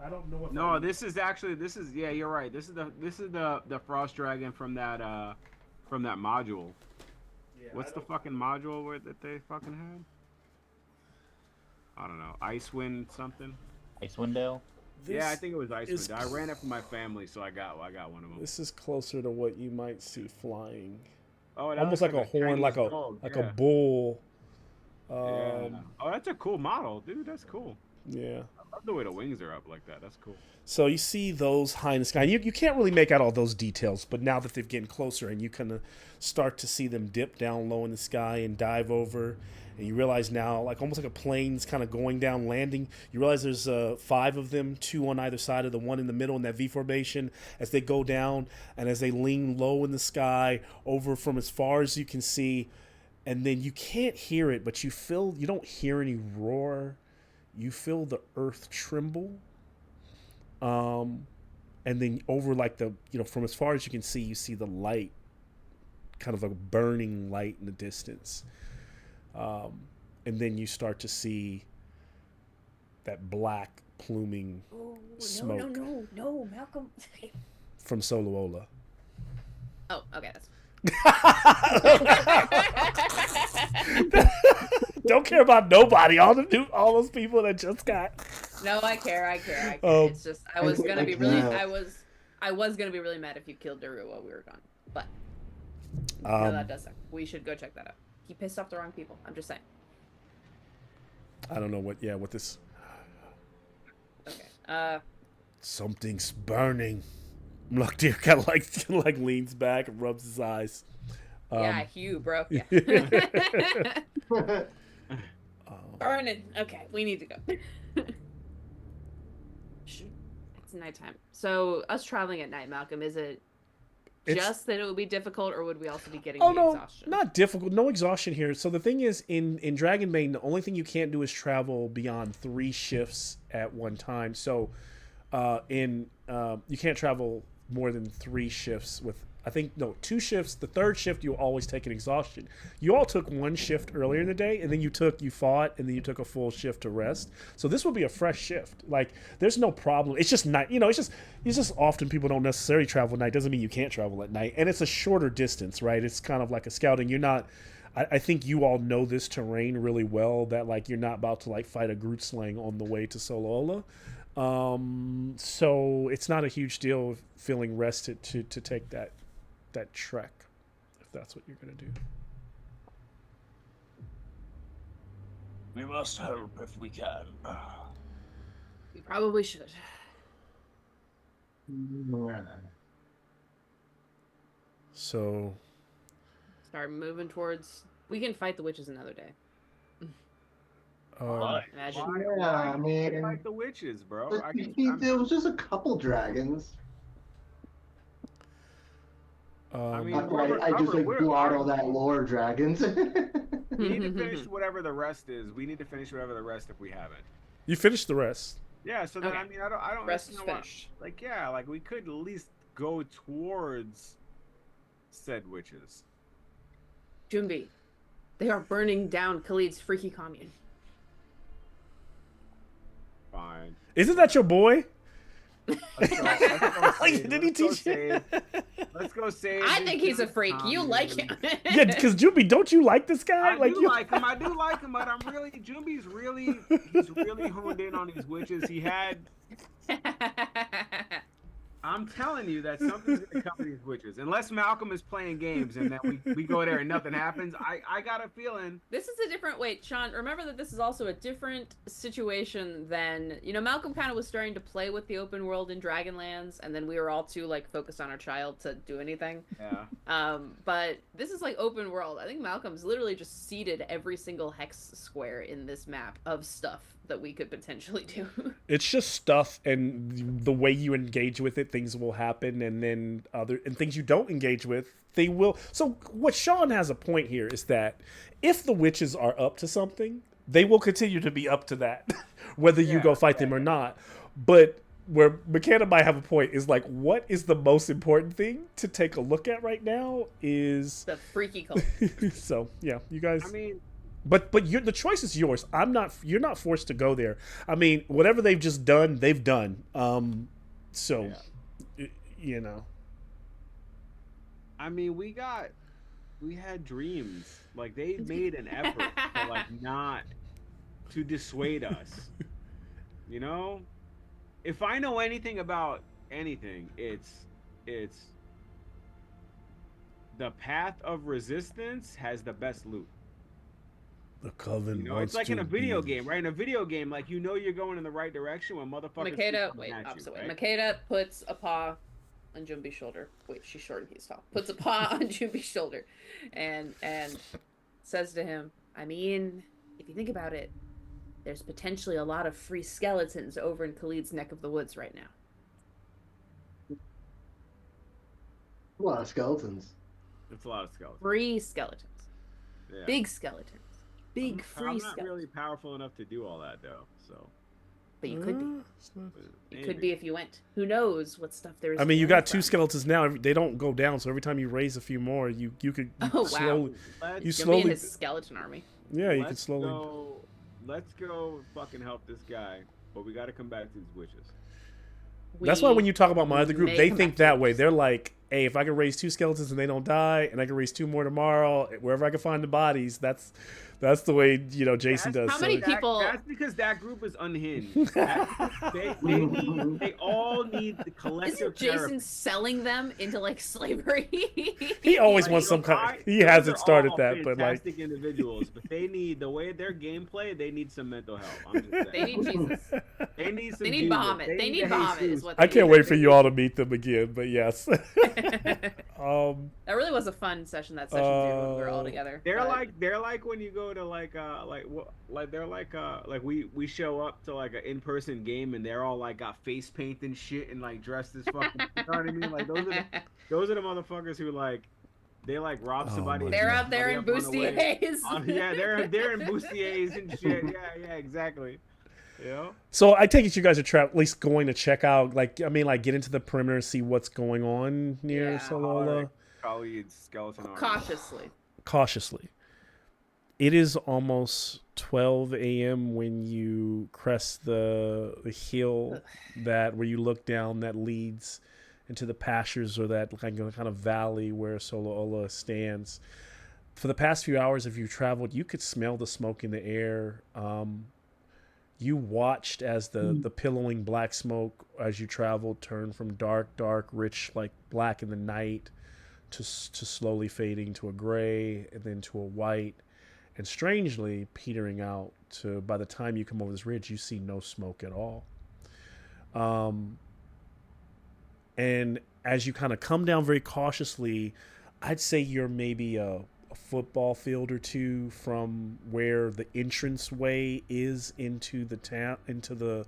don't know if
No, this is yeah, you're right. This is the frost dragon from that module.
Yeah,
What's the fucking module that they fucking had? I don't know. Icewind something.
Icewind Dale.
Yeah, I think it was
is
Icewind. I ran it for my family, so I got one of them.
This is closer to what you might see flying.
Oh,
Almost like a horn,
Chinese
like
dog,
a bull.
yeah. Oh, that's a cool model, dude. That's cool.
Yeah.
I love the way the wings are up like that. That's cool.
So you see those high in the sky. You can't really make out all those details, but now that they're getting closer and you kind of start to see them dip down low in the sky and dive over, and you realize now, like almost like a plane's kind of going down, landing, you realize there's 5 of them, 2 on either side of the one in the middle in that V formation as they go down and as they lean low in the sky over from as far as you can see. And then you can't hear it, but you don't hear any roar. You feel the earth tremble. And then over like from as far as you can see, you see the light, kind of a burning light in the distance. And then you start to see that black pluming smoke.
No, Malcolm.
From Soloola.
Oh, okay.
Don't care about nobody. All those people that just got.
No, I care. It's just I was gonna be really mad if you killed Daru while we were gone. But no, that does suck. We should go check that out. He pissed off the wrong people. I'm just saying.
I don't know what this.
Okay.
Something's burning. Mlakdir kind of like leans back and rubs his eyes.
Yeah, Hugh, bro. Yeah. Burning. Okay, we need to go. It's nighttime. So us traveling at night, Malcolm, is it just that it would be difficult, or would we also be getting exhaustion?
Not difficult. No exhaustion here. So the thing is, in Dragonbane, the only thing you can't do is travel beyond 3 shifts at one time. So you can't travel more than 3 shifts with, I think, 2 shifts. The 3rd shift, you'll always take an exhaustion. You all took 1 shift earlier in the day, and then you fought, and then you took a full shift to rest. So this will be a fresh shift. Like, there's no problem. It's just night. It's just often people don't necessarily travel at night. Doesn't mean you can't travel at night. And it's a shorter distance, right? It's kind of like a scouting. You're not, I think you all know this terrain really well, that like you're not about to like fight a Grootslang on the way to Soloola. So it's not a huge deal of feeling rested to take that trek, if that's what you're gonna do.
We must help if we can.
We probably should.
So
Start moving towards. We can fight the witches another day. Imagine.
Yeah, I mean,
Like the witches, bro.
it was just a couple dragons.
I mean,
I just like blew out all that lore dragons.
we need to finish whatever the rest is. We need to finish whatever the rest if we haven't.
you finished the rest.
Yeah, so then
Okay.
I mean, I don't
Rest is
know what-
finished.
like, yeah, like we could at least go towards said witches.
Jumbi, they are burning down Khalid's freaky commune.
Fine.
Isn't that your boy?
Let's go save-
Did he
let's go
teach you?
save- Let's go save.
I
this
think he's a
dude's
freak. You like him.
Yeah, because Juby, don't you like this guy?
I do
you...
like him. I do like him, but Jumbi's really, he's really honed in on these witches. He had. I'm telling you that something's gonna come to these witches. Unless Malcolm is playing games and then we go there and nothing happens. I got a feeling.
This is a different wait, Sean, remember that this is also a different situation than Malcolm kind of was starting to play with the open world in Dragonlands, and then we were all too like focused on our child to do anything.
Yeah.
But this is like open world. I think Malcolm's literally just seeded every single hex square in this map of stuff that we could potentially do.
It's just stuff, and the way you engage with it, things will happen, and then things you don't engage with, they will. So what Sean has a point here is that if the witches are up to something, they will continue to be up to that, whether you go fight them or not. But where McKenna might have a point is like, what is the most important thing to take a look at right now is
the freaky cult.
So yeah, you guys.
I mean,
but the choice is yours. You're not forced to go there. I mean, whatever they've just done, they've done. So, you know.
I mean, we had dreams. Like, they made an effort to like not to dissuade us. You know, if I know anything about anything, it's the path of resistance has the best loot.
The coven.
You know, it's like in a video game, right? In a video game, like, you know, you're going in the right direction when motherfuckers.
Makeda puts a paw on Jumbi's shoulder. Wait, she's short and he's tall. Puts a paw on Jumbi's shoulder, and says to him, "I mean, if you think about it, there's potentially a lot of free skeletons over in Khalid's neck of the woods right now.
A lot of skeletons.
It's a lot of skeletons.
Free skeletons.
Yeah.
Big skeletons. Big free
I'm not
skeletons.
really powerful enough to do all that though, so.
But you could be.
Maybe.
It could be if you went. Who knows what stuff there is.
I mean, you got two skeletons now. They don't go down, so every time you raise a few more, you could slowly. You slowly.
In his skeleton army.
Yeah, you can slowly.
Let's go fucking help this guy, but we got to come back to these witches.
That's why when you talk about my other group, they think that way. They're like, hey, if I can raise two skeletons and they don't die, and I can raise two more tomorrow, wherever I can find the bodies, that's the way, you know, Jason does.
How many people?
That's because that group is unhinged. They all need the collective.
Isn't Jason selling them into like slavery?
He always wants some kind. He hasn't started that, but like
fantastic individuals, but they need the way their gameplay. They need some mental help. I'm just saying.
They need Jesus.
They need some.
They need Bahamut. They need Bahamut. Is what.
I can't wait for you all to meet them again. But yes.
That really was a fun session. That session too, when we were all together.
They're like when you go to we show up to like an in-person game and they're all like got face paint and shit and like dressed as fucking. You know what I mean? Like those are the motherfuckers who like they like rob somebody.
They're out there in bustiers.
Yeah, they're in bustiers and shit. Yeah, exactly. Yeah.
So I take it you guys are at least going to check out, like, I mean, like, get into the perimeter and see what's going on near Solola.
Khalid's skeleton army.
Cautiously.
It is almost 12 a.m. when you crest the hill where you look down that leads into the pastures or that kind of valley where Solola stands. For the past few hours, if you traveled, you could smell the smoke in the air. You watched as the pillowing black smoke as you traveled turned from dark, rich, like black in the night to slowly fading to a gray and then to a white. And strangely, petering out to, by the time you come over this ridge, you see no smoke at all. And as you kind of come down very cautiously, I'd say you're maybe a football field or two from where the entranceway is into the town, into the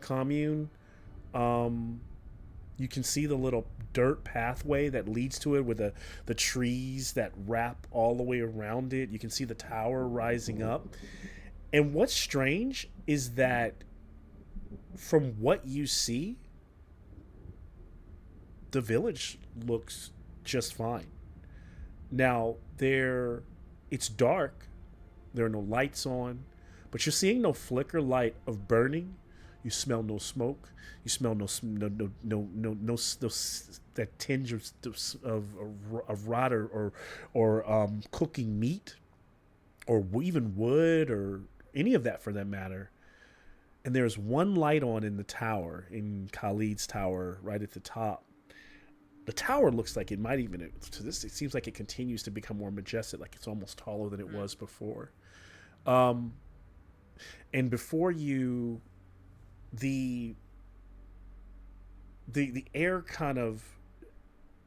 commune. You can see the little dirt pathway that leads to it with the trees that wrap all the way around it. You can see the tower rising up. And what's strange is that from what you see, the village looks just fine. Now, it's dark. There are no lights on, but you're seeing no flicker light of burning. You smell no smoke. You smell no that tinge of rot or cooking meat, or even wood or any of that for that matter. And there's one light on in the tower, in Khalid's tower, right at the top. The tower looks like it might even, it seems like it continues to become more majestic, like it's almost taller than it was before. And before you, the air kind of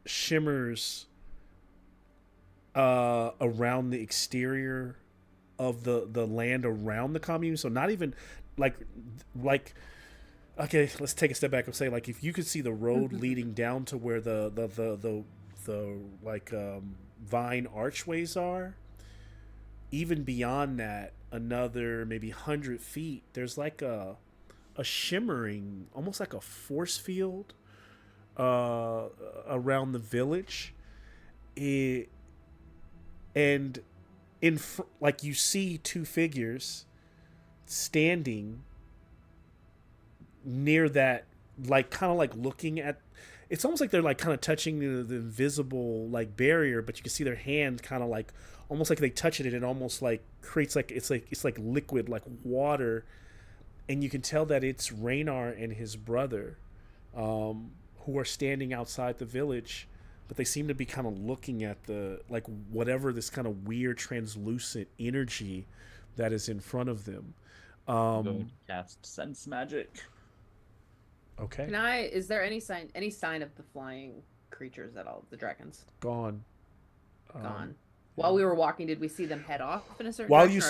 shimmers around the exterior of the land around the commune. So not even like okay, let's take a step back and say like if you could see the road leading down to where the like vine archways are, even beyond that, another maybe 100 feet, there's like a shimmering, almost like a force field around the village. And like you see two figures standing near that, like kind of like looking at. It's almost like they're like kind of touching the invisible like barrier, but you can see their hand kind of like almost like they touch it and it almost like creates like it's like liquid, like water, and you can tell that it's Raynar and his brother, who are standing outside the village, but they seem to be kind of looking at the like whatever this kind of weird translucent energy that is in front of them.
Going to cast sense magic.
Okay.
Is there any sign of the flying creatures at all? The dragons
Gone.
gone. While we were walking, did we see them head off in a certain
While
direction?
you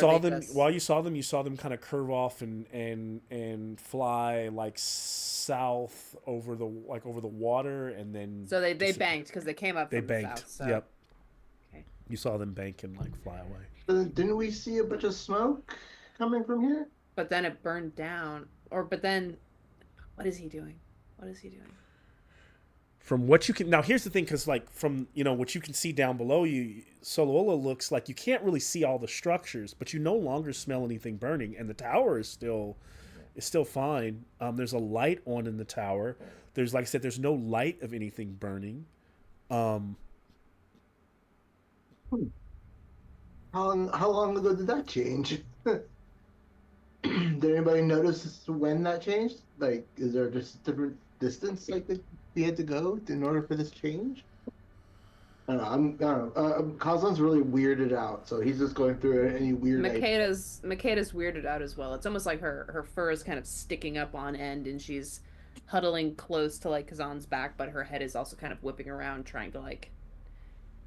saw them, you saw them kind of curve off and fly like south over the water, and then
So they banked because they came up.
They
from
banked.
The south, so.
Yep.
Okay.
You saw them bank and like fly away.
Didn't we see a bunch of smoke coming from here?
But then it burned down. But then, what is he doing? What is he doing?
From what you can now, here's the thing, because like from what you can see down below you, Solola looks like you can't really see all the structures, but you no longer smell anything burning, and the tower is still fine. There's a light on in the tower. There's, like I said, there's no light of anything burning.
How long ago did that change? Did anybody notice when that changed? Like, is there just a different distance like that we had to go in order for this change? I don't know. Kazan's really weirded out, so he's just going through any weird.
Makeda's weirded out as well. It's almost like her fur is kind of sticking up on end, and she's huddling close to like Kazan's back, but her head is also kind of whipping around, trying to like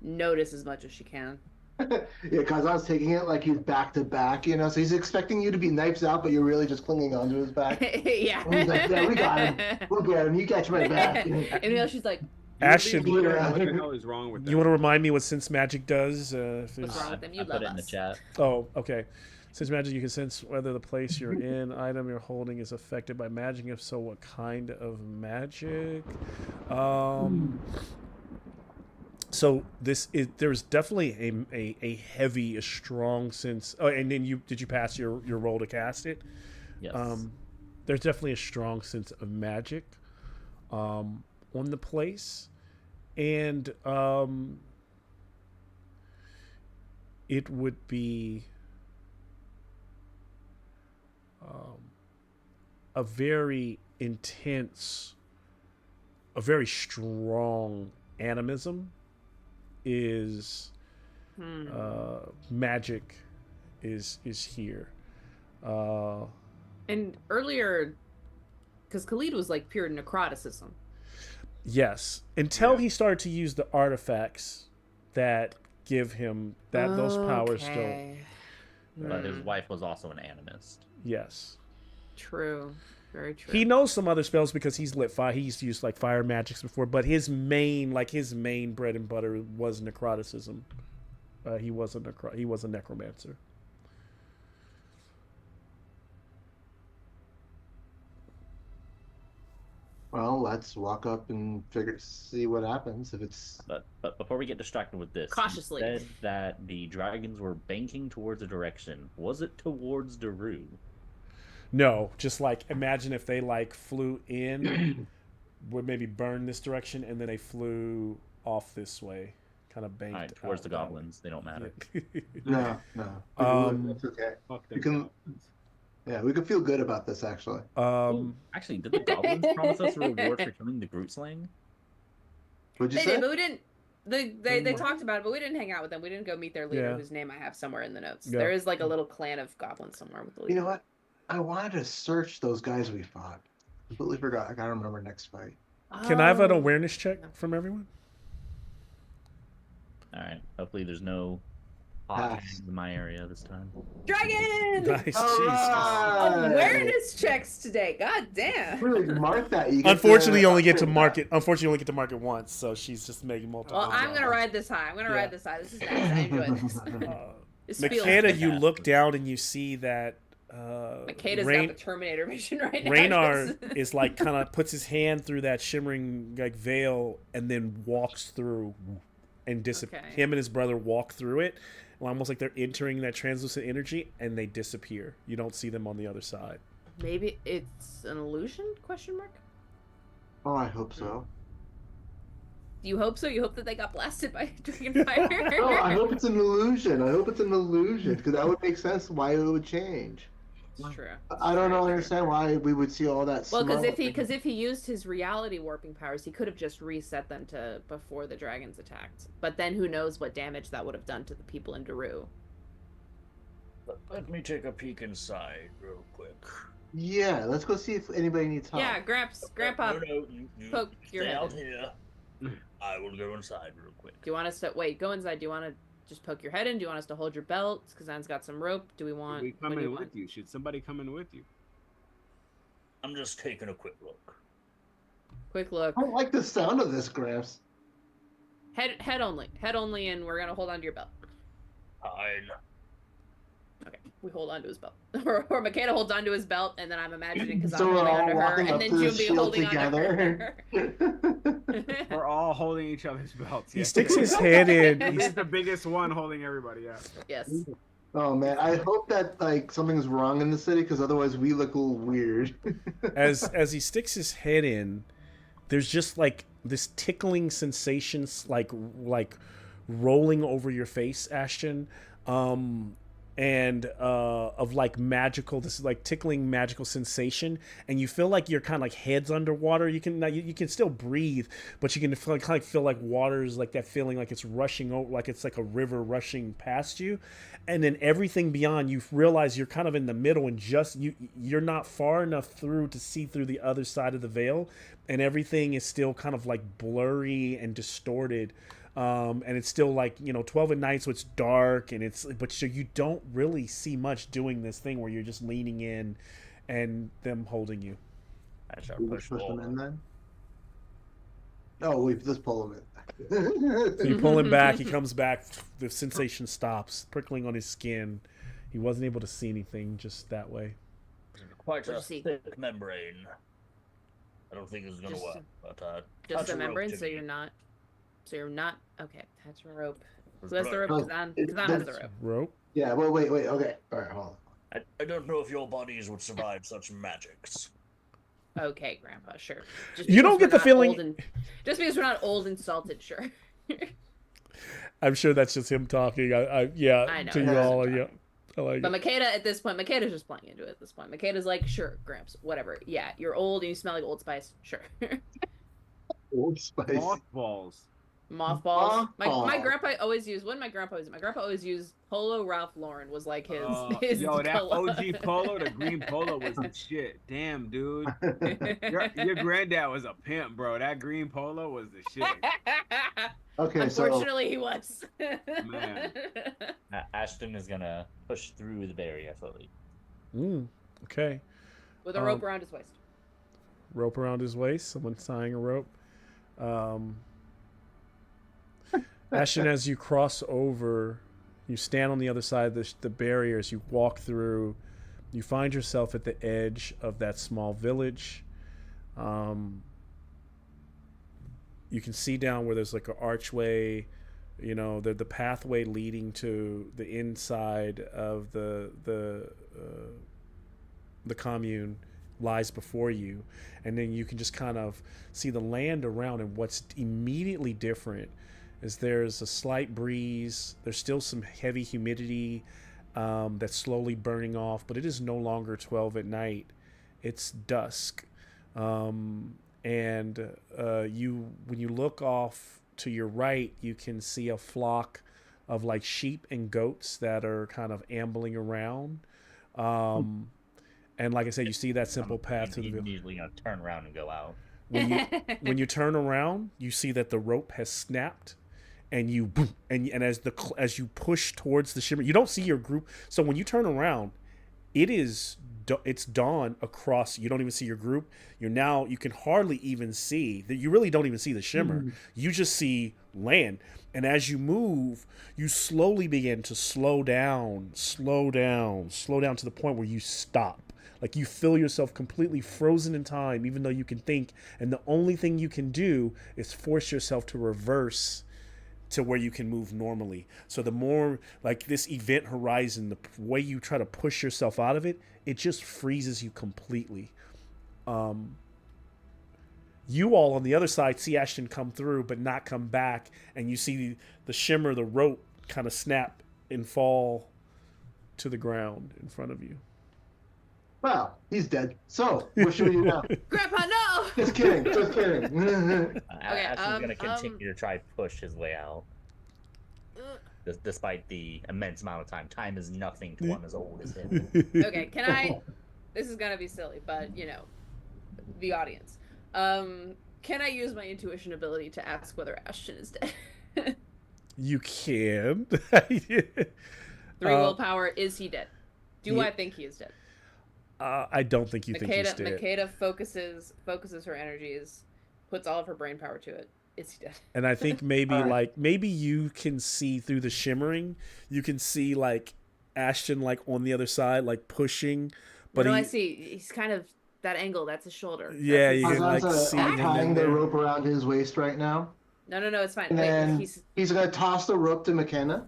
notice as much as she can.
Yeah, Kazan's taking it like he's back to back, so he's expecting you to be knives out, but you're really just clinging onto his back.
Yeah.
And he's like, yeah, we got him. We'll get him. You catch my back.
And she's like,
Ashton,
What the hell is wrong with that?
you want to remind me what sense magic does?
what's wrong with them? You
I
love
put it in the
us.
chat.
Oh, okay. Sense magic, you can sense whether the place you're in, item you're holding is affected by magic. If so, what kind of magic? So there's definitely a heavy, a strong sense. Oh, and then did you pass your roll to cast it?
Yes.
There's definitely a strong sense of magic on the place, and it would be a very intense, a very strong animism is magic is here.
And earlier, because Khalid was like pure necroticism.
Yes, until he started to use the artifacts that give him those powers still.
Okay.
But his wife was also an animist.
Yes.
True. Very true.
He knows some other spells because he's lit fire. He's used like fire magics before, but his main bread and butter was necroticism. He was a necromancer.
Well, let's walk up and see what happens if it's.
But before we get distracted with this,
Cautiously.
you said that the dragons were banking towards a direction. Was it towards Daru?
No, just like imagine if they like flew in, would maybe burn this direction, and then they flew off this way, kind of banked
All right, towards the
that way.
goblins. They don't matter.
No. That's okay.
Fuck them
You can-
goblins.
Yeah, we could feel good about this actually.
Actually, did the goblins promise us a reward for killing the Groot Slang?
What'd you
They
say?
did, but we didn't. They talked about it, but we didn't hang out with them. We didn't go meet their leader,
Yeah.
whose name I have somewhere in the notes.
Yeah.
There is like a little clan of goblins somewhere with the leader.
You know what? I wanted to search those guys we fought. Completely forgot. I gotta remember next fight.
Can I have an
Oh.
awareness check from everyone?
All right. Hopefully, there's no Hot in my area this time.
Dragon!
Nice.
All
Jesus.
right.
Awareness checks today. God damn.
Really mark that. You get
Unfortunately,
to
you only get to
upgrade
mark
that.
it. Unfortunately, you only get to mark it once, so she's just making multiple.
Well, I'm gonna
jobs.
ride this high. I'm gonna
Yeah.
ride this high. This is nice. I enjoy this. This feels
Makeda,
good.
you look down and you see that
Makeda's got the Terminator vision right now.
Raynar is like kind of puts his hand through that shimmering like veil and then walks through and disappears.
Okay.
Him and his brother walk through it, almost like they're entering that translucent energy, and they disappear. You don't see them on the other side.
Maybe it's an illusion? Question mark.
Oh, I hope so.
Do you hope so? You hope that they got blasted by dragon fire?
No, I hope it's an illusion. I hope it's an illusion because that would make sense why it would change.
It's true.
I don't understand why we would see all that
Well,
smoke.
because if he used his reality warping powers, he could have just reset them to before the dragons attacked. But then who knows what damage that would have done to the people in Daru.
Let me take a peek inside real quick.
Yeah, let's go see if anybody needs help.
Yeah, Grandpa,
No, you
poke your
stay
head
out
in.
here. I will go inside real quick.
Do you want us to go inside? Do you want to just poke your head in? Do you want us to hold your belt? Kazan's got some rope. Do we want?
We come
what do
in
you want?
with you. Should somebody come in with you?
I'm just taking a quick look.
Quick look.
I don't like the sound of this, Gramps.
Head only, and we're gonna hold on to your belt.
Fine.
Okay, we hold on to his belt, or Makeda holds onto his belt, and then I'm imagining Kazan
So we're
holding
all
onto her,
walking
and
up
then
to the
Jumbi
shield
holding
together.
onto her.
We're all holding each other's belts.
He
yes.
sticks his head in.
He's the biggest one holding everybody. Yeah.
Yes.
Oh man, I hope that like something's wrong in the city because otherwise we look a little weird.
As he sticks his head in, there's just like this tickling sensation, like rolling over your face, Ashton, and of like magical, this is like tickling magical sensation, and you feel like your kind of like head's underwater. You can still breathe, but you can feel like water's like that feeling like it's rushing over, like it's like a river rushing past you, and then everything beyond, you realize you're kind of in the middle, and just you're not far enough through to see through the other side of the veil, and everything is still kind of like blurry and distorted. And it's still like 12 at night, so it's dark, and so you don't really see much doing this thing where you're just leaning in and them holding you.
I start
We
pushing
push them in
forward.
then. Oh, we just pull him in.
So you pull him back, he comes back, the sensation stops, prickling on his skin. He wasn't able to see anything just that way.
Quite
What'd
a
you see?
thick membrane. I don't think it's gonna
Just-
work, but
Just
touch
the
a rope
membrane,
to
so
me.
you're not. Okay. That's a rope.
There's
So that's the
blood.
rope.
Oh,
Kazan
it-
has the
that's-
rope.
Rope?
Yeah, well, wait, okay. All right, hold on.
I don't know if your bodies would survive such magics.
Okay, Grandpa. Sure. Just
You don't
because
get the
we're not
feeling-
old just because we're not old and salted, sure.
I'm sure that's just him talking. Yeah,
I know,
to you
that's
all.
him
Yeah, I like
But
it.
Makeda, at this point, Makeda's just playing into it at this point. Makeda's like, sure, Gramps, whatever. Yeah, you're old and you smell like Old Spice. Sure.
Old Spice.
Mothballs.
Mothballs. My
Mothball.
grandpa always used. What did my grandpa use? My grandpa always used Polo Ralph Lauren was like his. his
Yo, that
cologne.
OG polo, the green polo was the shit. Damn, dude. Your granddad was a pimp, bro. That green polo was the shit.
Okay, so
Unfortunately, he was.
Man.
Ashton is gonna push through the barrier slowly.
Okay.
With a rope around his waist.
Rope around his waist. Someone's tying a rope. Ashton, as you cross over, you stand on the other side of the barriers. You walk through. You find yourself at the edge of that small village. You can see down where there's like an archway. The pathway leading to the inside of the commune lies before you, and then you can just kind of see the land around. And what's immediately different is there's a slight breeze. There's still some heavy humidity that's slowly burning off, but it is no longer 12 at night. It's dusk, and when you look off to your right, you can see a flock of like sheep and goats that are kind of ambling around. And like I said, you see that simple path to the village.
Immediately gonna turn around and go out.
When you turn around, you see that the rope has snapped, and you boom, and as you push towards the shimmer, you don't see your group. So when you turn around, it's dawn across. You don't even see your group. You can hardly even see that. You really don't even see the shimmer. You just see land. And as you move, you slowly begin to slow down to the point where you stop. Like you feel yourself completely frozen in time, even though you can think. And the only thing you can do is force yourself to reverse to where you can move normally. So the more like this event horizon, the way you try to push yourself out of it, it just freezes you completely. You all on the other side see Ashton come through but not come back, and you see the shimmer, the rope kind of snap and fall to the ground in front of you.
Well, he's dead. So, what should we do now?
Grandpa, no!
Just kidding.
Okay,
Ashton's gonna continue to try to push his way out. Despite the immense amount of time. Time is nothing to one as old as him.
Okay, can I... This is gonna be silly, but, you know, the audience. Can I use my intuition ability to ask whether Ashton is dead?
You can.
3 willpower, is he dead? Do I think he is dead?
I don't think you think he's dead.
Makeda focuses her energies, puts all of her brain power to it. Is he dead?
And I think maybe you can see through the shimmering. You can see like Ashton like on the other side, like pushing. But
what do I see? He's kind of that angle. That's his shoulder.
Yeah, you can like see him
tying the rope around his waist right now.
No, it's fine.
And then he's gonna toss the rope to McKenna.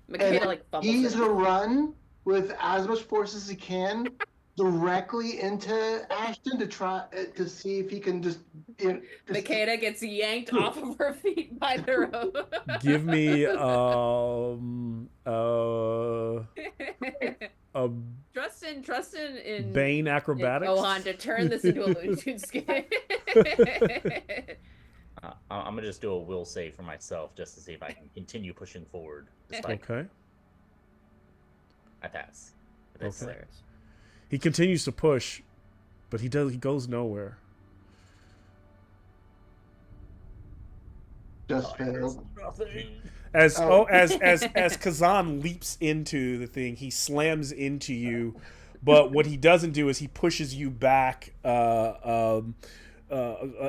McKenna like fumbles.
He's gonna run with as much force as he can directly into Ashton to try to see if he can just.
McKenna gets yanked off of her feet by the rope.
Give me
Trustin in
Bane acrobatics.
Gohan to turn this into a Looney Tunes skit.
I'm gonna just do a will save for myself just to see if I can continue pushing forward.
Okay.
I pass.
Okay. He continues to push, but he goes nowhere.
Just failed.
As Kazan leaps into the thing, he slams into you, but what he doesn't do is he pushes you back,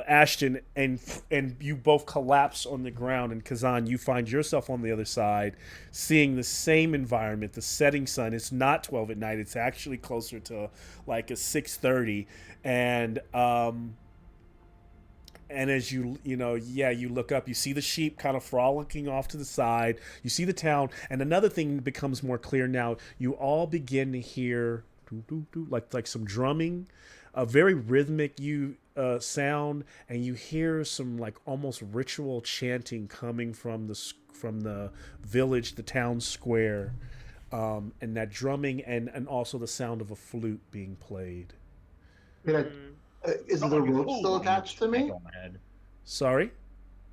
Ashton, and you both collapse on the ground. And Kazan, you find yourself on the other side, seeing the same environment, the setting sun. It's not 12 at night; it's actually closer to like a 6:30, and as you look up, you see the sheep kind of frolicking off to the side. You see the town, and another thing becomes more clear now. You all begin to hear like some drumming, a very rhythmic sound, and you hear some like almost ritual chanting coming from the village, the town square, and that drumming and also the sound of a flute being played.
Is the rope still attached to me?
Sorry?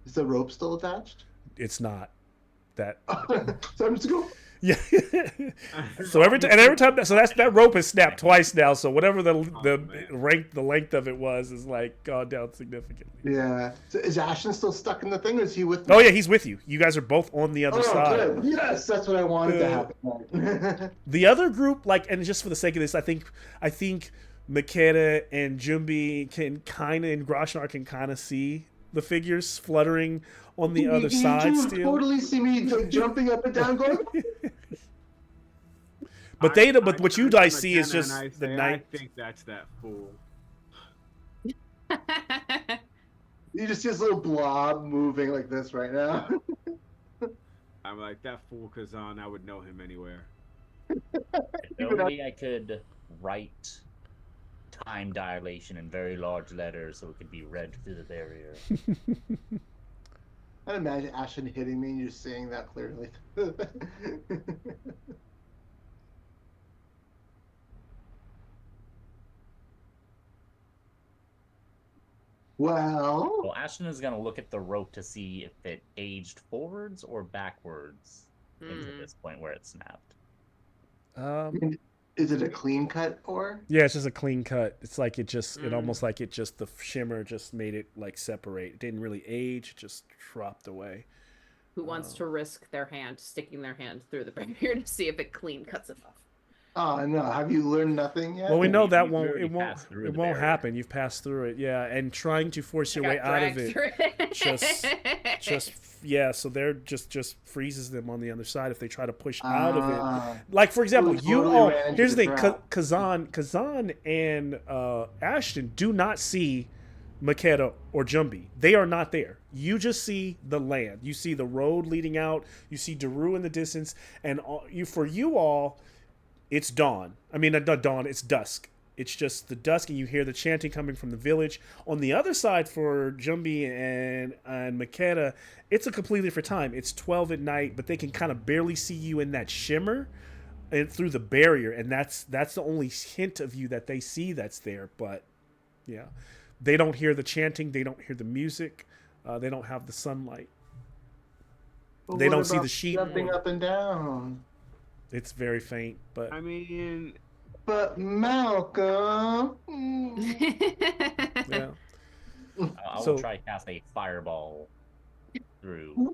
Is the rope still attached?
It's not. That.
So I'm just going.
Yeah. So every time that rope has snapped twice now. So whatever the length of it was is like gone down significantly.
Yeah. So is Ashton still stuck in the thing, or is he with me?
Oh yeah, he's with you. You guys are both on the other side.
Good. Yes, that's what I wanted to happen.
The other group, and just for the sake of this, I think Makeda and Jumbi and Grashnar can kind of see the figures fluttering on the other side still.
Totally see me jumping up and down going.
But what you guys see is just the night.
I think that's that fool.
You just see this little blob moving like this right now.
I'm like, that fool Kazan, I would know him anywhere.
If only I could write time dilation in very large letters so it could be read through the barrier.
I'd imagine Ashton hitting me and you just saying that clearly. Well,
Ashton is going to look at the rope to see if it aged forwards or backwards into this point where it snapped.
Is it a clean cut or?
Yeah, it's just a clean cut. It's like it almost like the shimmer just made it like separate. It didn't really age, it just dropped away.
Who wants to risk their hand, sticking their hand through the barrier to see if it clean cuts it off?
Oh no! Have you learned nothing yet?
Well, we know that
We've already passed through
it
the
won't
barrier.
happen. You've passed through it, yeah. And trying to force your
I
way
got
out of
dragged
it,
through it.
just yeah. So they're just freezes them on the other side if they try to push out of
Ah.
it. Like for example,
So we
you
totally
all.
ran into
Here's the
the
thing:
trap.
Kazan and Ashton do not see Makeda or Jumbi. They are not there. You just see the land. You see the road leading out. You see Daru in the distance, and for you all, it's dawn. I mean, not dawn. It's dusk. It's just the dusk, and you hear the chanting coming from the village. On the other side, for Jumbi and Makeda, it's a completely different time. It's 12 at night, but they can kind of barely see you in that shimmer and through the barrier, and that's the only hint of you that they see that's there. But yeah, they don't hear the chanting. They don't hear the music. They don't have the sunlight.
But
They
what
don't see
about
the sheep.
jumping up and down.
It's very faint, but
I mean,
But Malcolm.
yeah.
I will
So-
try to cast a fireball through.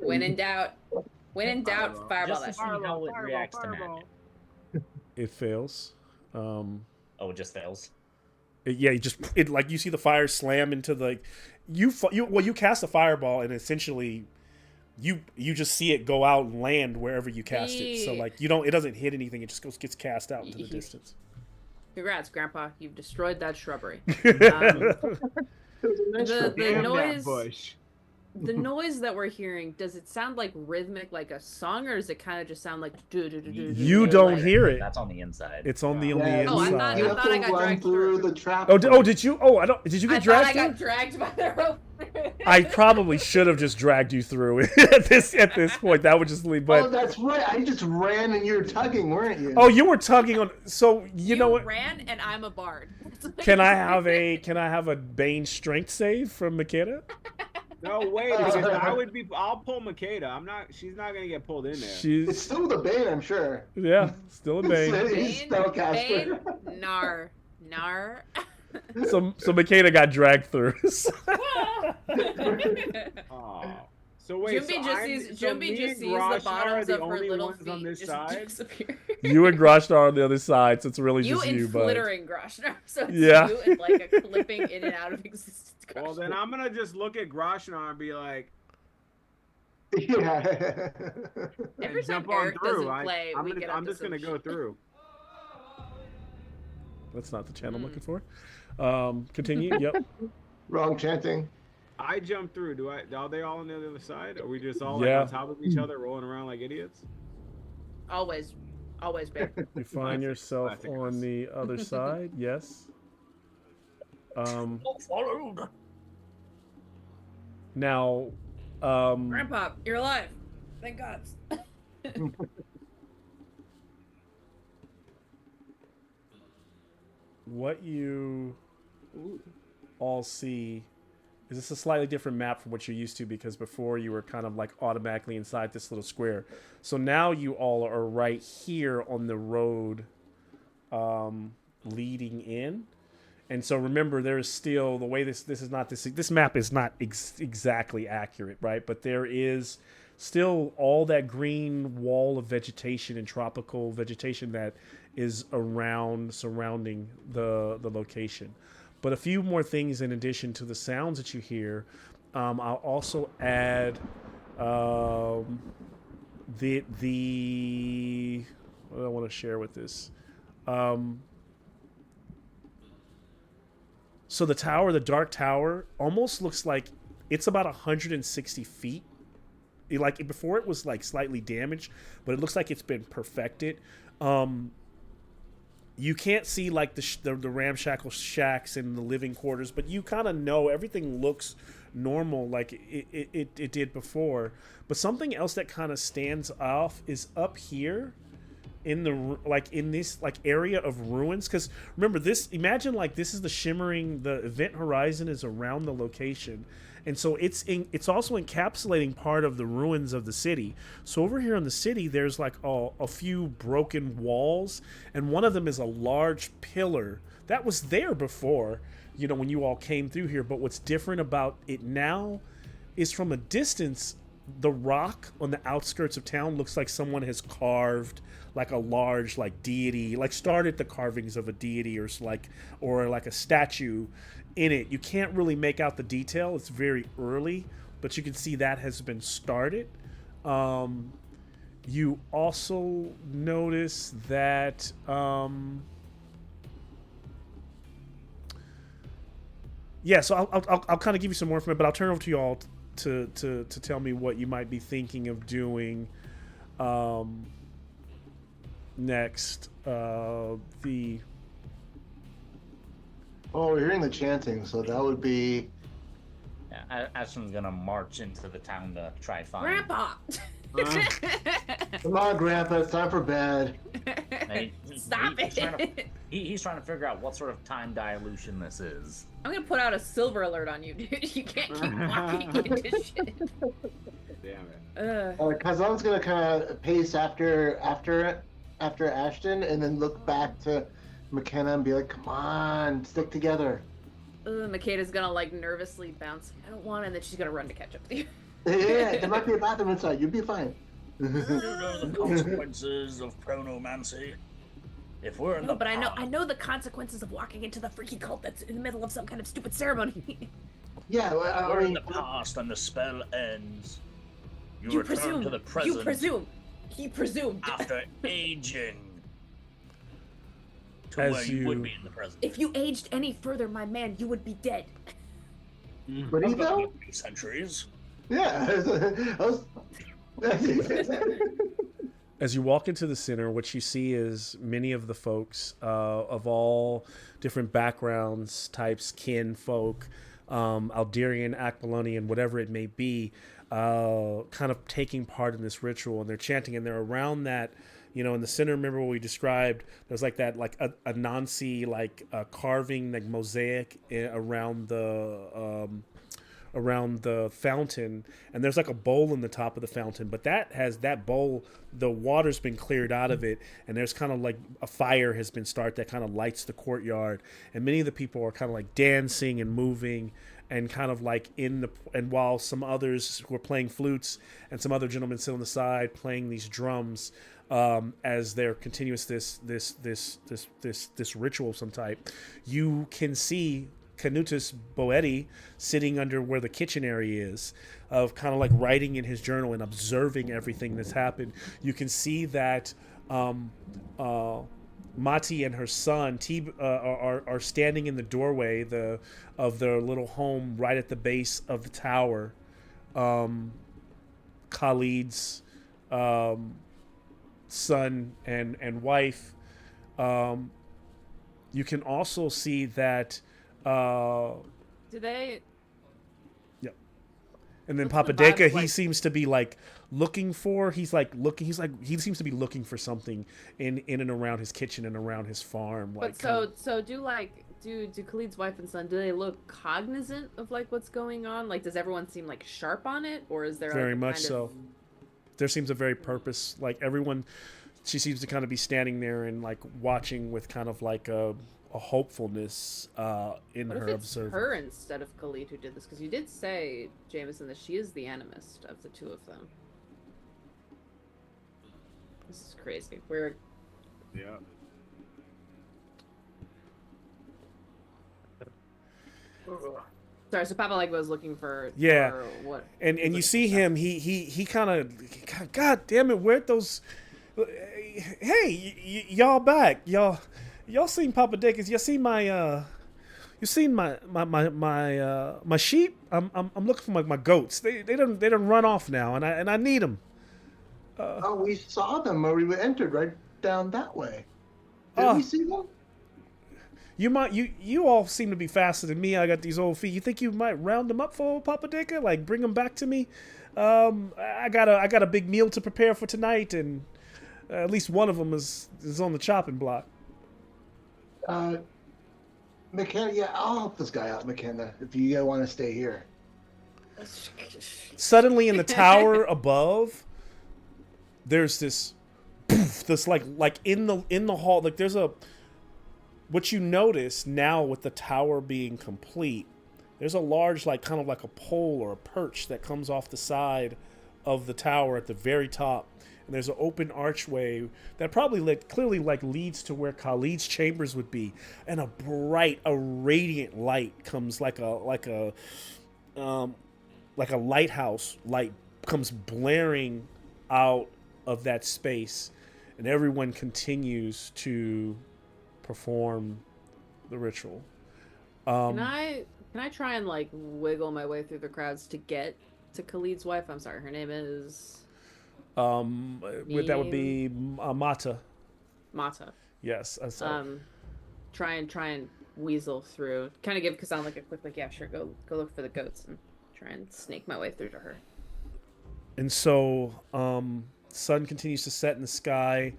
When in doubt, fireball
Just
that
to
shit.
see how it reacts to magic.
It fails.
Oh, it just fails.
Yeah, it like you see the fire slam into the you cast a fireball and essentially you just see it go out and land wherever you cast it. So like it doesn't hit anything. It just gets cast out into the distance.
Congrats, Grandpa! You've destroyed that shrubbery.
Damn
The
damn
noise,
that bush.
the noise that we're hearing, does it sound like rhythmic, like a song, or does it kind of just sound like do do do do?
You don't hear it.
That's on the inside.
It's on the
Yeah,
Oh, I
inside.
thought-
you
I
have
thought I
to
got
run
dragged
through
through.
the trap.
Did you? Oh, Did you get
I thought
dragged
I
through?
got dragged by the rope.
I probably should have just dragged you through it at this point. That would just leave.
Oh,
But
that's right. I just ran and you were tugging, weren't you?
oh, you were tugging on. So you know what?
ran, and I'm a bard.
Can I have a Bane strength save from Makeda?
No way, because I'll pull Makeda. I'm not. She's not gonna get pulled in there.
It's
She's
still the Bane, I'm sure.
yeah, still a Bane.
He's spellcaster.
Bane, nar.
So Makeda got dragged through.
Oh. So wait,
Jumbi
so
just
I'm-
sees,
so
Jumbi
me
just
and
sees
Grosh
the
are
bottoms
the
of her
only
little
ones
feet
on this
just
side.
disappear.
You and Groshnar are on the other side, so it's really
You
just
and
you, bud.
flittering Groshnar, so it's
Yeah.
you and like a clipping in and out of existence.
Well, then I'm gonna just look at Groshnar and be like,
Yeah.
Every
and
time
jump on
Eric
through.
doesn't play, we get up
I'm
to
just gonna
some
go
shit.
through.
That's not the channel I'm looking for. Continue. Yep.
Wrong chanting.
I jump through. Are they all on the other side? Are we just all
Yeah.
like on top of each other, rolling around like idiots?
Always, babe.
You find
Classic,
yourself
classic
on
us.
the other side. Yes.
Followed.
Now,
Grandpa, you're alive. Thank God.
what you all see is this a slightly different map from what you're used to, because before you were kind of like automatically inside this little square. So now you all are right here on the road leading in. And so remember, there is still the way this map is not exactly accurate, right? But there is still all that green wall of vegetation and tropical vegetation that is surrounding the location. But a few more things in addition to the sounds that you hear. I'll also add the what do I want to share with this. So the tower, the dark tower, almost looks like it's about 160 feet. Like before, it was like slightly damaged, but it looks like it's been perfected. You can't see like the ramshackle shacks and the living quarters, but you kind of know everything looks normal like it did before. But something else that kind of stands off is up here in this area of ruins, because remember this, imagine like this is the event horizon is around the location, and so it's also encapsulating part of the ruins of the city. So over here in the city there's like a few broken walls, and one of them is a large pillar that was there before, when you all came through here. But what's different about it now is from a distance, the rock on the outskirts of town looks like someone has carved like a large like deity, like started the carvings of a deity or like a statue in it. You can't really make out the detail. It's very early, but you can see that has been started. You also notice that yeah, so I'll kind of give you some more information, but I'll turn it over to you all to tell me what you might be thinking of doing next.
Oh, we're hearing the chanting, so that would be.
Yeah, Ashland's gonna march into the town to try find.
Grandpa.
Come on, Grandpa, it's time for bed.
Stop it.
He's trying to figure out what sort of time dilution this is.
I'm gonna put out a silver alert on you, dude. You can't keep walking into shit.
Damn it.
Kazan's gonna kind of pace after Ashton, and then look back to McKenna and be like, "Come on, stick together."
Makeda's gonna like nervously bounce. I don't want it, and then she's gonna run to catch up with you.
Yeah, there might be a bathroom inside. You'll be fine.
You know the consequences of chronomancy. If we're in the
but I know the consequences of walking into the freaky cult that's in the middle of some kind of stupid ceremony.
Yeah, well,
we're in the past and the spell ends. You return
presume
to the present.
You presume. He presumed.
After aging. To
As
where you would be in the present.
If you aged any further, my man, you would be dead.
Would he though?
Centuries.
Yeah.
As you walk into the center, what you see is many of the folks of all different backgrounds, types, kin folk, Alderian, Aquilonian, whatever it may be, kind of taking part in this ritual, and they're chanting, and they're around that. You know, in the center, remember what we described? There's like that, like a Nancy, like carving, like mosaic around the fountain, and there's like a bowl in the top of the fountain, but that bowl, the water's been cleared out of it, and there's kind of like a fire has been started that kind of lights the courtyard, and many of the people are kind of like dancing and moving and kind of like and while some others who are playing flutes and some other gentlemen sit on the side playing these drums, as they're continuous this ritual of some type. You can see Canutus Boetti sitting under where the kitchen area is, of kind of like writing in his journal and observing everything that's happened. You can see that Mati and her son are standing in the doorway of their little home right at the base of the tower. Khalid's son and wife. You can also see that.
Do they?
Yep. And then
What's the
Papadeka,
vibe
he
like?
seems to be like looking for. He seems to be looking for something in and around his kitchen and around his farm. Like,
But so do Khalid's wife and son, do they look cognizant of like what's going on? Like, does everyone seem like sharp on it, or is there
very
like,
much
kind
so.
of...
There seems a very purpose. Like everyone, she seems to kind of be standing there and like watching with kind of like a hopefulness in
What
her
if it's
observing.
her instead of Khalid who did this? Because you did say, Jameson, that she is the animist of the two of them. This is crazy. We're
Yeah.
sorry. So Papa like was looking for
Yeah.
what?
And you see him, he kind of, God damn it, where'd those? Hey, y'all back? Y'all seen Papa Dickens? Y'all seen my you seen my sheep? I'm looking for my goats. They done run off now, and I need them.
Oh, we saw them where we entered, right down that way. Did we see them?
You all seem to be faster than me. I got these old feet. You think you might round them up for old Papa Dicker? Like bring them back to me? I got a big meal to prepare for tonight, and at least one of them is on the chopping block.
McKenna, yeah, I'll help this guy out, McKenna, if you want to stay here.
Suddenly, in the tower above, there's this poof, this like in the hall, like there's a. What you notice now with the tower being complete there's a large, like, kind of like a pole or a perch that comes off the side of the tower at the very top. And there's an open archway that probably clearly like leads to where Khalid's chambers would be. And a radiant light comes like a lighthouse light comes blaring out of that space, and everyone continues to perform the ritual.
Can I try and like wiggle my way through the crowds to get to Khalid's wife? I'm sorry, her name is
that would be Mata.
Mata.
Yes.
Try and weasel through. Kind of give Kazan like a quick like, yeah, sure, go look for the goats and try and snake my way through to her.
And so, sun continues to set in the sky.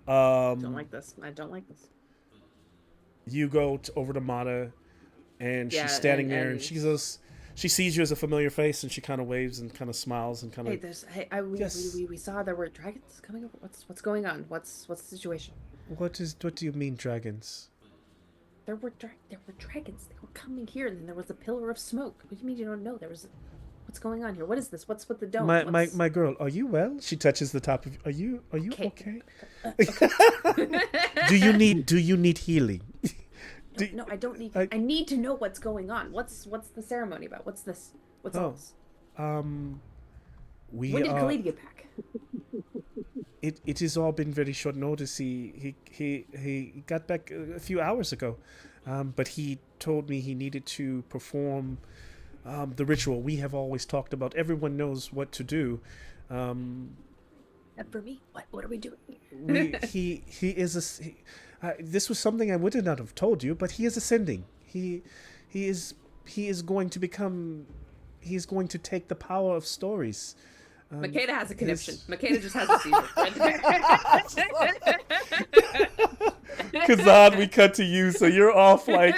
Don't like this. I don't like this.
You go over to Mata, and she's standing there, and she goes. She sees you as a familiar face, and she kind of waves and kind of smiles and kind of.
We saw there were dragons coming over. What's going on? What's the situation?
What do you mean dragons?
There were dragons. They were coming here, and then there was a pillar of smoke. What do you mean you don't know? What's going on here? What is this? What's with the dome?
My girl, are you well? She touches the top of. Are you okay? Do you need healing?
No, I don't need. I need to know what's going on. What's the ceremony about? What's this? What's all this?
When
did Khalid get back?
It has all been very short notice. He got back a few hours ago, but he told me he needed to perform the ritual we have always talked about. Everyone knows what to do.
And for me, what are we doing?
This was something I would not have told you, but he is ascending. He is going to become. He is going to take the power of stories.
Makeda has a conniption. Makeda just has a seizure.
Kazan, we cut to you, so you're off like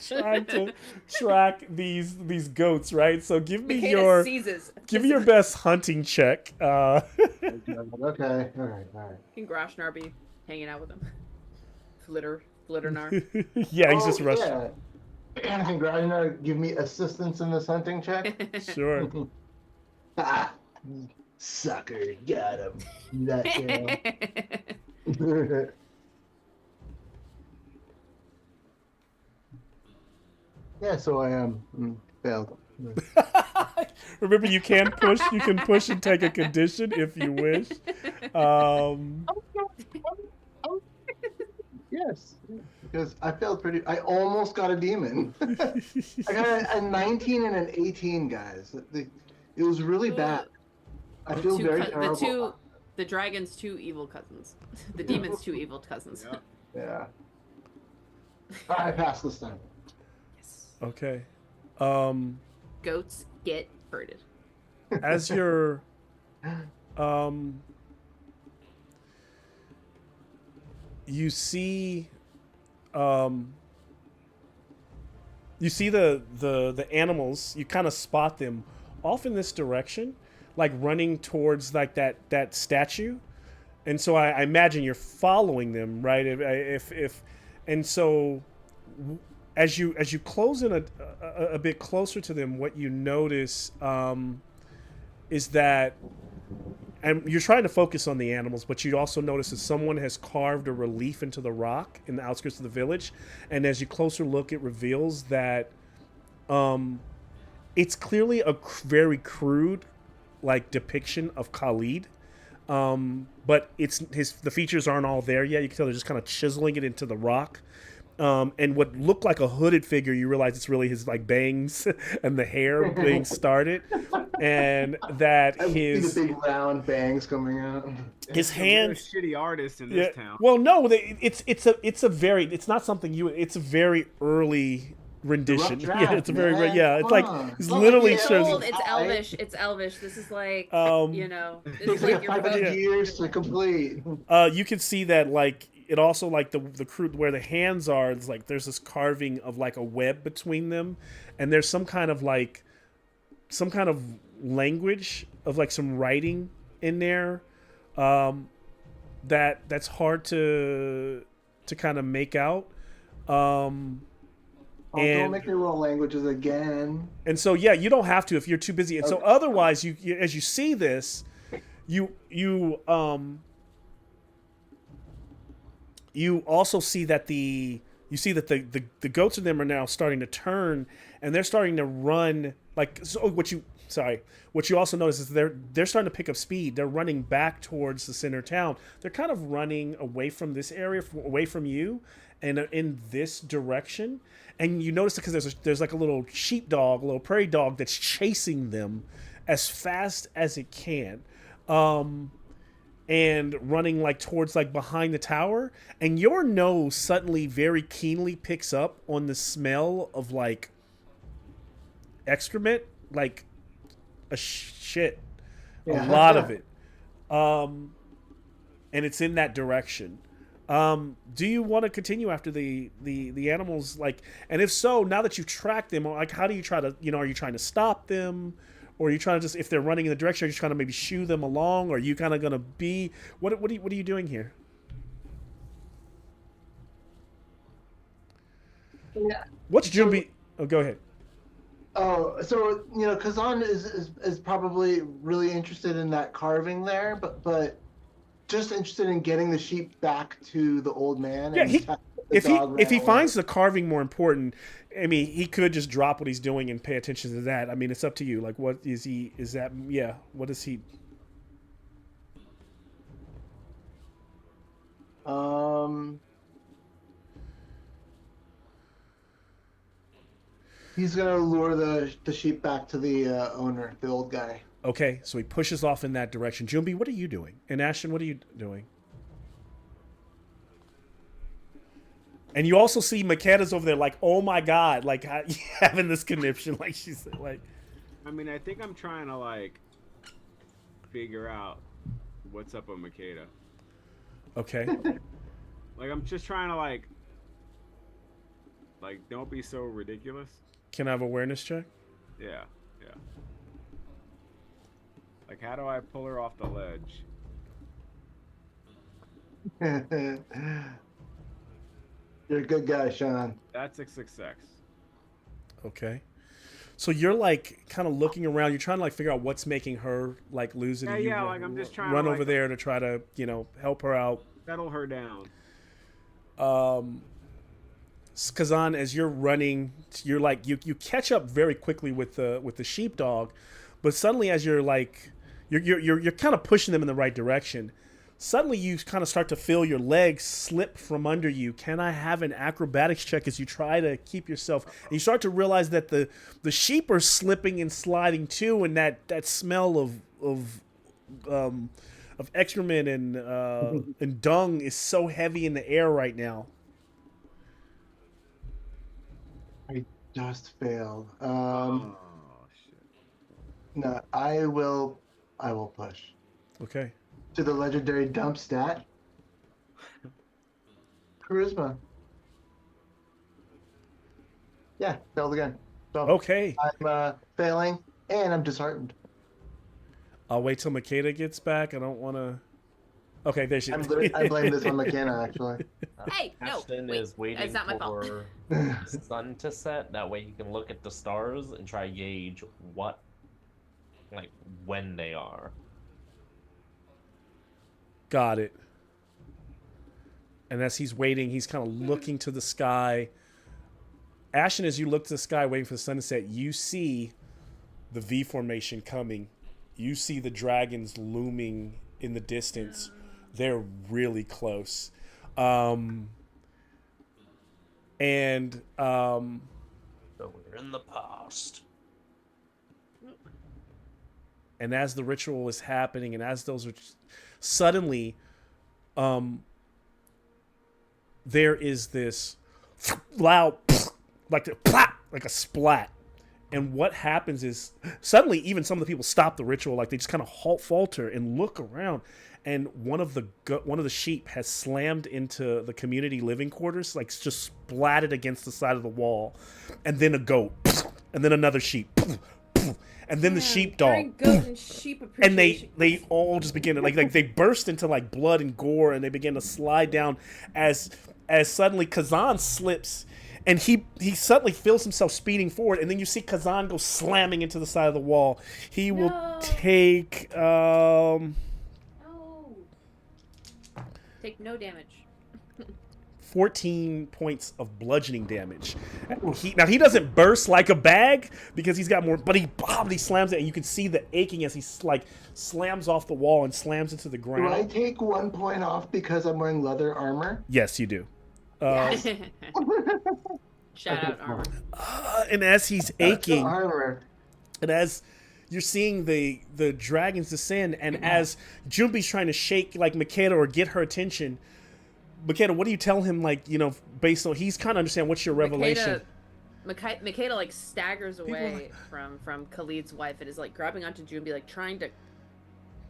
trying to track these goats, right? So give me your best hunting check.
Okay, all right.
Can Groshnar be hanging out with him? Flitternar.
Yeah, he's just rushing.
Yeah. Can Groshnar give me assistance in this hunting check?
Sure.
Ah, sucker, got him. That yeah, so I failed.
Remember, you can push. You can push and take a condition if you wish.
Yes, because I failed I almost got a demon. I got a 19 and an 18, guys. It was really bad. I feel very terrible.
The dragon's two evil cousins. The demon's two evil cousins.
Yeah. I passed this time.
Yes.
Okay.
Goats get herded.
As you're you see the animals, you kind of spot them off in this direction, like running towards like that statue, and so I imagine you're following them, right? And so as you close in a bit closer to them, what you notice is that, and you're trying to focus on the animals, but you also notice that someone has carved a relief into the rock in the outskirts of the village, and as you closer look, it reveals that it's clearly a very crude, like, depiction of Khalid, but the features aren't all there yet. You can tell they're just kind of chiseling it into the rock. And what looked like a hooded figure, you realize it's really his like bangs and the hair being started, and that his
the big round bangs coming out.
His hands.
Shitty artist in this town.
Well, no, it's not something it's a very early rendition.
Draft,
it's a very
man.
it's like it's literally
It's
shows.
old. It's Elvish. It's Elvish. This is like this is like your
500 years to complete.
You can see that like. It also like the crude where the hands are. It's like there's this carving of like a web between them, and there's some kind of language of like some writing in there, that's hard to kind of make out.
Oh, don't make me roll languages again.
And so, yeah, you don't have to if you're too busy. And so,
Okay.
otherwise, you as you see this, you also see that the goats of them are now starting to turn, and they're starting to run. Like, so what you also notice is they're starting to pick up speed. They're running back towards the center of town. They're kind of running away from this area, away from you, and in this direction. And you notice it because there's like a little sheepdog, a little prairie dog that's chasing them as fast as it can, and running like towards like behind the tower. And your nose suddenly very keenly picks up on the smell of like excrement, like a shit, a lot of it, and it's in that direction. Do you want to continue after the animals, like, and if so, now that you've tracked them, like, how do you try to, are you trying to stop them, or are you trying to just, if they're running in the direction, are you just trying to maybe shoo them along, or are you kind of gonna be what are you doing here?
Yeah.
What's Jumbi? Oh, go ahead.
Oh, so Kazan is probably really interested in that carving there, but just interested in getting the sheep back to the old man.
Yeah,
And
if he finds the carving more important, I mean, he could just drop what he's doing and pay attention to that. I mean, it's up to you. Like, what is he? Is that yeah? What is he?
He's gonna lure the sheep back to the owner, the old guy.
Okay, so he pushes off in that direction. Jumbi, what are you doing? And Ashton, what are you doing? And you also see Makeda's over there, like, oh my god, like having this conniption, like she's like.
I mean, I think I'm trying to like figure out what's up with Makeda.
Okay.
Like, I'm just trying to like don't be so ridiculous.
Can I have awareness check?
Yeah. Like, how do I pull her off the ledge?
You're a good guy, Sean.
That's a success.
Okay. So you're like kind of looking around. You're trying to like figure out what's making her like lose it.
Yeah,
and you
like I'm just trying
run
to
over
like,
there to try to help her out.
settle her down.
Kazan, as you're running, you're like you catch up very quickly with the sheepdog, but suddenly as you're like you're kind of pushing them in the right direction. Suddenly you kind of start to feel your legs slip from under you. Can I have an acrobatics check as you try to keep yourself? And you start to realize that the sheep are slipping and sliding too, and that smell of excrement and dung is so heavy in the air right now.
I just failed.
Oh shit.
No, I will push.
Okay.
To the legendary dump stat. Charisma. Yeah, failed again. So
Okay.
I'm failing, and I'm disheartened.
I'll wait till Makeda gets back. I don't want to. Okay, there she is.
I blame this on McKenna, actually.
Hey, no,
Ashton
wait,
is waiting
that's not my fault.
for the sun to set. That way he can look at the stars and try to gauge when they are.
Got it. And as he's waiting, he's kind of looking to the sky. Ashton, as you look to the sky waiting for the sun to set, you see the V formation coming. You see the dragons looming in the distance. They're really close. So
we're in the past.
And as the ritual is happening, and as those are suddenly, there is this loud, like a splat. And what happens is suddenly even some of the people stop the ritual, like they just kind of falter and look around. And one of the sheep has slammed into the community living quarters, like just splatted against the side of the wall. And then a goat, and then another sheep, and then the sheepdog.
Goat and sheep
And
appreciation.
they all just begin to like they burst into like blood and gore, and they begin to slide down as suddenly Kazan slips and he suddenly feels himself speeding forward, and then you see Kazan go slamming into the side of the wall. He will take
No. Take no damage.
14 points of bludgeoning damage. He doesn't burst like a bag because he's got more, but he slams it, and you can see the aching as he slams off the wall and slams into the ground.
Do I take 1 point off because I'm wearing leather armor?
Yes, you do.
Shout out armor.
And as he's aching,
Armor.
and as you're seeing the dragons descend, and as Junpei's trying to shake like Makeda or get her attention, Makeda, what do you tell him? Like, you know, based on he's kind of understand what's your revelation.
Makeda like staggers away from Khalid's wife and is like grabbing onto Junpei, like trying to,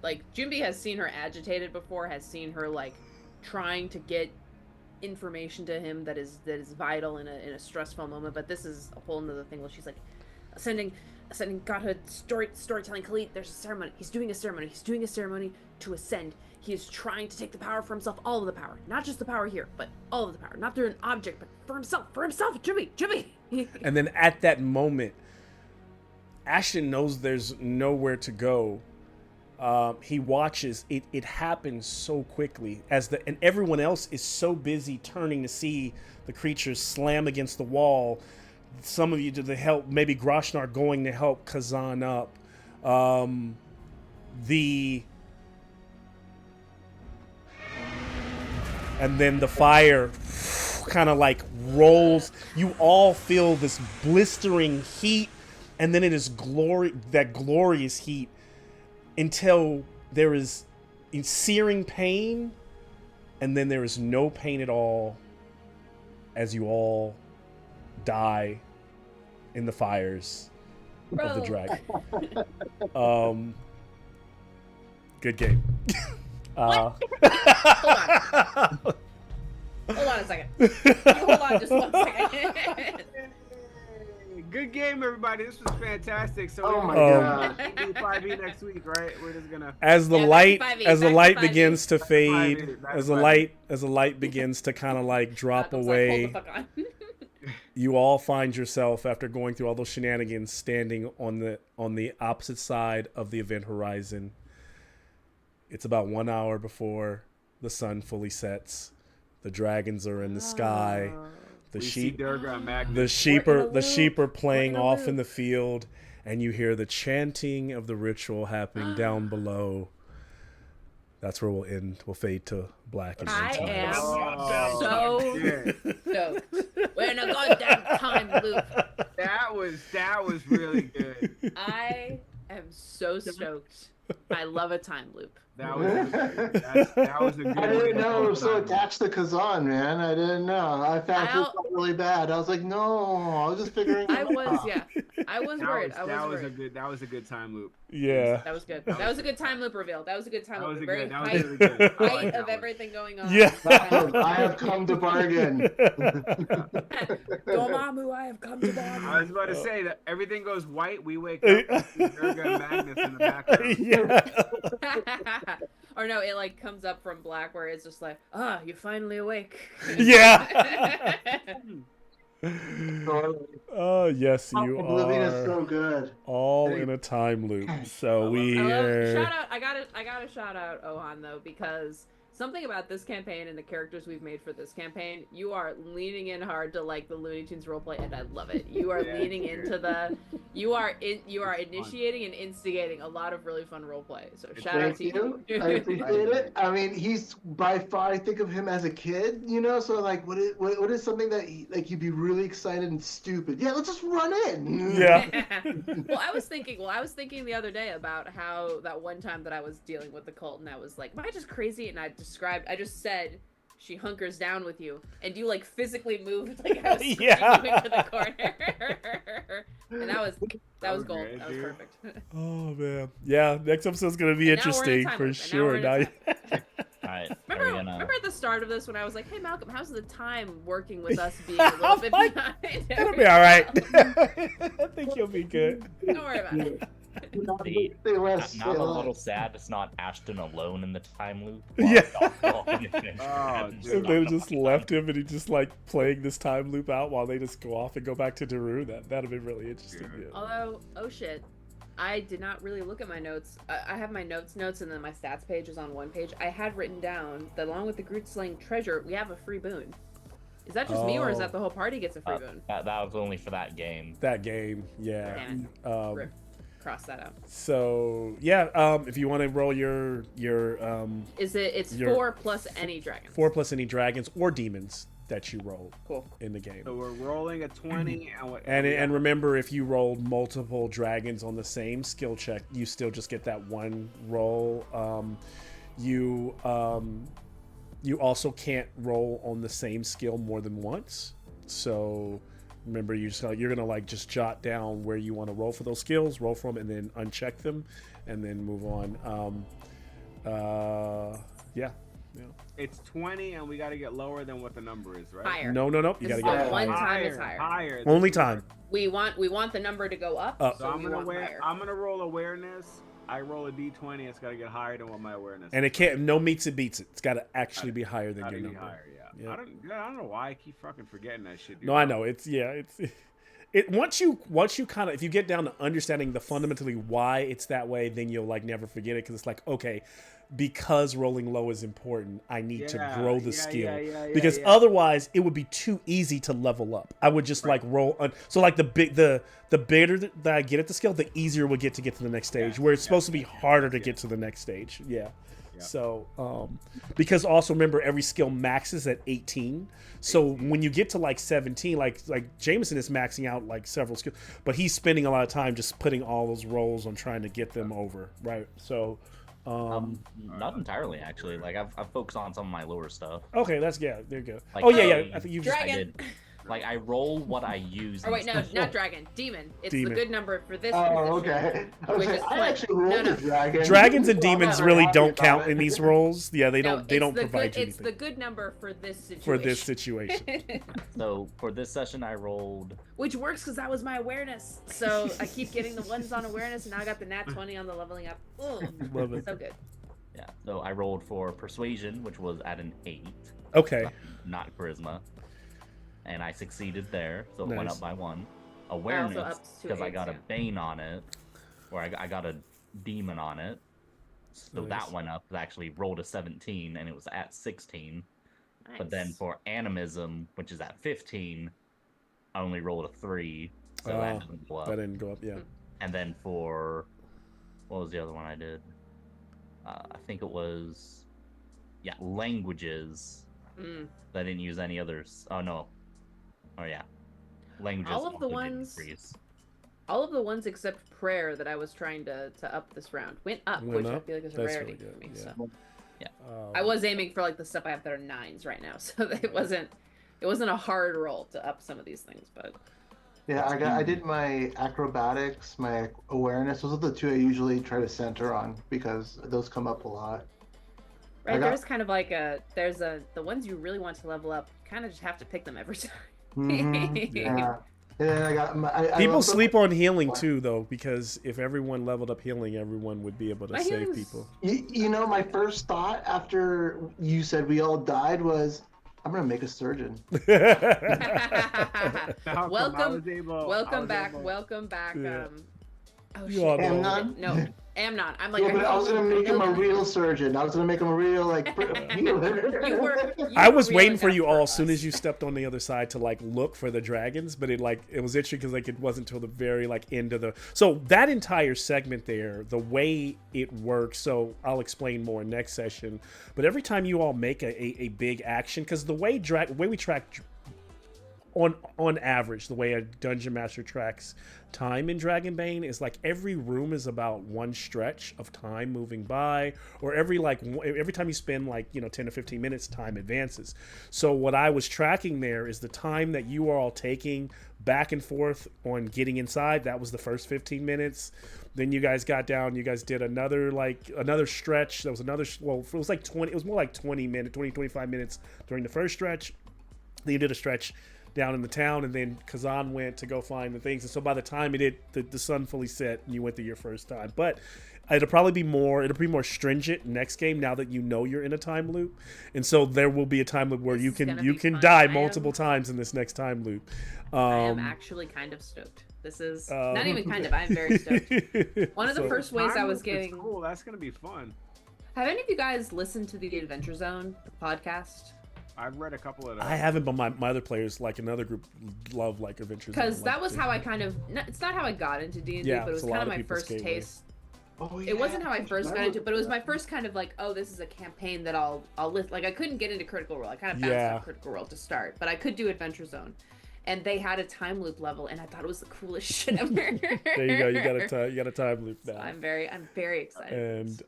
like Junpei has seen her agitated before, has seen her like trying to get information to him that is vital in a stressful moment, but this is a whole nother thing where she's like ascending godhood, storytelling. Khalid, there's a ceremony. He's doing a ceremony to ascend. He is trying to take the power for himself, all of the power, not just the power here, but all of the power, not through an object, but for himself, Jimmy.
And then at that moment, Ashton knows there's nowhere to go. He watches it happen so quickly and everyone else is so busy turning to see the creatures slam against the wall. Some of you to the help, maybe Groshnar going to help Kazan up. And then the fire kind of like rolls. You all feel this blistering heat, and then it is that glorious heat until there is searing pain, and then there is no pain at all as you all die in the fires of the dragon. Good game.
Hold on a second. Hold on just 1 second.
Good game, everybody. This was fantastic. So
Oh my god.
do 5e next week, right? We're just gonna
As the
Yeah,
light
back to 5e,
as the
back to
light
5e.
begins to fade,
5e, back
as
to
the
5e.
light begins to kind of like drop
Malcolm's like,
away,
hold the fuck on.
you all find yourself after going through all those shenanigans standing on the opposite side of the event horizon. It's about 1 hour before the sun fully sets. The dragons are in the sky. The
we see
sheep
Durga and Magnus.
the sheep are playing
in a
off
loop.
in the field, and you hear the chanting of the ritual happening down below. That's where we'll end. We'll fade to black. And
I
end
am
time.
so
Yeah.
stoked. We're in a goddamn time loop.
That was really good.
I am so stoked. I love a time loop.
That was that was a good.
I didn't know I was so
time.
attached to Kazan, man. I didn't know. I felt really bad. I was like, no, I was just figuring.
I
it
was,
out.
yeah. I was worried.
That was a good time loop.
Yeah.
That was good. That was a good time loop reveal. That was a good time
That was
loop.
a
Very
good. That was
height,
really good. I like
height
that
of
one.
everything going on.
Yeah.
I have come to bargain.
Dormammu, I have come to bargain.
I was about to say that everything goes white. We wake up and see Durga and Magnus in the background.
Yeah.
Or no, it like comes up from black where it's just like, you're finally awake.
Yeah. Oh yes, you
Oblivion is
are
so good.
all in a time loop. So we
I love,
are.
shout out, I gotta shout out Ohan though, because something about this campaign and the characters we've made for this campaign, you are leaning in hard to like the Looney Tunes roleplay, and I love it. You are
Yeah,
leaning
dude.
into you are initiating and instigating a lot lot of really fun roleplay. So shout out
Thank
to
you.
you.
I appreciate it. I mean, he's by far, I think of him as a kid, you know. So like, what is something that you'd be really excited and stupid? Yeah, let's just run in.
Yeah.
Well, I was thinking the other day about how that one time that I was dealing with the cult, and I was like, am I just crazy? And I just said, she hunkers down with you, and you like physically moved like I was pushing
Yeah.
you into the corner. And that was gold.
great,
That was
dude.
perfect.
Oh man. Yeah. Next episode's gonna be
And now we're in a
interesting
time
for
loop, and now
sure.
we're in a
Now
time-
Alright.
Remember at the start of this when I was like, hey Malcolm, how's the time working with us being a little bit behind?
It'll be all right. I think you'll be good.
Don't worry about it.
Say less.
Now I'm
say
a
less.
little sad it's not Ashton alone in the time loop.
Yeah.
Oh,
And
dude.
they just left him, and he just like playing this time loop out while they just go off and go back to Daru. That'd have been really interesting.
Yeah.
Yeah.
Although, oh shit, I did not really look at my notes. I have my notes, and then my stats page is on one page. I had written down that along with the Groot slaying treasure, we have a free boon. Is that just me, or is that the whole party gets a free boon?
That was only for that game.
That game, yeah.
Damn it. Rip. Cross that out.
So yeah, if you want to roll your
It's
your-
4 plus any dragons.
4 plus any dragons or demons that you roll
Cool.
in the game.
So we're rolling a 20,
And remember, if you rolled multiple dragons on the same skill check, you still just get that one roll. You also can't roll on the same skill more than once. So remember, you're gonna like just jot down where you want to roll for those skills, roll for them, and then uncheck them, and then move on. Yeah.
it's 20, and we got to get lower than what the number is, right?
Higher.
No. You gotta
This
get
is the one
higher.
time is higher.
Higher.
Only time.
We want the number to go up.
Up.
So
So
I'm
we want
gonna
higher.
I'm gonna roll awareness. I roll a d20. It's got to get higher than what my awareness.
And it can't. No meets it beats it. It's got to actually be higher than
Gotta
your
be
number.
higher, yeah.
Yeah.
I don't know why I keep fucking forgetting that shit. Dude.
No, I know. It's once you kind of, if you get down to understanding the fundamentally why it's that way, then you'll like never forget it, because it's like, okay, because rolling low is important, I need to grow the skill, because otherwise it would be too easy to level up. I would just like roll so like the better that I get at the skill, the easier we'll get to the next stage, where it's supposed to be harder to get to the next stage. Yeah. So, because also remember, every skill maxes at 18. So when you get to like 17, like Jameson is maxing out like several skills, but he's spending a lot of time just putting all those rolls on trying to get them over, right? So,
Not entirely, actually. Like I've focused on some of my lower stuff.
okay, there you go.
Like,
Oh yeah. I think you just.
I
Dragon.
did. Like I roll what I use.
Or wait, no,
instead.
not dragon. Demon. It's
Demon.
the good number for this.
Oh,
position.
okay. I was
Which
like,
is
I
like-
actually rolled
no.
a dragon.
Dragons and
So I'm
demons
not
really
happy
don't
about
count
it.
in these rolls. Yeah, they
No,
don't. They
it's
don't
the
provide
good,
you
It's the
anything
good number for this situation.
for this situation.
So for this session, I rolled.
Which works because that was my awareness. So I keep getting the ones on awareness, and now I got the nat 20 on the leveling up. Ugh,
Love it.
so good.
Yeah. So I rolled for persuasion, which was at an 8,
Okay.
not charisma, and I succeeded there, so it went
Nice.
up by 1.
also
Awareness,
upped to
because I
8,
got a
yeah.
bane on it, or I got a demon on it, so
Nice.
that went up. I actually rolled a 17, and it was at 16. But then
Nice.
for animism, which is at 15, I only rolled a 3, so that didn't go up.
That didn't go up. Yeah.
And then for what was the other one I did? I think it was languages.
Mm.
I didn't use any others. Oh no. Oh yeah, languages.
All of the
also did
ones-
increase.
All of the ones except prayer that I was trying to up this round went up,
Went
which I
up?
feel like is a
That's
rarity
really
for
good,
me.
yeah.
So
Yeah.
I was aiming for like the stuff I have that are 9s right now, so that it wasn't a hard roll to up some of these things, but
Yeah, I did my acrobatics, my awareness. Those are the two I usually try to center on because those come up a lot. I
right
got-
there's kind of like the ones you really want to level up, kind of just have to pick them every time.
Mhm, yeah. And then I got I
People
leveled up-
sleep on healing too, though, because if everyone leveled up healing, everyone would be able to
My
save
healing's-
people.
You know, my first thought after you said we all died was, I'm gonna make a surgeon.
How come I
Welcome-
was able- I
welcome
was
back,
able-
welcome back.
Yeah.
Oh
You
shit!
all know.
Amnon?
No, Amnon. I'm like,
Yeah,
are
but
you
I was gonna make him a
building-
real surgeon. I was gonna make him a real healer.
You were.
I was
real
waiting for
enough
you all as
us.
soon as you stepped on the other side to like look for the dragons, but it was interesting because like it wasn't until the very like end of the. So that entire segment there, the way it works. So I'll explain more next session. But every time you all make a big action, because the way we track on average, the way a dungeon master tracks time in Dragonbane is like every room is about one stretch of time moving by, or every time you spend 10 to 15 minutes, time advances. So what I was tracking there is the time that you are all taking back and forth on getting inside. That was the first 15 minutes. Then you guys got down, you guys did another stretch. There was another, it was like 20, it was more like 20 minutes, 20, 25 minutes during the first stretch. Then you did a stretch down in the town, and then Kazan went to go find the things. And so by the time the sun fully set, you went through your first time. But it'll be more stringent next game now that you know you're in a time loop. And so there will be a time loop where you can die multiple times in this next time loop.
I am actually kind of stoked. This is not even kind of. I'm very stoked. One of the first ways I was getting.
Cool. That's gonna be fun.
Have any of you guys listened to the Adventure Zone podcast?
I've read a couple of those.
I haven't, but my other players, like another group, love like Adventure Zone.
Because that was how I kind of. It's not how I got into D&D, but it was kind of my first taste.
Oh, yeah.
It wasn't how I first got into it, but it was my first kind of like, oh, this is a campaign that I'll list. Like I couldn't get into Critical Role. I kind of bounced out Critical Role to start, but I could do Adventure Zone. And they had a time loop level, and I thought it was the coolest shit ever.
There you go. You got a time loop now.
So I'm very excited.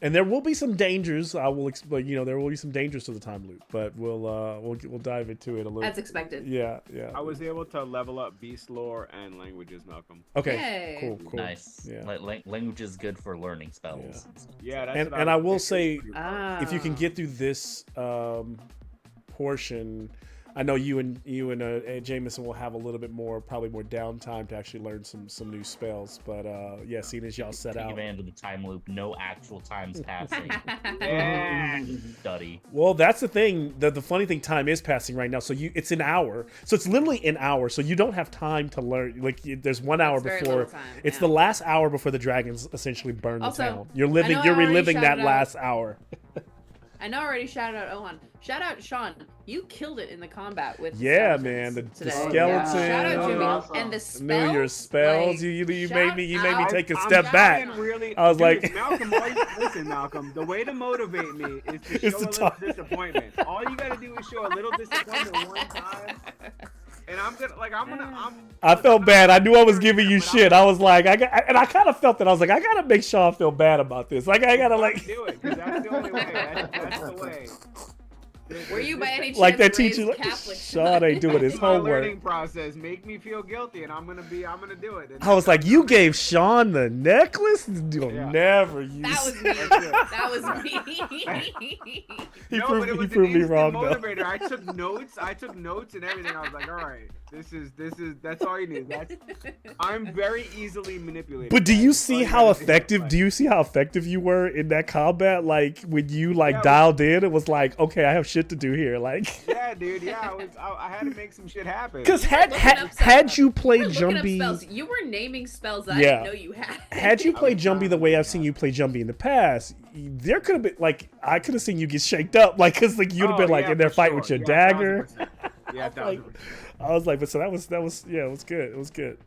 And there will be some dangers. I will explain. There will be some dangers to the time loop, but we'll dive into it a little.
As expected.
Yeah.
I was able to level up beast lore and languages, Malcolm.
Okay.
Yay.
Cool.
Nice.
Yeah.
Language is good for learning spells.
Yeah. That's
and I will say, if you can
Oh.
get through this portion. I know you and Jameson will have a little bit probably more downtime to actually learn some new spells. But seeing as y'all set
Take
out,
advantage of the time loop. No actual times passing.
Yeah.
Study.
well, that's the thing. The funny thing, time is passing right now. So it's an hour. So it's literally an hour. So you don't have time to learn. Like there's 1 hour
That's very
before.
little time,
It's
yeah.
the last hour before the dragons essentially burn the
Also,
town. You're
I know I already
reliving that
shouted out-
last hour.
I know I already shouted out Ohan. Shout out Sean. You killed it in the combat with the
Yeah,
skeletons
man. The
today.
skeleton.
Shout out Jimmy.
Awesome.
And the spells.
Knew your spells.
like,
you made
shout
me
out-
take a
I'm
step back.
trying Really,
I was
dude,
like-
Malcolm, listen, Malcolm. The way to motivate me is to
Is
show
to
a little
talk.
disappointment. All you gotta do is show a little disappointment one time, and
I felt bad. I knew I was giving you
but
shit. I was like, I kind of felt that. I was like, I gotta make Sean feel bad about this. Like, I gotta like.
do it, 'cause that's the only way. That's the way.
Were you by any chance
Like that
raised
teacher,
Catholic?
Sean ain't doing his
It's my
homework.
learning process. Make me feel guilty, and I'm gonna do it. And
I was like, you gave Sean the necklace? You'll
Yeah.
never use.
That was me.
That's it.
That was me.
He
No,
proved,
but it was
he proved
an
me wrong
instant
though.
motivator. I took notes and everything. I was like, all right, this is that's all you need. I'm very easily manipulated.
But do you see
All
how
gotta do is
effective?
fight.
Do you see how effective you were in that combat? Like when you
Yeah,
dialed in, it was like, okay, I have shit to do here. Like,
Yeah, dude. Yeah, I had to make some shit happen.
because
Looking up
had you
You
played
were looking up
Jumpy,
spells. You were naming spells that
Yeah.
I didn't know you had.
had you
I
played
was
Jumpy the way I've seen you play Jumpy in the past, there could have been like I could have seen you get shaked up, like because like you'd have been like in there fighting with your dagger.
Yeah,
I was like- I was like, but so that was yeah, it was good. It was good.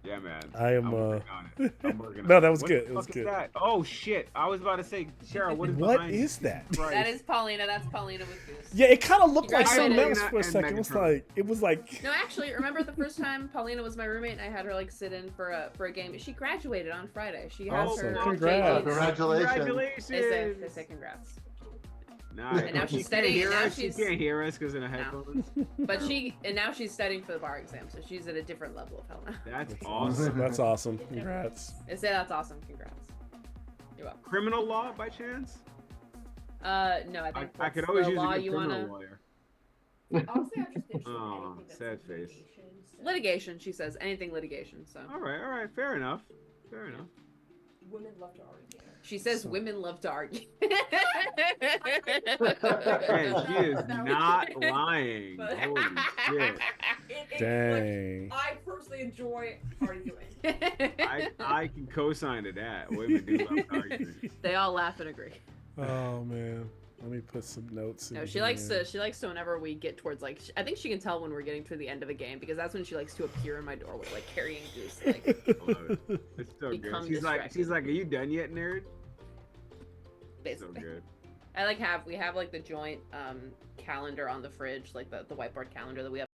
yeah, man.
I am,
I'm working on it. I'm working
No,
on
that
it.
was
What
good.
the
It was
fuck
good.
is that? Oh shit! I was about to say, Cheryl, what is
What
behind
is
you?
that?
Christ.
That is Paulina. That's Paulina with Goose.
Yeah, it kind of looked like something else
Congratulations.
for a second.
And
It was like
No, actually, remember the first time Paulina was my roommate and I had her like sit in for a game? She graduated on Friday. She has
Awesome.
her
Congrats.
Congratulations.
They say congrats.
Nice.
And now she's
She
studying-
can't hear
now
us. She
she's-
can't hear us because of the headphones.
But now she's studying for the bar exam, so she's at a different level of hell now.
That's awesome.
that's awesome. Congrats.
I say that's awesome. Congrats. You're welcome.
Criminal law, by chance?
No, I think
I
that's
could always
the
use a
law
good
you
criminal
wanna
lawyer.
Honestly, I'm just interested in
Oh,
anything that's
sad face.
litigation. She says anything litigation. So
All right, fair enough. Fair enough.
Women love to argue.
she says women love to argue.
Man, she is not lying.
But-
Holy shit.
Dang.
I personally enjoy arguing.
I can co-sign to that. Women do love arguing.
They all laugh and agree.
Oh man. Let me put some notes in.
No, she likes to whenever we get towards like I think she can tell when we're getting to the end of a game because that's when she likes to appear in my doorway like carrying Goose. Like
I love it. It's so good.
Become
She's like, are you done yet, nerd? So
basically.
good.
We have like the joint calendar on the fridge, like the whiteboard calendar that we have.